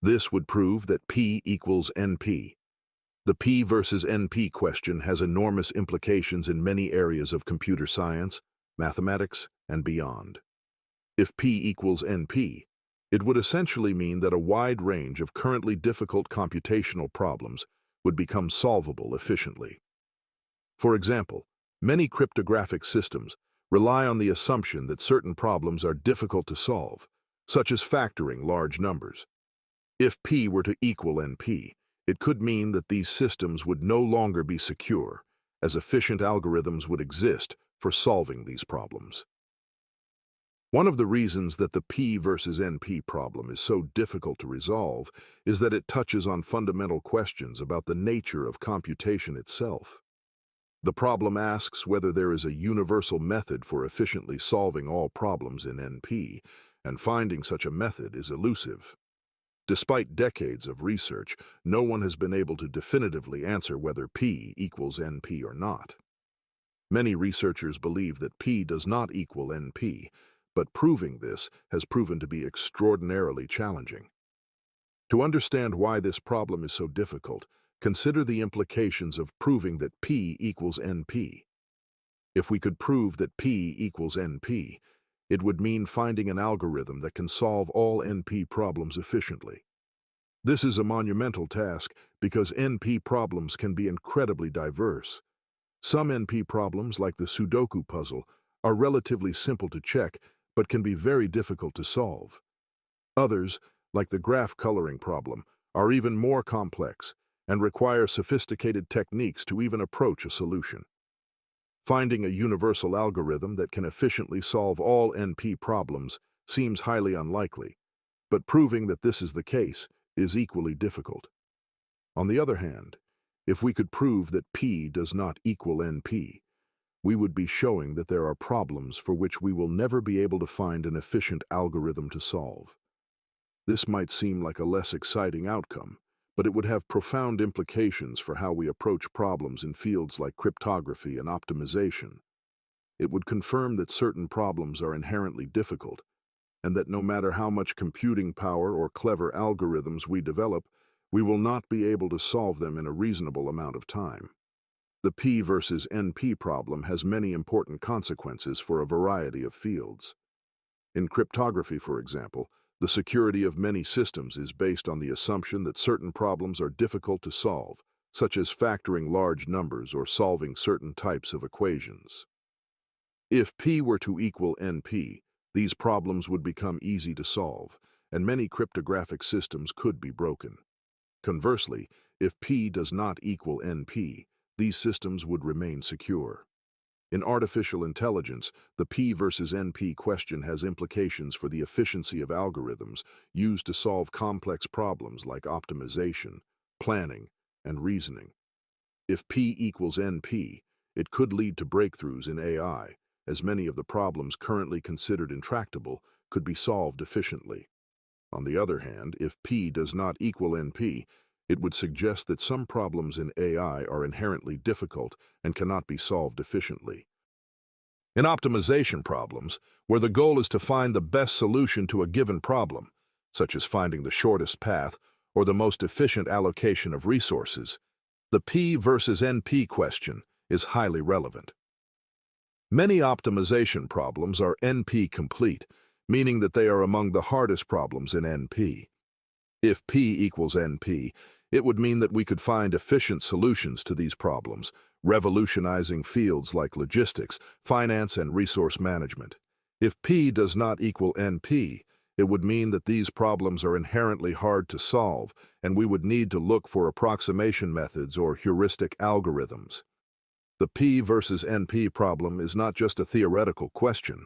[SPEAKER 1] This would prove that P equals NP. The P versus NP question has enormous implications in many areas of computer science, mathematics, and beyond. If P equals NP, it would essentially mean that a wide range of currently difficult computational problems would become solvable efficiently. For example, many cryptographic systems rely on the assumption that certain problems are difficult to solve, such as factoring large numbers. If P were to equal NP, it could mean that these systems would no longer be secure, as efficient algorithms would exist for solving these problems. One of the reasons that the P versus NP problem is so difficult to resolve is that it touches on fundamental questions about the nature of computation itself. The problem asks whether there is a universal method for efficiently solving all problems in NP, and finding such a method is elusive. Despite decades of research, no one has been able to definitively answer whether P equals NP or not. Many researchers believe that P does not equal NP, but proving this has proven to be extraordinarily challenging. To understand why this problem is so difficult, consider the implications of proving that P equals NP. If we could prove that P equals NP, it would mean finding an algorithm that can solve all NP problems efficiently. This is a monumental task because NP problems can be incredibly diverse. Some NP problems, like the Sudoku puzzle, are relatively simple to check but can be very difficult to solve. Others, like the graph coloring problem, are even more complex and require sophisticated techniques to even approach a solution. Finding a universal algorithm that can efficiently solve all NP problems seems highly unlikely, but proving that this is the case is equally difficult. On the other hand, if we could prove that P does not equal NP, we would be showing that there are problems for which we will never be able to find an efficient algorithm to solve. This might seem like a less exciting outcome, but it would have profound implications for how we approach problems in fields like cryptography and optimization. It would confirm that certain problems are inherently difficult, and that no matter how much computing power or clever algorithms we develop, we will not be able to solve them in a reasonable amount of time. The P versus NP problem has many important consequences for a variety of fields. In cryptography, for example, the security of many systems is based on the assumption that certain problems are difficult to solve, such as factoring large numbers or solving certain types of equations. If P were to equal NP, these problems would become easy to solve, and many cryptographic systems could be broken. Conversely, if P does not equal NP, these systems would remain secure. In artificial intelligence, the P versus NP question has implications for the efficiency of algorithms used to solve complex problems like optimization, planning, and reasoning. If P equals NP, it could lead to breakthroughs in AI, as many of the problems currently considered intractable could be solved efficiently. On the other hand, if P does not equal NP, it would suggest that some problems in AI are inherently difficult and cannot be solved efficiently. In optimization problems, where the goal is to find the best solution to a given problem, such as finding the shortest path or the most efficient allocation of resources, the P versus NP question is highly relevant. Many optimization problems are NP-complete, meaning that they are among the hardest problems in NP. If P equals NP, It would mean that we could find efficient solutions to these problems, revolutionizing fields like logistics, finance, and resource management. If P does not equal NP, it would mean that these problems are inherently hard to solve, and we would need to look for approximation methods or heuristic algorithms. The P versus NP problem is not just a theoretical question.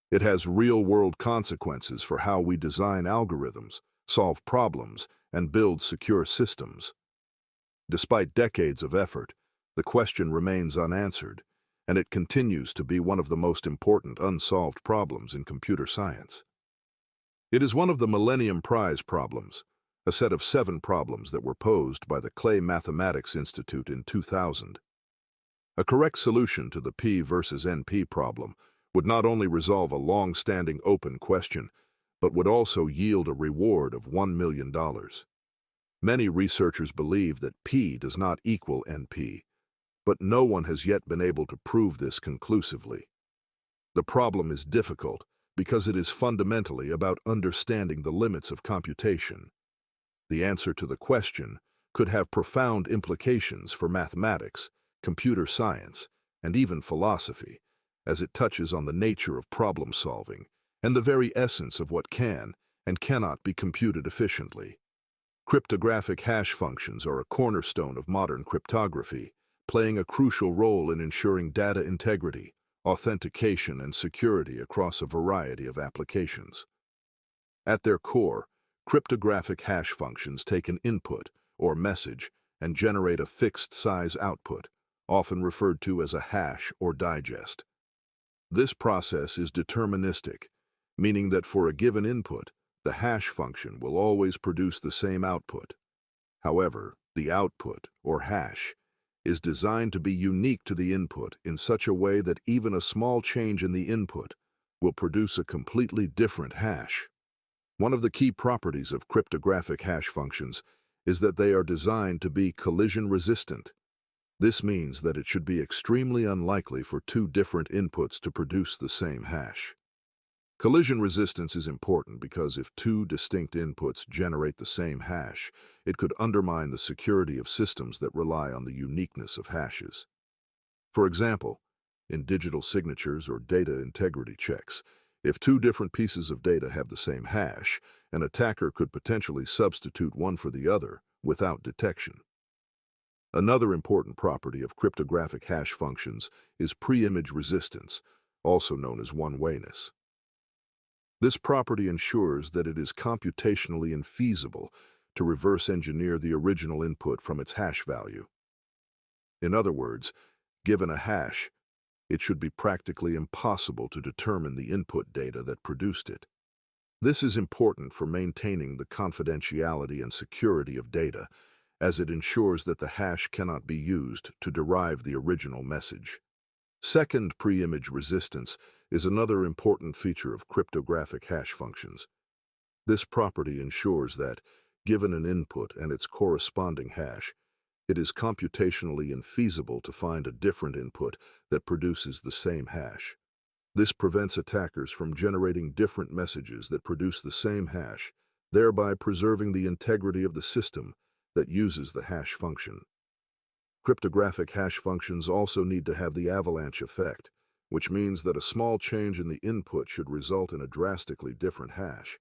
[SPEAKER 1] It has real-world consequences for how we design algorithms, solve problems, and build secure systems. Despite decades of effort, the question remains unanswered, and it continues to be one of the most important unsolved problems in computer science. It is one of the Millennium Prize problems, a set of 7 problems that were posed by the Clay Mathematics Institute in 2000. A correct solution to the P versus NP problem would not only resolve a long-standing open question, but would also yield a reward of $1 million. Many researchers believe that P does not equal NP, but no one has yet been able to prove this conclusively. The problem is difficult because it is fundamentally about understanding the limits of computation. The answer to the question could have profound implications for mathematics, computer science, and even philosophy, as it touches on the nature of problem-solving and the very essence of what can and cannot be computed efficiently. Cryptographic hash functions are a cornerstone of modern cryptography, playing a crucial role in ensuring data integrity, authentication, and security across a variety of applications. At their core, cryptographic hash functions take an input, or message, and generate a fixed-size output, often referred to as a hash or digest. This process is deterministic, meaning that for a given input, the hash function will always produce the same output. However, the output, or hash, is designed to be unique to the input in such a way that even a small change in the input will produce a completely different hash. One of the key properties of cryptographic hash functions is that they are designed to be collision-resistant. This means that it should be extremely unlikely for 2 different inputs to produce the same hash. Collision resistance is important because if 2 distinct inputs generate the same hash, it could undermine the security of systems that rely on the uniqueness of hashes. For example, in digital signatures or data integrity checks, if 2 different pieces of data have the same hash, an attacker could potentially substitute one for the other without detection. Another important property of cryptographic hash functions is pre-image resistance, also known as one-wayness. This property ensures that it is computationally infeasible to reverse engineer the original input from its hash value. In other words, given a hash, it should be practically impossible to determine the input data that produced it. This is important for maintaining the confidentiality and security of data, as it ensures that the hash cannot be used to derive the original message. Second, pre-image resistance is another important feature of cryptographic hash functions. This property ensures that, given an input and its corresponding hash, it is computationally infeasible to find a different input that produces the same hash. This prevents attackers from generating different messages that produce the same hash, thereby preserving the integrity of the system that uses the hash function. Cryptographic hash functions also need to have the avalanche effect, which means that a small change in the input should result in a drastically different hash.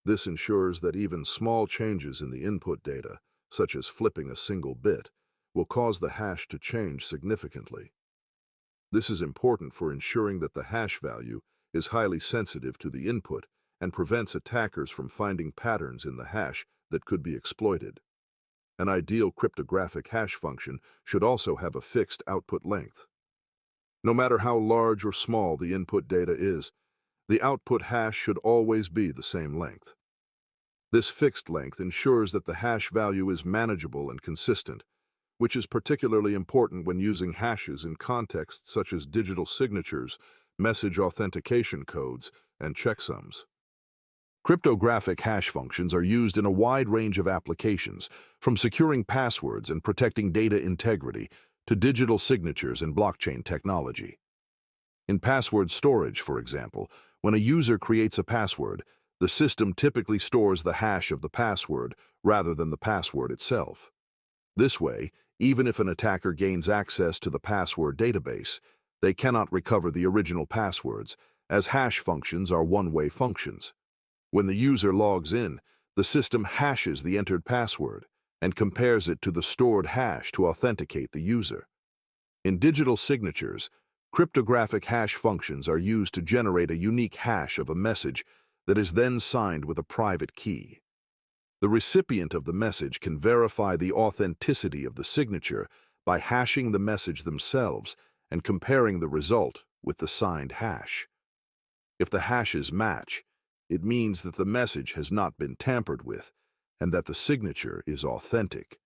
[SPEAKER 1] This ensures that even small changes in the input data, such as flipping a single bit, will cause the hash to change significantly. This is important for ensuring that the hash value is highly sensitive to the input and prevents attackers from finding patterns in the hash that could be exploited. An ideal cryptographic hash function should also have a fixed output length. No matter how large or small the input data is, the output hash should always be the same length. This fixed length ensures that the hash value is manageable and consistent, which is particularly important when using hashes in contexts such as digital signatures, message authentication codes, and checksums. Cryptographic hash functions are used in a wide range of applications, from securing passwords and protecting data integrity to digital signatures and blockchain technology. In password storage, for example, when a user creates a password, The system typically stores the hash of the password rather than the password itself. This way, even if an attacker gains access to the password database, they cannot recover the original passwords, as hash functions are one-way functions. When the user logs in, the system hashes the entered password and compares it to the stored hash to authenticate the user. In digital signatures, cryptographic hash functions are used to generate a unique hash of a message that is then signed with a private key. The recipient of the message can verify the authenticity of the signature by hashing the message themselves and comparing the result with the signed hash. If the hashes match, it means that the message has not been tampered with and that the signature is authentic.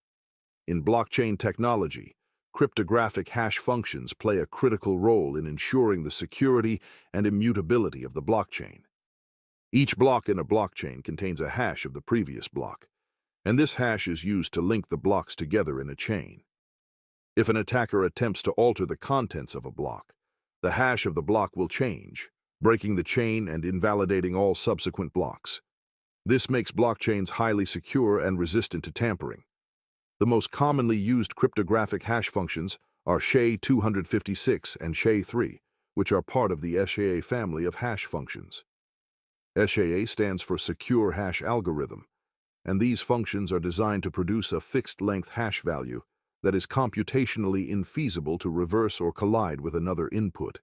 [SPEAKER 1] In blockchain technology, cryptographic hash functions play a critical role in ensuring the security and immutability of the blockchain. Each block in a blockchain contains a hash of the previous block, and this hash is used to link the blocks together in a chain. If an attacker attempts to alter the contents of a block, the hash of the block will change, breaking the chain and invalidating all subsequent blocks. This makes blockchains highly secure and resistant to tampering. The most commonly used cryptographic hash functions are SHA-256 and SHA-3, which are part of the SHA family of hash functions. SHA stands for Secure Hash Algorithm, and these functions are designed to produce a fixed-length hash value that is computationally infeasible to reverse or collide with another input.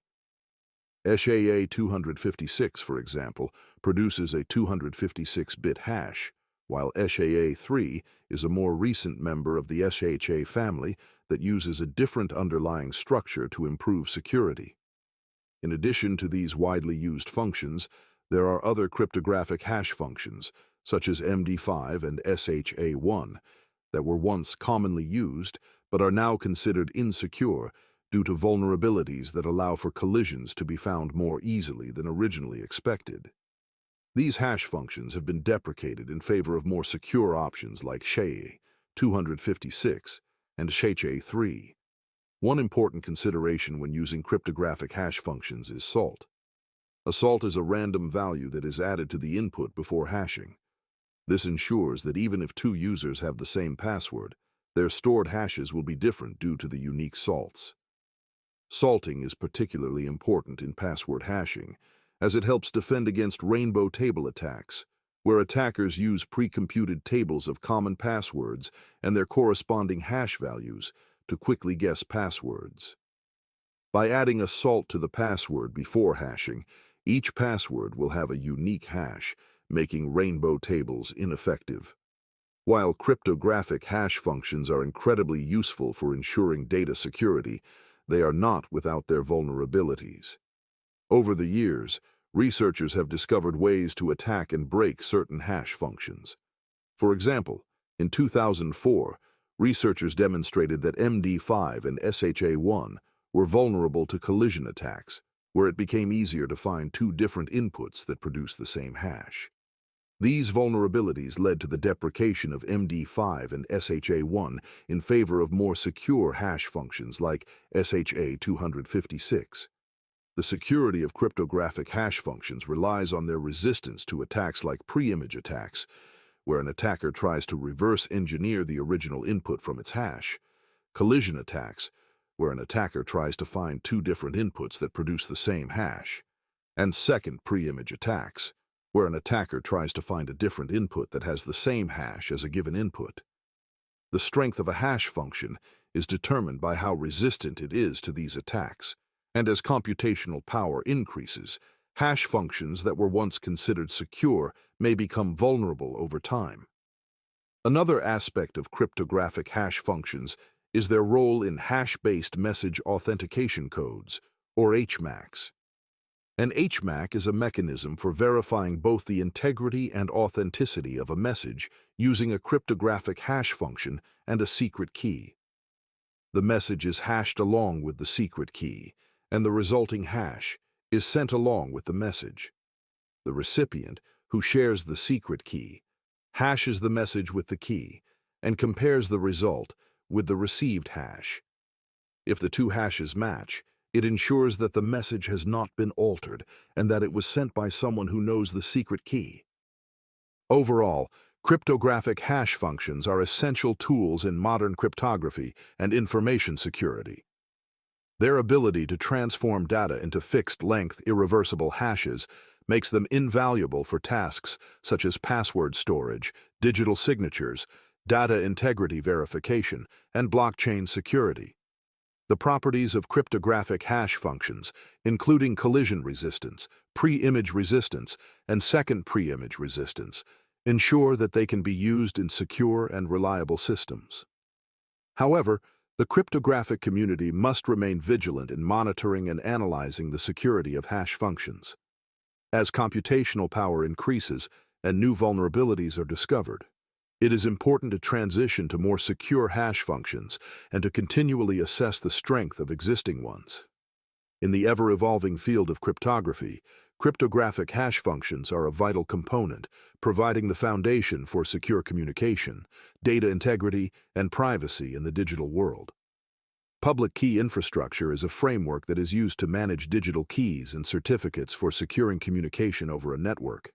[SPEAKER 1] SHA-256, for example, produces a 256-bit hash, while SHA-3 is a more recent member of the SHA family that uses a different underlying structure to improve security. In addition to these widely used functions, there are other cryptographic hash functions, such as MD5 and SHA-1, that were once commonly used but are now considered insecure due to vulnerabilities that allow for collisions to be found more easily than originally expected. These hash functions have been deprecated in favor of more secure options like SHA-256 and SHA-3. One important consideration when using cryptographic hash functions is salt. A salt is a random value that is added to the input before hashing. This ensures that even if two users have the same password, their stored hashes will be different due to the unique salts. Salting is particularly important in password hashing, as it helps defend against rainbow table attacks, where attackers use pre-computed tables of common passwords and their corresponding hash values to quickly guess passwords. By adding a salt to the password before hashing, each password will have a unique hash, making rainbow tables ineffective. While cryptographic hash functions are incredibly useful for ensuring data security, they are not without their vulnerabilities. Over the years, researchers have discovered ways to attack and break certain hash functions. For example, in 2004, researchers demonstrated that MD5 and SHA-1 were vulnerable to collision attacks, where it became easier to find two different inputs that produce the same hash. These vulnerabilities led to the deprecation of MD5 and SHA-1 in favor of more secure hash functions like SHA-256. The security of cryptographic hash functions relies on their resistance to attacks like pre-image attacks, where an attacker tries to reverse engineer the original input from its hash, collision attacks, where an attacker tries to find two different inputs that produce the same hash, and second pre-image attacks, where an attacker tries to find a different input that has the same hash as a given input. The strength of a hash function is determined by how resistant it is to these attacks, and as computational power increases, hash functions that were once considered secure may become vulnerable over time. Another aspect of cryptographic hash functions is their role in hash-based message authentication codes, or HMACs. An HMAC is a mechanism for verifying both the integrity and authenticity of a message using a cryptographic hash function and a secret key. The message is hashed along with the secret key, and the resulting hash is sent along with the message. The recipient, who shares the secret key, hashes the message with the key and compares the result with the received hash. If the two hashes match, it ensures that the message has not been altered and that it was sent by someone who knows the secret key. Overall, cryptographic hash functions are essential tools in modern cryptography and information security. Their ability to transform data into fixed-length, irreversible hashes makes them invaluable for tasks such as password storage, digital signatures, data integrity verification, and blockchain security. The properties of cryptographic hash functions, including collision resistance, pre-image resistance, and second pre-image resistance, ensure that they can be used in secure and reliable systems. However, the cryptographic community must remain vigilant in monitoring and analyzing the security of hash functions. As computational power increases and new vulnerabilities are discovered, it is important to transition to more secure hash functions and to continually assess the strength of existing ones. In the ever-evolving field of cryptography, cryptographic hash functions are a vital component, providing the foundation for secure communication, data integrity, and privacy in the digital world. Public key infrastructure is a framework that is used to manage digital keys and certificates for securing communication over a network.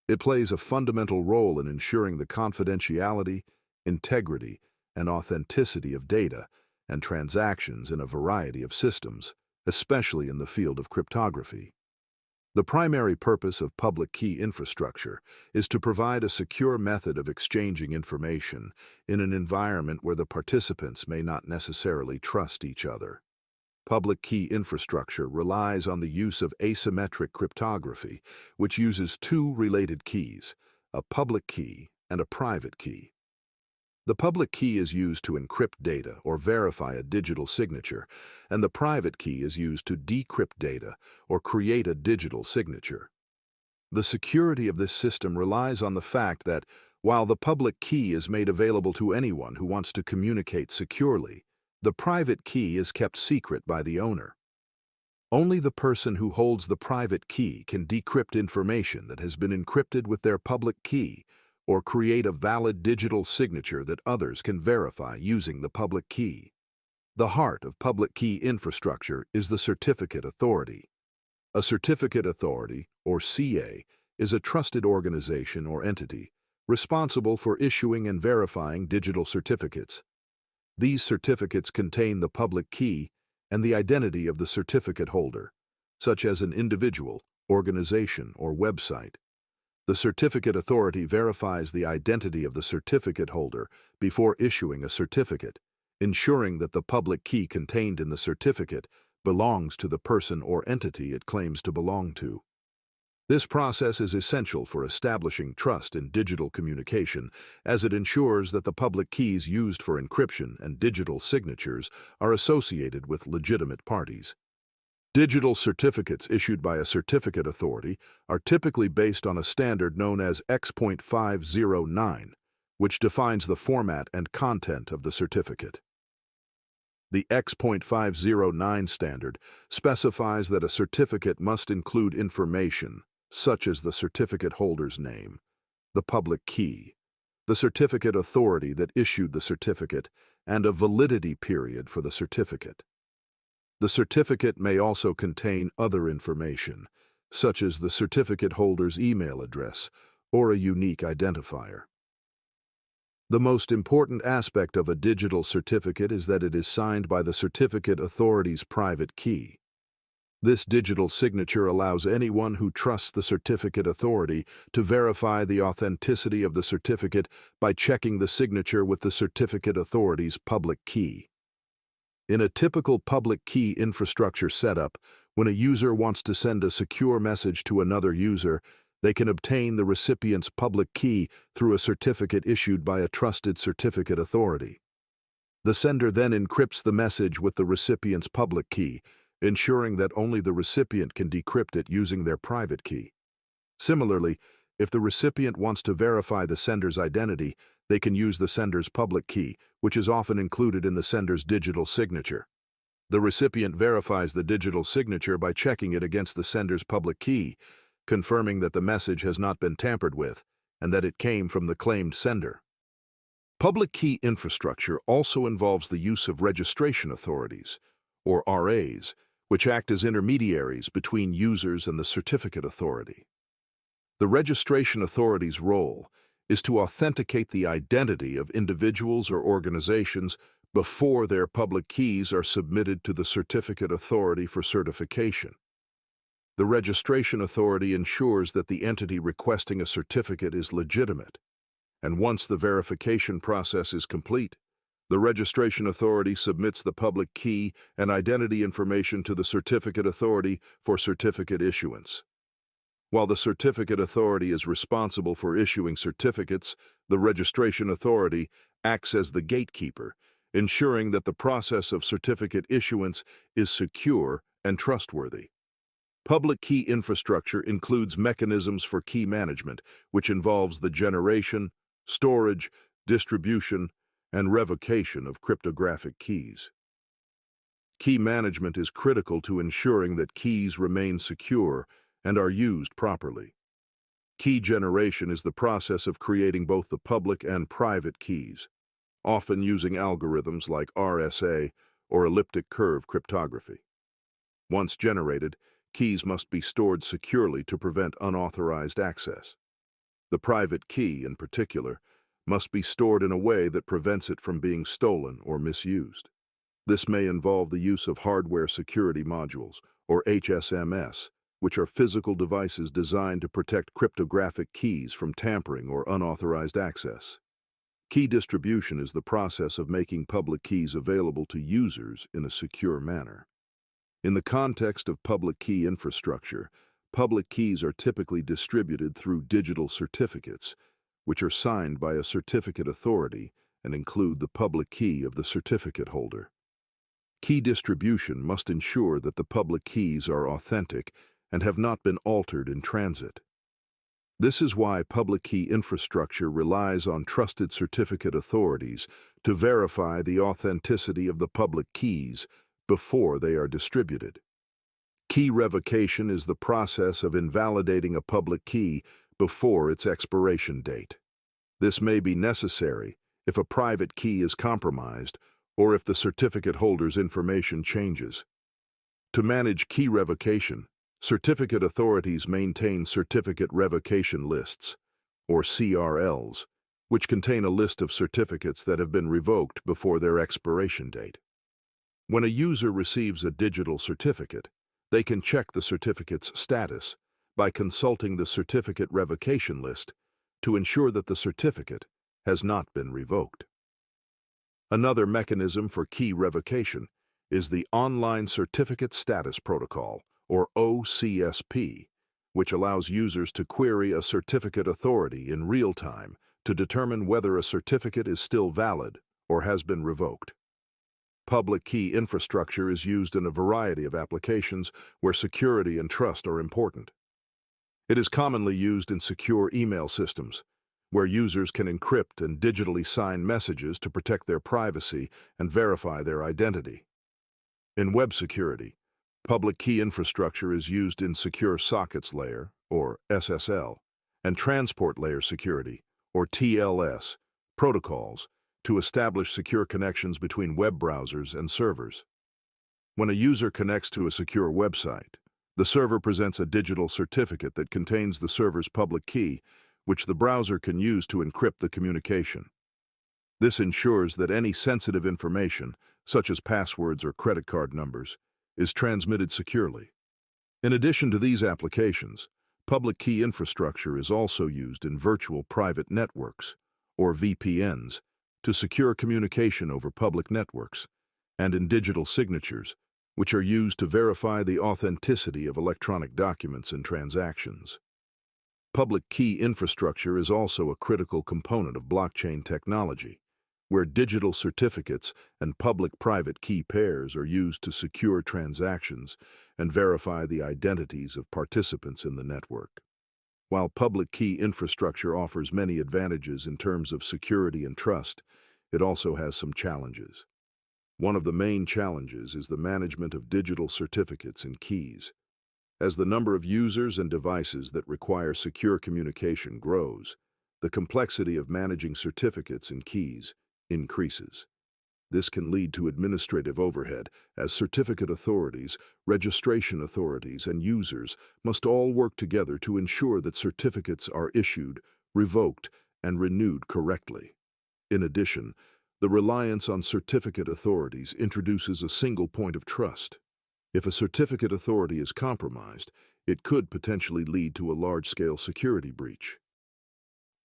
[SPEAKER 1] It plays a fundamental role in ensuring the confidentiality, integrity, and authenticity of data and transactions in a variety of systems, especially in the field of cryptography. The primary purpose of public key infrastructure is to provide a secure method of exchanging information in an environment where the participants may not necessarily trust each other. Public key infrastructure relies on the use of asymmetric cryptography, which uses two related keys, a public key and a private key. The public key is used to encrypt data or verify a digital signature, and the private key is used to decrypt data or create a digital signature. The security of this system relies on the fact that, while the public key is made available to anyone who wants to communicate securely, the private key is kept secret by the owner. Only the person who holds the private key can decrypt information that has been encrypted with their public key, or create a valid digital signature that others can verify using the public key. The heart of public key infrastructure is the certificate authority. A certificate authority, or CA, is a trusted organization or entity responsible for issuing and verifying digital certificates. These certificates contain the public key and the identity of the certificate holder, such as an individual, organization, or website. The certificate authority verifies the identity of the certificate holder before issuing a certificate, ensuring that the public key contained in the certificate belongs to the person or entity it claims to belong to. This process is essential for establishing trust in digital communication, as it ensures that the public keys used for encryption and digital signatures are associated with legitimate parties. Digital certificates issued by a certificate authority are typically based on a standard known as X.509, which defines the format and content of the certificate. The X.509 standard specifies that a certificate must include information such as the certificate holder's name, the public key, the certificate authority that issued the certificate, and a validity period for the certificate. The certificate may also contain other information, such as the certificate holder's email address or a unique identifier. The most important aspect of a digital certificate is that it is signed by the certificate authority's private key. This digital signature allows anyone who trusts the certificate authority to verify the authenticity of the certificate by checking the signature with the certificate authority's public key. In a typical public key infrastructure setup, when a user wants to send a secure message to another user, they can obtain the recipient's public key through a certificate issued by a trusted certificate authority. The sender then encrypts the message with the recipient's public key, ensuring that only the recipient can decrypt it using their private key. Similarly, if the recipient wants to verify the sender's identity, they can use the sender's public key, which is often included in the sender's digital signature. The recipient verifies the digital signature by checking it against the sender's public key, confirming that the message has not been tampered with and that it came from the claimed sender. Public key infrastructure also involves the use of registration authorities, or RAs, which act as intermediaries between users and the certificate authority. The registration authority's role is to authenticate the identity of individuals or organizations before their public keys are submitted to the certificate authority for certification. The registration authority ensures that the entity requesting a certificate is legitimate, and once the verification process is complete, the registration authority submits the public key and identity information to the certificate authority for certificate issuance. While the certificate authority is responsible for issuing certificates, the registration authority acts as the gatekeeper, ensuring that the process of certificate issuance is secure and trustworthy. Public key infrastructure includes mechanisms for key management, which involves the generation, storage, distribution, and revocation of cryptographic keys. Key management is critical to ensuring that keys remain secure and are used properly. Key generation is the process of creating both the public and private keys, often using algorithms like RSA or elliptic curve cryptography. Once generated, keys must be stored securely to prevent unauthorized access. The private key, in particular, must be stored in a way that prevents it from being stolen or misused. This may involve the use of hardware security modules, or HSMS, which are physical devices designed to protect cryptographic keys from tampering or unauthorized access. Key distribution is the process of making public keys available to users in a secure manner. In the context of public key infrastructure, public keys are typically distributed through digital certificates, which are signed by a certificate authority and include the public key of the certificate holder. Key distribution must ensure that the public keys are authentic and have not been altered in transit. This is why public key infrastructure relies on trusted certificate authorities to verify the authenticity of the public keys before they are distributed. Key revocation is the process of invalidating a public key before its expiration date. This may be necessary if a private key is compromised or if the certificate holder's information changes. To manage key revocation, certificate authorities maintain certificate revocation lists, or CRLs, which contain a list of certificates that have been revoked before their expiration date. When a user receives a digital certificate, they can check the certificate's status by consulting the certificate revocation list to ensure that the certificate has not been revoked. Another mechanism for key revocation is the Online Certificate Status Protocol, or OCSP, which allows users to query a certificate authority in real time to determine whether a certificate is still valid or has been revoked. Public key infrastructure is used in a variety of applications where security and trust are important. It is commonly used in secure email systems, where users can encrypt and digitally sign messages to protect their privacy and verify their identity. In web security, public key infrastructure is used in Secure Sockets Layer, or SSL, and Transport Layer Security, or TLS, protocols to establish secure connections between web browsers and servers. When a user connects to a secure website, the server presents a digital certificate that contains the server's public key, which the browser can use to encrypt the communication. This ensures that any sensitive information, such as passwords or credit card numbers, is transmitted securely. In addition to these applications, public key infrastructure is also used in virtual private networks, or VPNs, to secure communication over public networks, and in digital signatures, which are used to verify the authenticity of electronic documents and transactions. Public key infrastructure is also a critical component of blockchain technology, where digital certificates and public-private key pairs are used to secure transactions and verify the identities of participants in the network. While public key infrastructure offers many advantages in terms of security and trust, it also has some challenges. One of the main challenges is the management of digital certificates and keys. As the number of users and devices that require secure communication grows, the complexity of managing certificates and keys increases. This can lead to administrative overhead, as certificate authorities, registration authorities, and users must all work together to ensure that certificates are issued, revoked, and renewed correctly. In addition, the reliance on certificate authorities introduces a single point of trust. If a certificate authority is compromised, it could potentially lead to a large-scale security breach.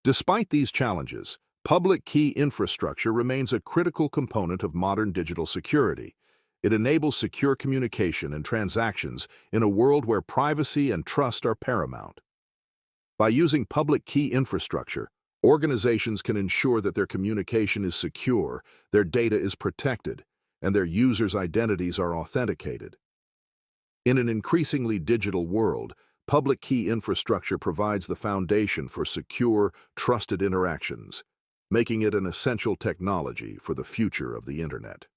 [SPEAKER 1] Despite these challenges, public key infrastructure remains a critical component of modern digital security. It enables secure communication and transactions in a world where privacy and trust are paramount. By using public key infrastructure, organizations can ensure that their communication is secure, their data is protected, and their users' identities are authenticated. In an increasingly digital world, public key infrastructure provides the foundation for secure, trusted interactions, making it an essential technology for the future of the Internet.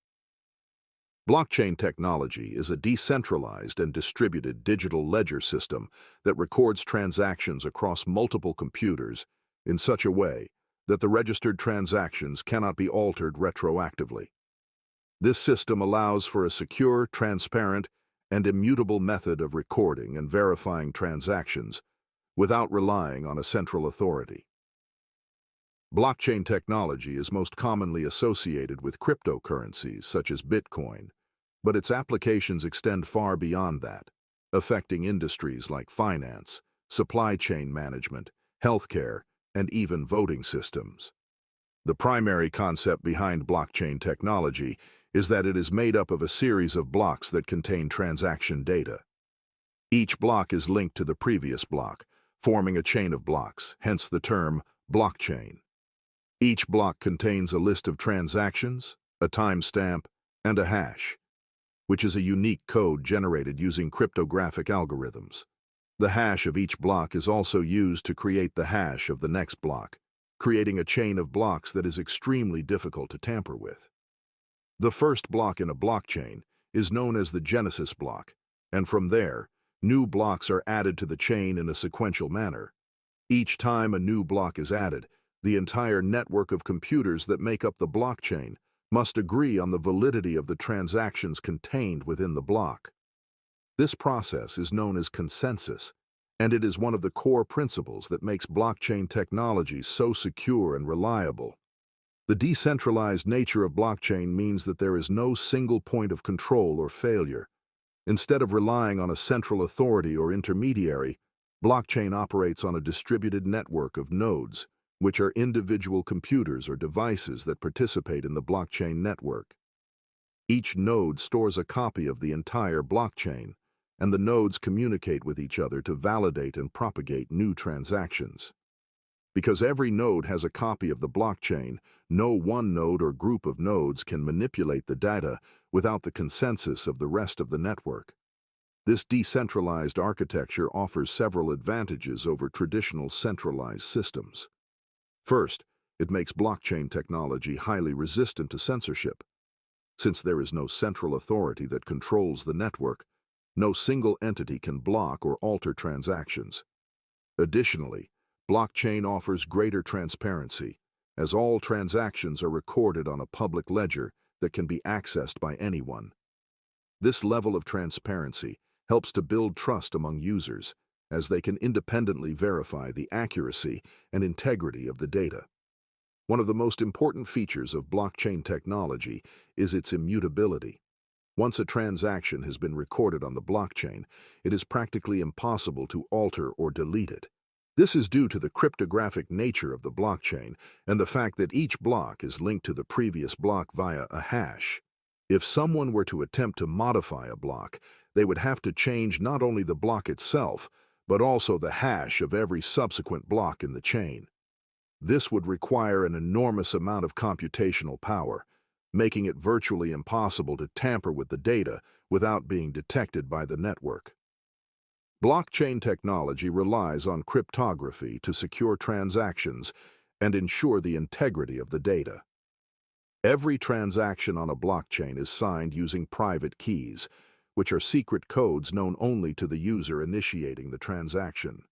[SPEAKER 1] Blockchain technology is a decentralized and distributed digital ledger system that records transactions across multiple computers in such a way that the registered transactions cannot be altered retroactively. This system allows for a secure, transparent, and immutable method of recording and verifying transactions without relying on a central authority. Blockchain technology is most commonly associated with cryptocurrencies such as Bitcoin, but its applications extend far beyond that, affecting industries like finance, supply chain management, healthcare, and even voting systems. The primary concept behind blockchain technology is that it is made up of a series of blocks that contain transaction data. Each block is linked to the previous block, forming a chain of blocks, hence the term blockchain. Each block contains a list of transactions, a timestamp, and a hash, which is a unique code generated using cryptographic algorithms. The hash of each block is also used to create the hash of the next block, creating a chain of blocks that is extremely difficult to tamper with. The first block in a blockchain is known as the genesis block, and from there, new blocks are added to the chain in a sequential manner. Each time a new block is added, the entire network of computers that make up the blockchain must agree on the validity of the transactions contained within the block. This process is known as consensus, and it is one of the core principles that makes blockchain technology so secure and reliable. The decentralized nature of blockchain means that there is no single point of control or failure. Instead of relying on a central authority or intermediary, blockchain operates on a distributed network of nodes, which are individual computers or devices that participate in the blockchain network. Each node stores a copy of the entire blockchain, and the nodes communicate with each other to validate and propagate new transactions. Because every node has a copy of the blockchain, no one node or group of nodes can manipulate the data without the consensus of the rest of the network. This decentralized architecture offers several advantages over traditional centralized systems. First, it makes blockchain technology highly resistant to censorship. Since there is no central authority that controls the network, no single entity can block or alter transactions. Additionally, blockchain offers greater transparency, as all transactions are recorded on a public ledger that can be accessed by anyone. This level of transparency helps to build trust among users, as they can independently verify the accuracy and integrity of the data. One of the most important features of blockchain technology is its immutability. Once a transaction has been recorded on the blockchain, it is practically impossible to alter or delete it. This is due to the cryptographic nature of the blockchain and the fact that each block is linked to the previous block via a hash. If someone were to attempt to modify a block, they would have to change not only the block itself, but also the hash of every subsequent block in the chain. This would require an enormous amount of computational power, making it virtually impossible to tamper with the data without being detected by the network. Blockchain technology relies on cryptography to secure transactions and ensure the integrity of the data. Every transaction on a blockchain is signed using private keys, which are secret codes known only to the user initiating the transaction.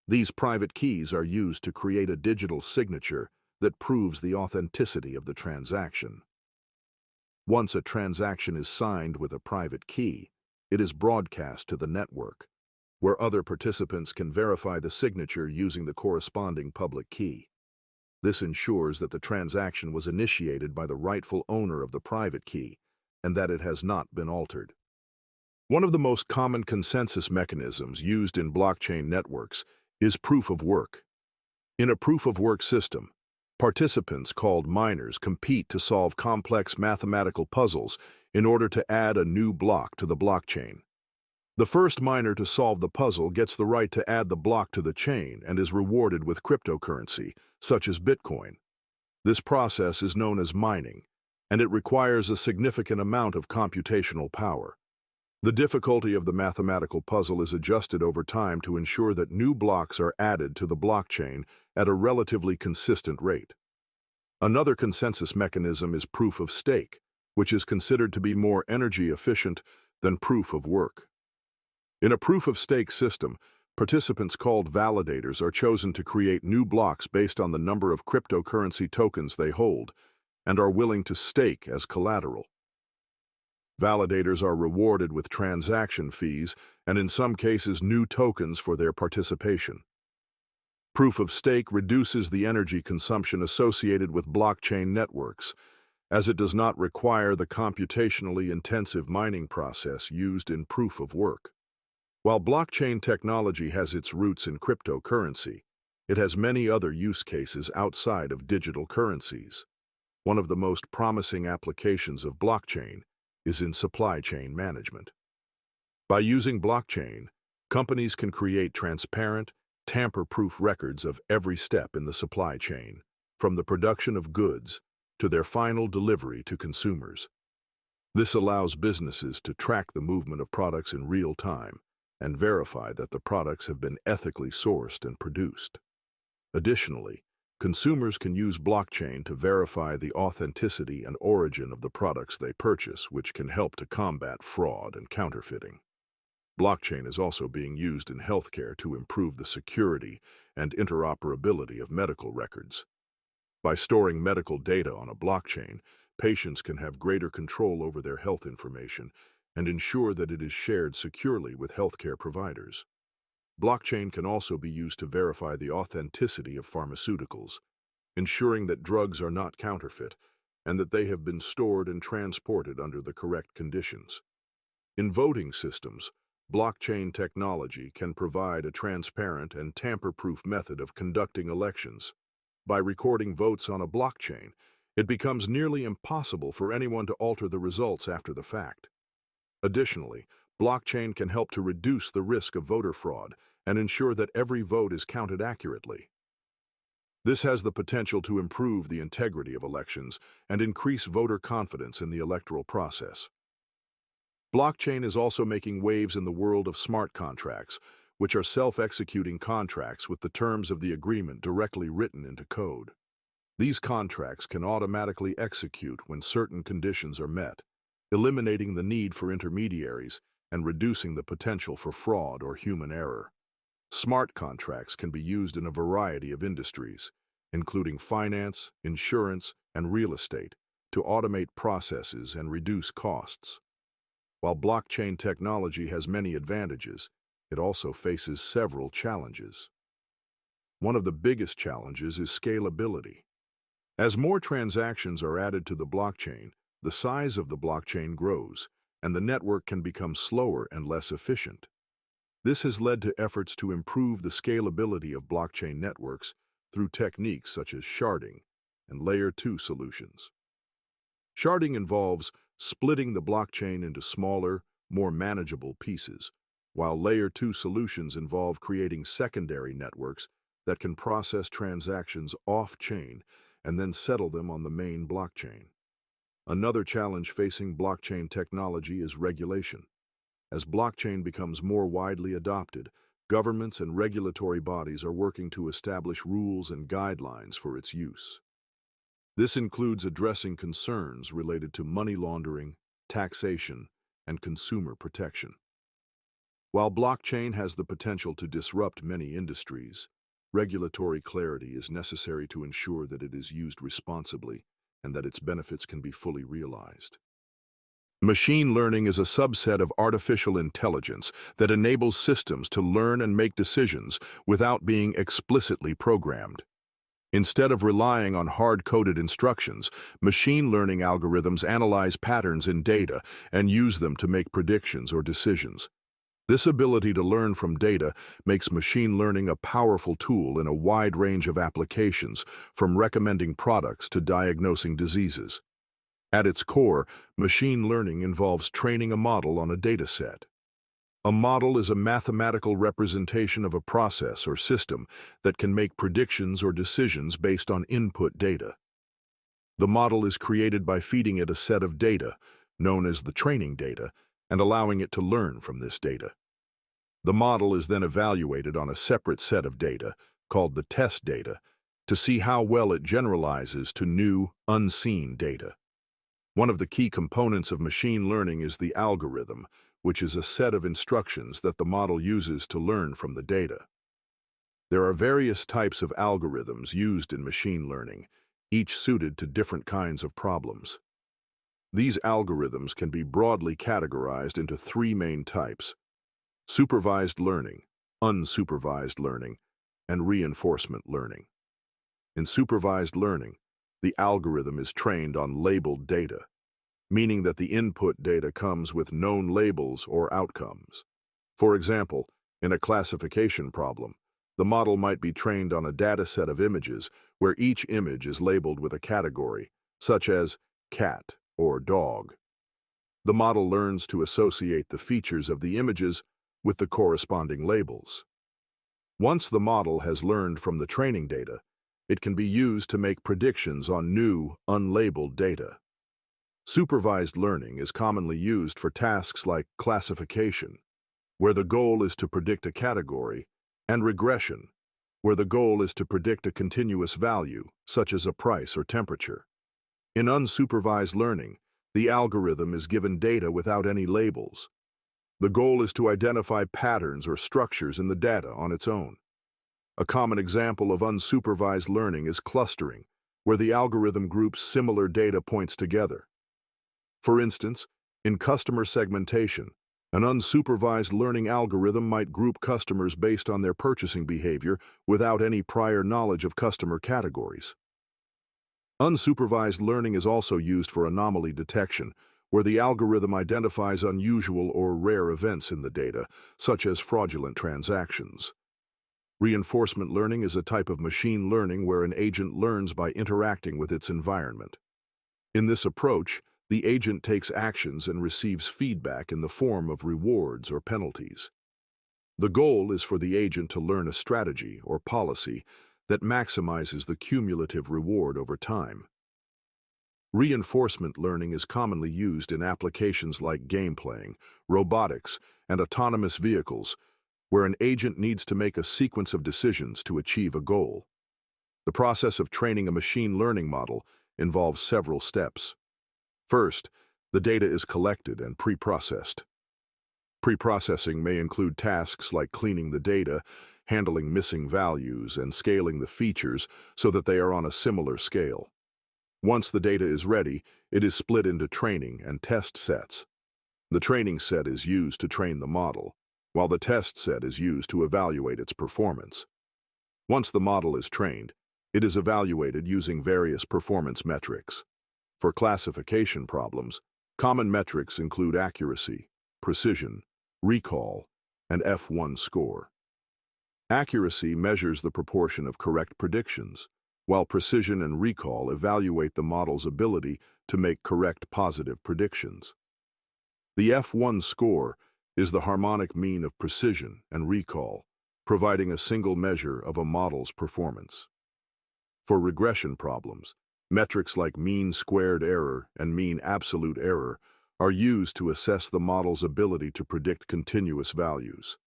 [SPEAKER 1] These private keys are used to create a digital signature that proves the authenticity of the transaction. Once a transaction is signed with a private key, it is broadcast to the network, where other participants can verify the signature using the corresponding public key. This ensures that the transaction was initiated by the rightful owner of the private key and that it has not been altered. One of the most common consensus mechanisms used in blockchain networks is proof of work. In a proof of work system, participants called miners compete to solve complex mathematical puzzles in order to add a new block to the blockchain. The first miner to solve the puzzle gets the right to add the block to the chain and is rewarded with cryptocurrency, such as Bitcoin. This process is known as mining, and it requires a significant amount of computational power. The difficulty of the mathematical puzzle is adjusted over time to ensure that new blocks are added to the blockchain at a relatively consistent rate. Another consensus mechanism is proof of stake, which is considered to be more energy efficient than proof of work. In a proof-of-stake system, participants called validators are chosen to create new blocks based on the number of cryptocurrency tokens they hold and are willing to stake as collateral. Validators are rewarded with transaction fees and in some cases new tokens for their participation. Proof-of-stake reduces the energy consumption associated with blockchain networks, as it does not require the computationally intensive mining process used in proof of work. While blockchain technology has its roots in cryptocurrency, it has many other use cases outside of digital currencies. One of the most promising applications of blockchain is in supply chain management. By using blockchain, companies can create transparent, tamper-proof records of every step in the supply chain, from the production of goods to their final delivery to consumers. This allows businesses to track the movement of products in real time and verify that the products have been ethically sourced and produced. Additionally, consumers can use blockchain to verify the authenticity and origin of the products they purchase, which can help to combat fraud and counterfeiting. Blockchain is also being used in healthcare to improve the security and interoperability of medical records. By storing medical data on a blockchain, patients can have greater control over their health information and ensure that it is shared securely with healthcare providers. Blockchain can also be used to verify the authenticity of pharmaceuticals, ensuring that drugs are not counterfeit and that they have been stored and transported under the correct conditions. In voting systems, blockchain technology can provide a transparent and tamper-proof method of conducting elections. By recording votes on a blockchain, it becomes nearly impossible for anyone to alter the results after the fact. Additionally, blockchain can help to reduce the risk of voter fraud and ensure that every vote is counted accurately. This has the potential to improve the integrity of elections and increase voter confidence in the electoral process. Blockchain is also making waves in the world of smart contracts, which are self-executing contracts with the terms of the agreement directly written into code. These contracts can automatically execute when certain conditions are met, eliminating the need for intermediaries and reducing the potential for fraud or human error. Smart contracts can be used in a variety of industries, including finance, insurance, and real estate, to automate processes and reduce costs. While blockchain technology has many advantages, it also faces several challenges. One of the biggest challenges is scalability. As more transactions are added to the blockchain, the size of the blockchain grows, and the network can become slower and less efficient. This has led to efforts to improve the scalability of blockchain networks through techniques such as sharding and Layer 2 solutions. Sharding involves splitting the blockchain into smaller, more manageable pieces, while Layer 2 solutions involve creating secondary networks that can process transactions off-chain and then settle them on the main blockchain. Another challenge facing blockchain technology is regulation. As blockchain becomes more widely adopted, governments and regulatory bodies are working to establish rules and guidelines for its use. This includes addressing concerns related to money laundering, taxation, and consumer protection. While blockchain has the potential to disrupt many industries, regulatory clarity is necessary to ensure that it is used responsibly and that its benefits can be fully realized. Machine learning is a subset of artificial intelligence that enables systems to learn and make decisions without being explicitly programmed. Instead of relying on hard-coded instructions, machine learning algorithms analyze patterns in data and use them to make predictions or decisions. This ability to learn from data makes machine learning a powerful tool in a wide range of applications, from recommending products to diagnosing diseases. At its core, machine learning involves training a model on a dataset. A model is a mathematical representation of a process or system that can make predictions or decisions based on input data. The model is created by feeding it a set of data, known as the training data, and allowing it to learn from this data. The model is then evaluated on a separate set of data, called the test data, to see how well it generalizes to new, unseen data. One of the key components of machine learning is the algorithm, which is a set of instructions that the model uses to learn from the data. There are various types of algorithms used in machine learning, each suited to different kinds of problems. These algorithms can be broadly categorized into three main types: supervised learning, unsupervised learning, and reinforcement learning. In supervised learning, the algorithm is trained on labeled data, meaning that the input data comes with known labels or outcomes. For example, in a classification problem, the model might be trained on a dataset of images where each image is labeled with a category, such as cat or dog. The model learns to associate the features of the images with the corresponding labels. Once the model has learned from the training data, it can be used to make predictions on new, unlabeled data. Supervised learning is commonly used for tasks like classification, where the goal is to predict a category, and regression, where the goal is to predict a continuous value, such as a price or temperature. In unsupervised learning, the algorithm is given data without any labels. The goal is to identify patterns or structures in the data on its own. A common example of unsupervised learning is clustering, where the algorithm groups similar data points together. For instance, in customer segmentation, an unsupervised learning algorithm might group customers based on their purchasing behavior without any prior knowledge of customer categories. Unsupervised learning is also used for anomaly detection, where the algorithm identifies unusual or rare events in the data, such as fraudulent transactions. Reinforcement learning is a type of machine learning where an agent learns by interacting with its environment. In this approach, the agent takes actions and receives feedback in the form of rewards or penalties. The goal is for the agent to learn a strategy or policy that maximizes the cumulative reward over time. Reinforcement learning is commonly used in applications like game playing, robotics, and autonomous vehicles, where an agent needs to make a sequence of decisions to achieve a goal. The process of training a machine learning model involves several steps. First, the data is collected and pre-processed. Pre-processing may include tasks like cleaning the data, handling missing values, and scaling the features so that they are on a similar scale. Once the data is ready, it is split into training and test sets. The training set is used to train the model, while the test set is used to evaluate its performance. Once the model is trained, it is evaluated using various performance metrics. For classification problems, common metrics include accuracy, precision, recall, and F1 score. Accuracy measures the proportion of correct predictions, while precision and recall evaluate the model's ability to make correct positive predictions. The F1 score is the harmonic mean of precision and recall, providing a single measure of a model's performance. For regression problems, metrics like mean squared error and mean absolute error are used to assess the model's ability to predict continuous values.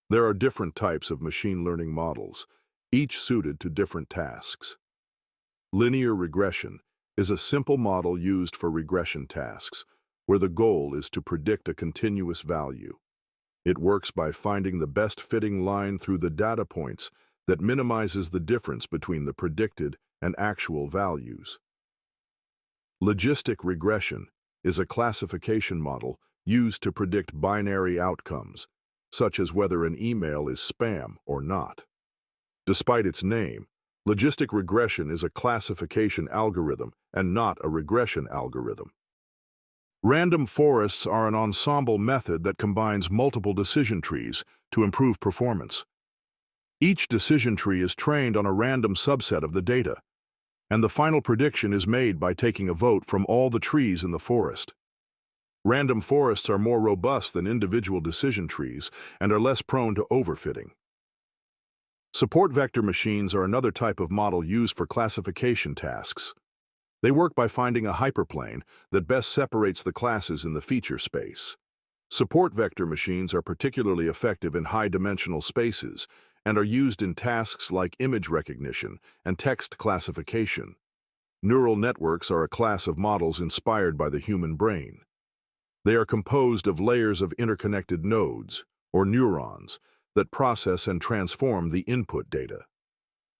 [SPEAKER 1] There are different types of machine learning models, each suited to different tasks. Linear regression is a simple model used for regression tasks, where the goal is to predict a continuous value. It works by finding the best fitting line through the data points that minimizes the difference between the predicted and actual values. Logistic regression is a classification model used to predict binary outcomes, such as whether an email is spam or not. Despite its name, logistic regression is a classification algorithm and not a regression algorithm. Random forests are an ensemble method that combines multiple decision trees to improve performance. Each decision tree is trained on a random subset of the data, and the final prediction is made by taking a vote from all the trees in the forest. Random forests are more robust than individual decision trees and are less prone to overfitting. Support vector machines are another type of model used for classification tasks. They work by finding a hyperplane that best separates the classes in the feature space. Support vector machines are particularly effective in high-dimensional spaces and are used in tasks like image recognition and text classification. Neural networks are a class of models inspired by the human brain. They are composed of layers of interconnected nodes, or neurons, that process and transform the input data.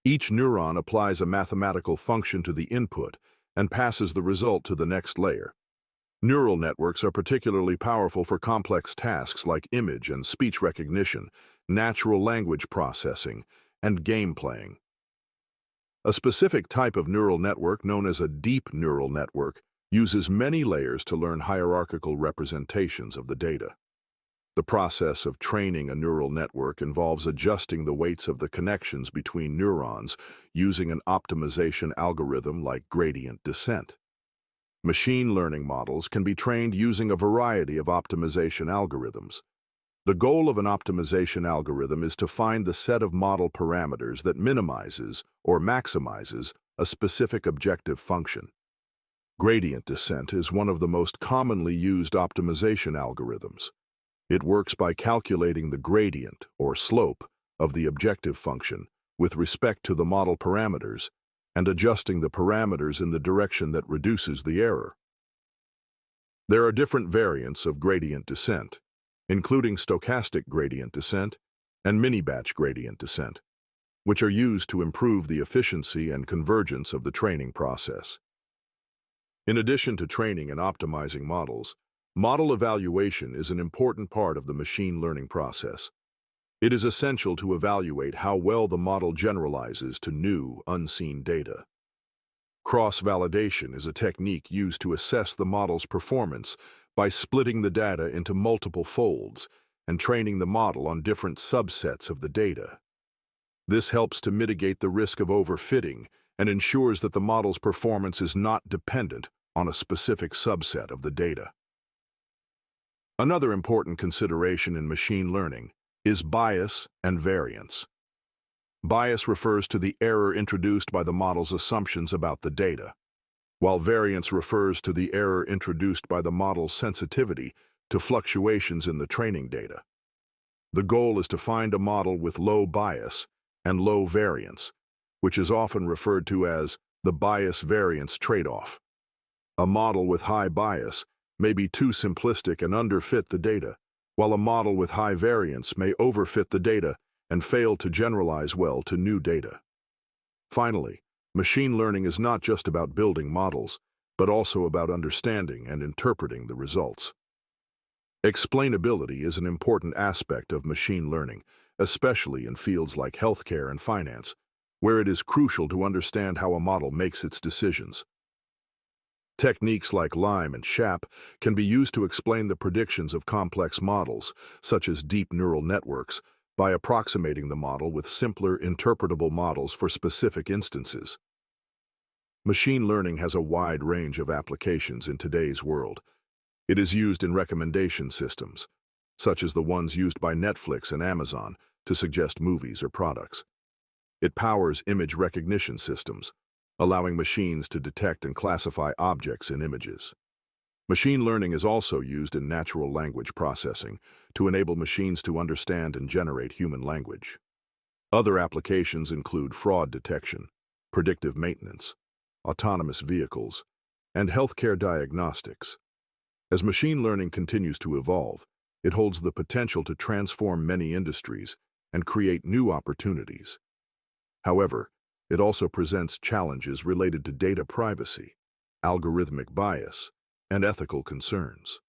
[SPEAKER 1] Each neuron applies a mathematical function to the input and passes the result to the next layer. Neural networks are particularly powerful for complex tasks like image and speech recognition, natural language processing, and game playing. A specific type of neural network, known as a deep neural network, uses many layers to learn hierarchical representations of the data. The process of training a neural network involves adjusting the weights of the connections between neurons using an optimization algorithm like gradient descent. Machine learning models can be trained using a variety of optimization algorithms. The goal of an optimization algorithm is to find the set of model parameters that minimizes or maximizes a specific objective function. Gradient descent is one of the most commonly used optimization algorithms. It works by calculating the gradient, or slope, of the objective function with respect to the model parameters and adjusting the parameters in the direction that reduces the error. There are different variants of gradient descent, including stochastic gradient descent and mini-batch gradient descent, which are used to improve the efficiency and convergence of the training process. In addition to training and optimizing models, model evaluation is an important part of the machine learning process. It is essential to evaluate how well the model generalizes to new, unseen data. Cross-validation is a technique used to assess the model's performance by splitting the data into multiple folds and training the model on different subsets of the data. This helps to mitigate the risk of overfitting and ensures that the model's performance is not dependent on a specific subset of the data. Another important consideration in machine learning is bias and variance. Bias refers to the error introduced by the model's assumptions about the data, while variance refers to the error introduced by the model's sensitivity to fluctuations in the training data. The goal is to find a model with low bias and low variance, which is often referred to as the bias-variance trade-off. A model with high bias may be too simplistic and underfit the data, while a model with high variance may overfit the data and fail to generalize well to new data. Finally, machine learning is not just about building models, but also about understanding and interpreting the results. Explainability is an important aspect of machine learning, especially in fields like healthcare and finance, where it is crucial to understand how a model makes its decisions. Techniques like LIME and SHAP can be used to explain the predictions of complex models, such as deep neural networks, by approximating the model with simpler, interpretable models for specific instances. Machine learning has a wide range of applications in today's world. It is used in recommendation systems, such as the ones used by Netflix and Amazon to suggest movies or products. It powers image recognition systems, allowing machines to detect and classify objects in images. Machine learning is also used in natural language processing to enable machines to understand and generate human language. Other applications include fraud detection, predictive maintenance, autonomous vehicles, and healthcare diagnostics. As machine learning continues to evolve, it holds the potential to transform many industries and create new opportunities. However, it also presents challenges related to data privacy, algorithmic bias, and ethical concerns.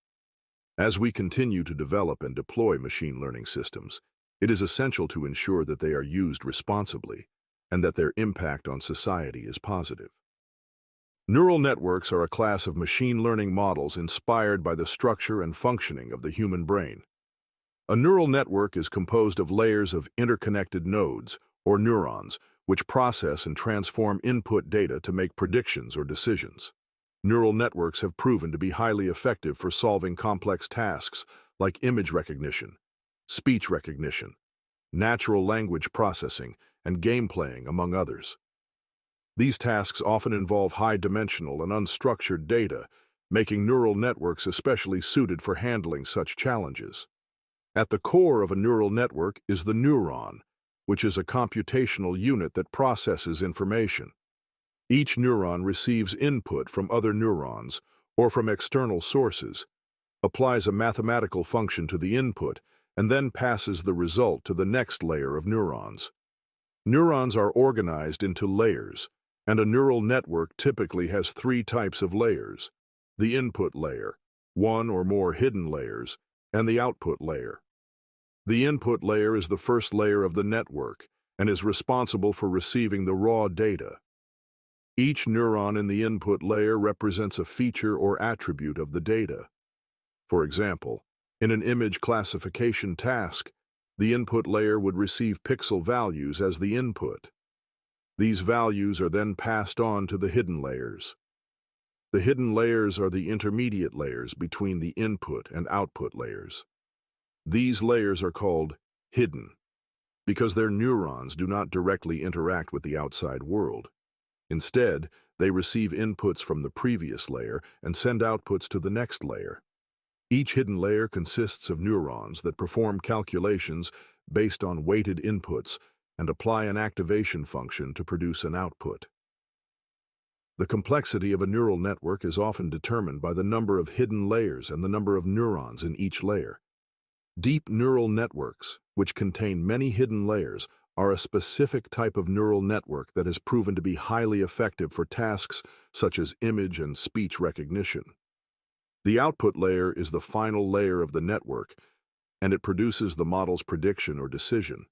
[SPEAKER 1] As we continue to develop and deploy machine learning systems, it is essential to ensure that they are used responsibly and that their impact on society is positive. Neural networks are a class of machine learning models inspired by the structure and functioning of the human brain. A neural network is composed of layers of interconnected nodes, or neurons, which process and transform input data to make predictions or decisions. Neural networks have proven to be highly effective for solving complex tasks like image recognition, speech recognition, natural language processing, and game playing, among others. These tasks often involve high-dimensional and unstructured data, making neural networks especially suited for handling such challenges. At the core of a neural network is the neuron, which is a computational unit that processes information. Each neuron receives input from other neurons or from external sources, applies a mathematical function to the input, and then passes the result to the next layer of neurons. Neurons are organized into layers, and a neural network typically has three types of layers: the input layer, one or more hidden layers, and the output layer. The input layer is the first layer of the network and is responsible for receiving the raw data. Each neuron in the input layer represents a feature or attribute of the data. For example, in an image classification task, the input layer would receive pixel values as the input. These values are then passed on to the hidden layers. The hidden layers are the intermediate layers between the input and output layers. These layers are called hidden because their neurons do not directly interact with the outside world. Instead, they receive inputs from the previous layer and send outputs to the next layer. Each hidden layer consists of neurons that perform calculations based on weighted inputs and apply an activation function to produce an output. The complexity of a neural network is often determined by the number of hidden layers and the number of neurons in each layer. Deep neural networks, which contain many hidden layers, are a specific type of neural network that has proven to be highly effective for tasks such as image and speech recognition. The output layer is the final layer of the network, and it produces the model's prediction or decision.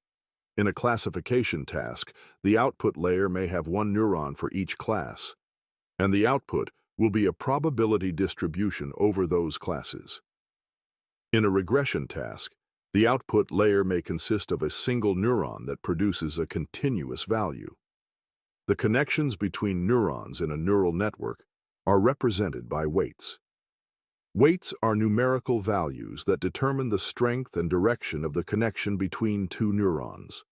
[SPEAKER 1] In a classification task, the output layer may have one neuron for each class, and the output will be a probability distribution over those classes. In a regression task, the output layer may consist of a single neuron that produces a continuous value. The connections between neurons in a neural network are represented by weights. Weights are numerical values that determine the strength and direction of the connection between two neurons.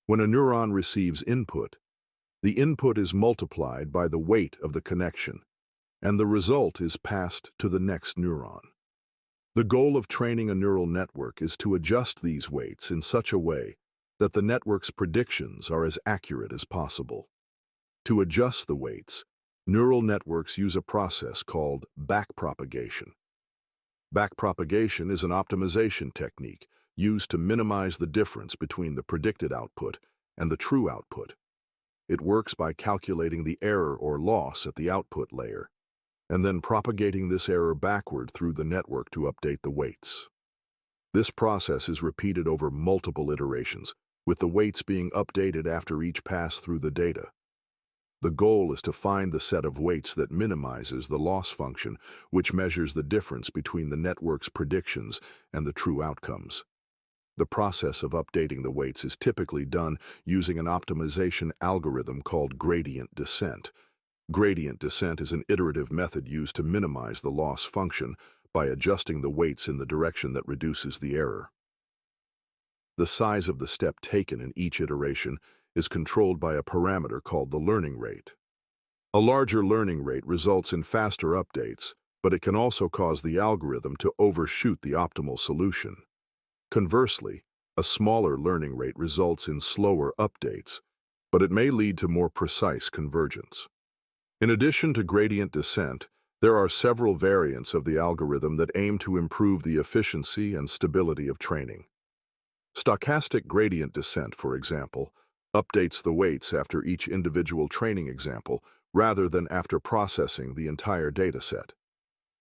[SPEAKER 1] When a neuron receives input, the input is multiplied by the weight of the connection, and the result is passed to the next neuron. The goal of training a neural network is to adjust these weights in such a way that the network's predictions are as accurate as possible. To adjust the weights, neural networks use a process called backpropagation. Backpropagation is an optimization technique used to minimize the difference between the predicted output and the true output. It works by calculating the error or loss at the output layer, and then propagating this error backward through the network to update the weights. This process is repeated over multiple iterations, with the weights being updated after each pass through the data. The goal is to find the set of weights that minimizes the loss function, which measures the difference between the network's predictions and the true outcomes. The process of updating the weights is typically done using an optimization algorithm called gradient descent. Gradient descent is an iterative method used to minimize the loss function by adjusting the weights in the direction that reduces the error. The size of the step taken in each iteration is controlled by a parameter called the learning rate. A larger learning rate results in faster updates, but it can also cause the algorithm to overshoot the optimal solution. Conversely, a smaller learning rate results in slower updates, but it may lead to more precise convergence. In addition to gradient descent, there are several variants of the algorithm that aim to improve the efficiency and stability of training. Stochastic gradient descent, for example, updates the weights after each individual training example rather than after processing the entire dataset.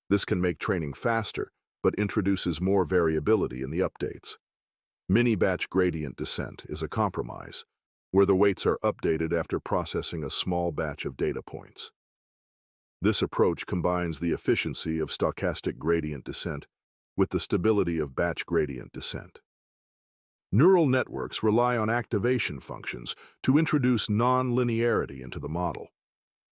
[SPEAKER 1] This can make training faster, but introduces more variability in the updates. Mini-batch gradient descent is a compromise, where the weights are updated after processing a small batch of data points. This approach combines the efficiency of stochastic gradient descent with the stability of batch gradient descent. Neural networks rely on activation functions to introduce non-linearity into the model.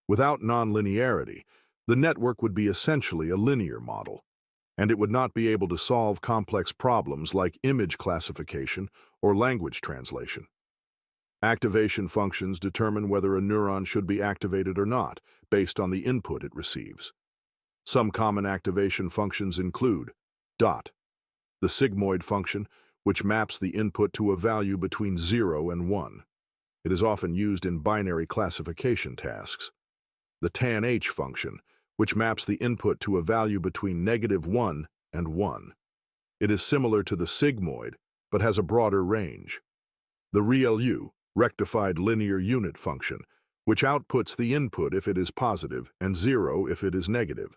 [SPEAKER 1] Without non-linearity, the network would be essentially a linear model, and it would not be able to solve complex problems like image classification or language translation. Activation functions determine whether a neuron should be activated or not, based on the input it receives. Some common activation functions include dot, the sigmoid function, which maps the input to a value between 0 and 1. It is often used in binary classification tasks. The tanh function, which maps the input to a value between -1 and 1. It is similar to the sigmoid, but has a broader range. The ReLU, rectified linear unit function, which outputs the input if it is positive and 0 if it is negative.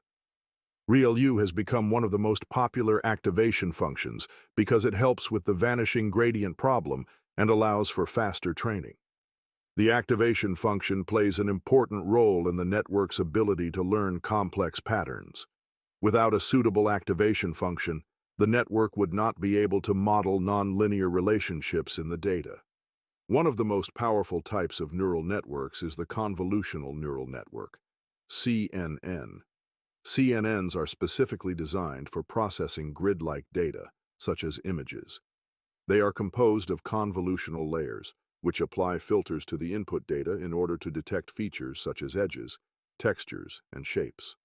[SPEAKER 1] ReLU has become one of the most popular activation functions because it helps with the vanishing gradient problem and allows for faster training. The activation function plays an important role in the network's ability to learn complex patterns. Without a suitable activation function, the network would not be able to model nonlinear relationships in the data. One of the most powerful types of neural networks is the convolutional neural network, CNN. CNNs are specifically designed for processing grid-like data, such as images. They are composed of convolutional layers, which apply filters to the input data in order to detect features such as edges, textures, and shapes.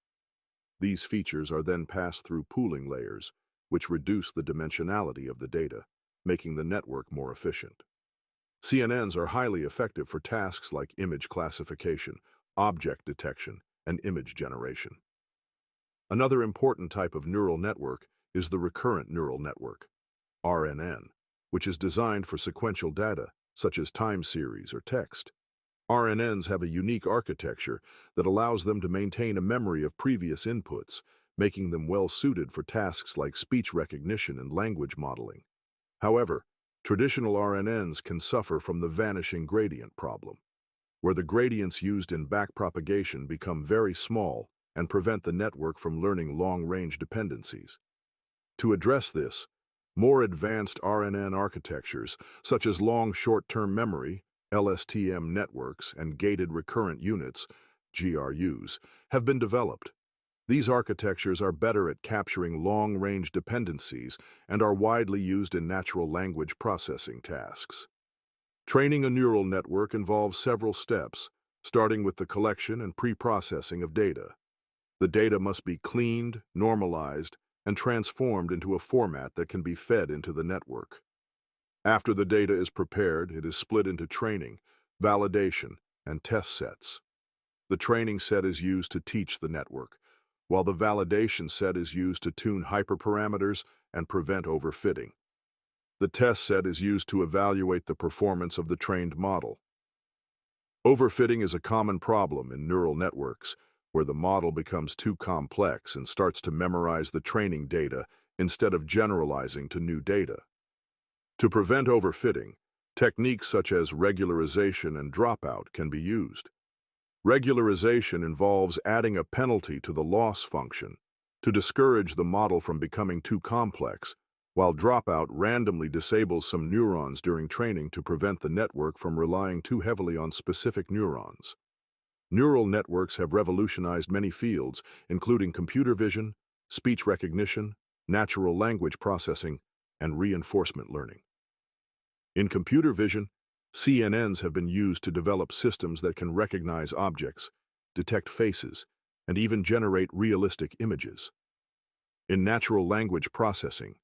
[SPEAKER 1] These features are then passed through pooling layers, which reduce the dimensionality of the data, making the network more efficient. CNNs are highly effective for tasks like image classification, object detection, and image generation. Another important type of neural network is the recurrent neural network, RNN, which is designed for sequential data, such as time series or text. RNNs have a unique architecture that allows them to maintain a memory of previous inputs, making them well-suited for tasks like speech recognition and language modeling. However, traditional RNNs can suffer from the vanishing gradient problem, where the gradients used in backpropagation become very small and prevent the network from learning long-range dependencies. To address this, more advanced RNN architectures, such as long short-term memory, LSTM networks, and gated recurrent units, GRUs, have been developed. These architectures are better at capturing long-range dependencies and are widely used in natural language processing tasks. Training a neural network involves several steps, starting with the collection and pre-processing of data. The data must be cleaned, normalized, and transformed into a format that can be fed into the network. After the data is prepared, it is split into training, validation, and test sets. The training set is used to teach the network, while the validation set is used to tune hyperparameters and prevent overfitting. The test set is used to evaluate the performance of the trained model. Overfitting is a common problem in neural networks, where the model becomes too complex and starts to memorize the training data instead of generalizing to new data. To prevent overfitting, techniques such as regularization and dropout can be used. Regularization involves adding a penalty to the loss function to discourage the model from becoming too complex, while dropout randomly disables some neurons during training to prevent the network from relying too heavily on specific neurons. Neural networks have revolutionized many fields, including computer vision, speech recognition, natural language processing, and reinforcement learning. In computer vision, CNNs have been used to develop systems that can recognize objects, detect faces, and even generate realistic images. In natural language processing,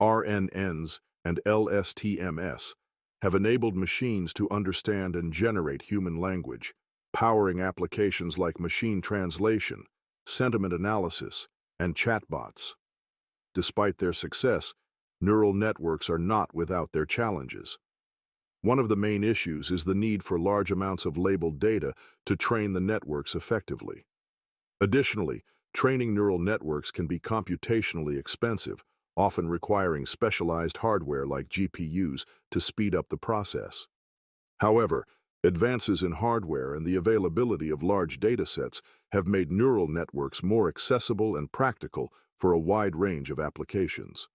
[SPEAKER 1] RNNs and LSTMs have enabled machines to understand and generate human language, powering applications like machine translation, sentiment analysis, and chatbots. Despite their success, neural networks are not without their challenges. One of the main issues is the need for large amounts of labeled data to train the networks effectively. Additionally, training neural networks can be computationally expensive, often requiring specialized hardware like GPUs to speed up the process. However, advances in hardware and the availability of large datasets have made neural networks more accessible and practical for a wide range of applications.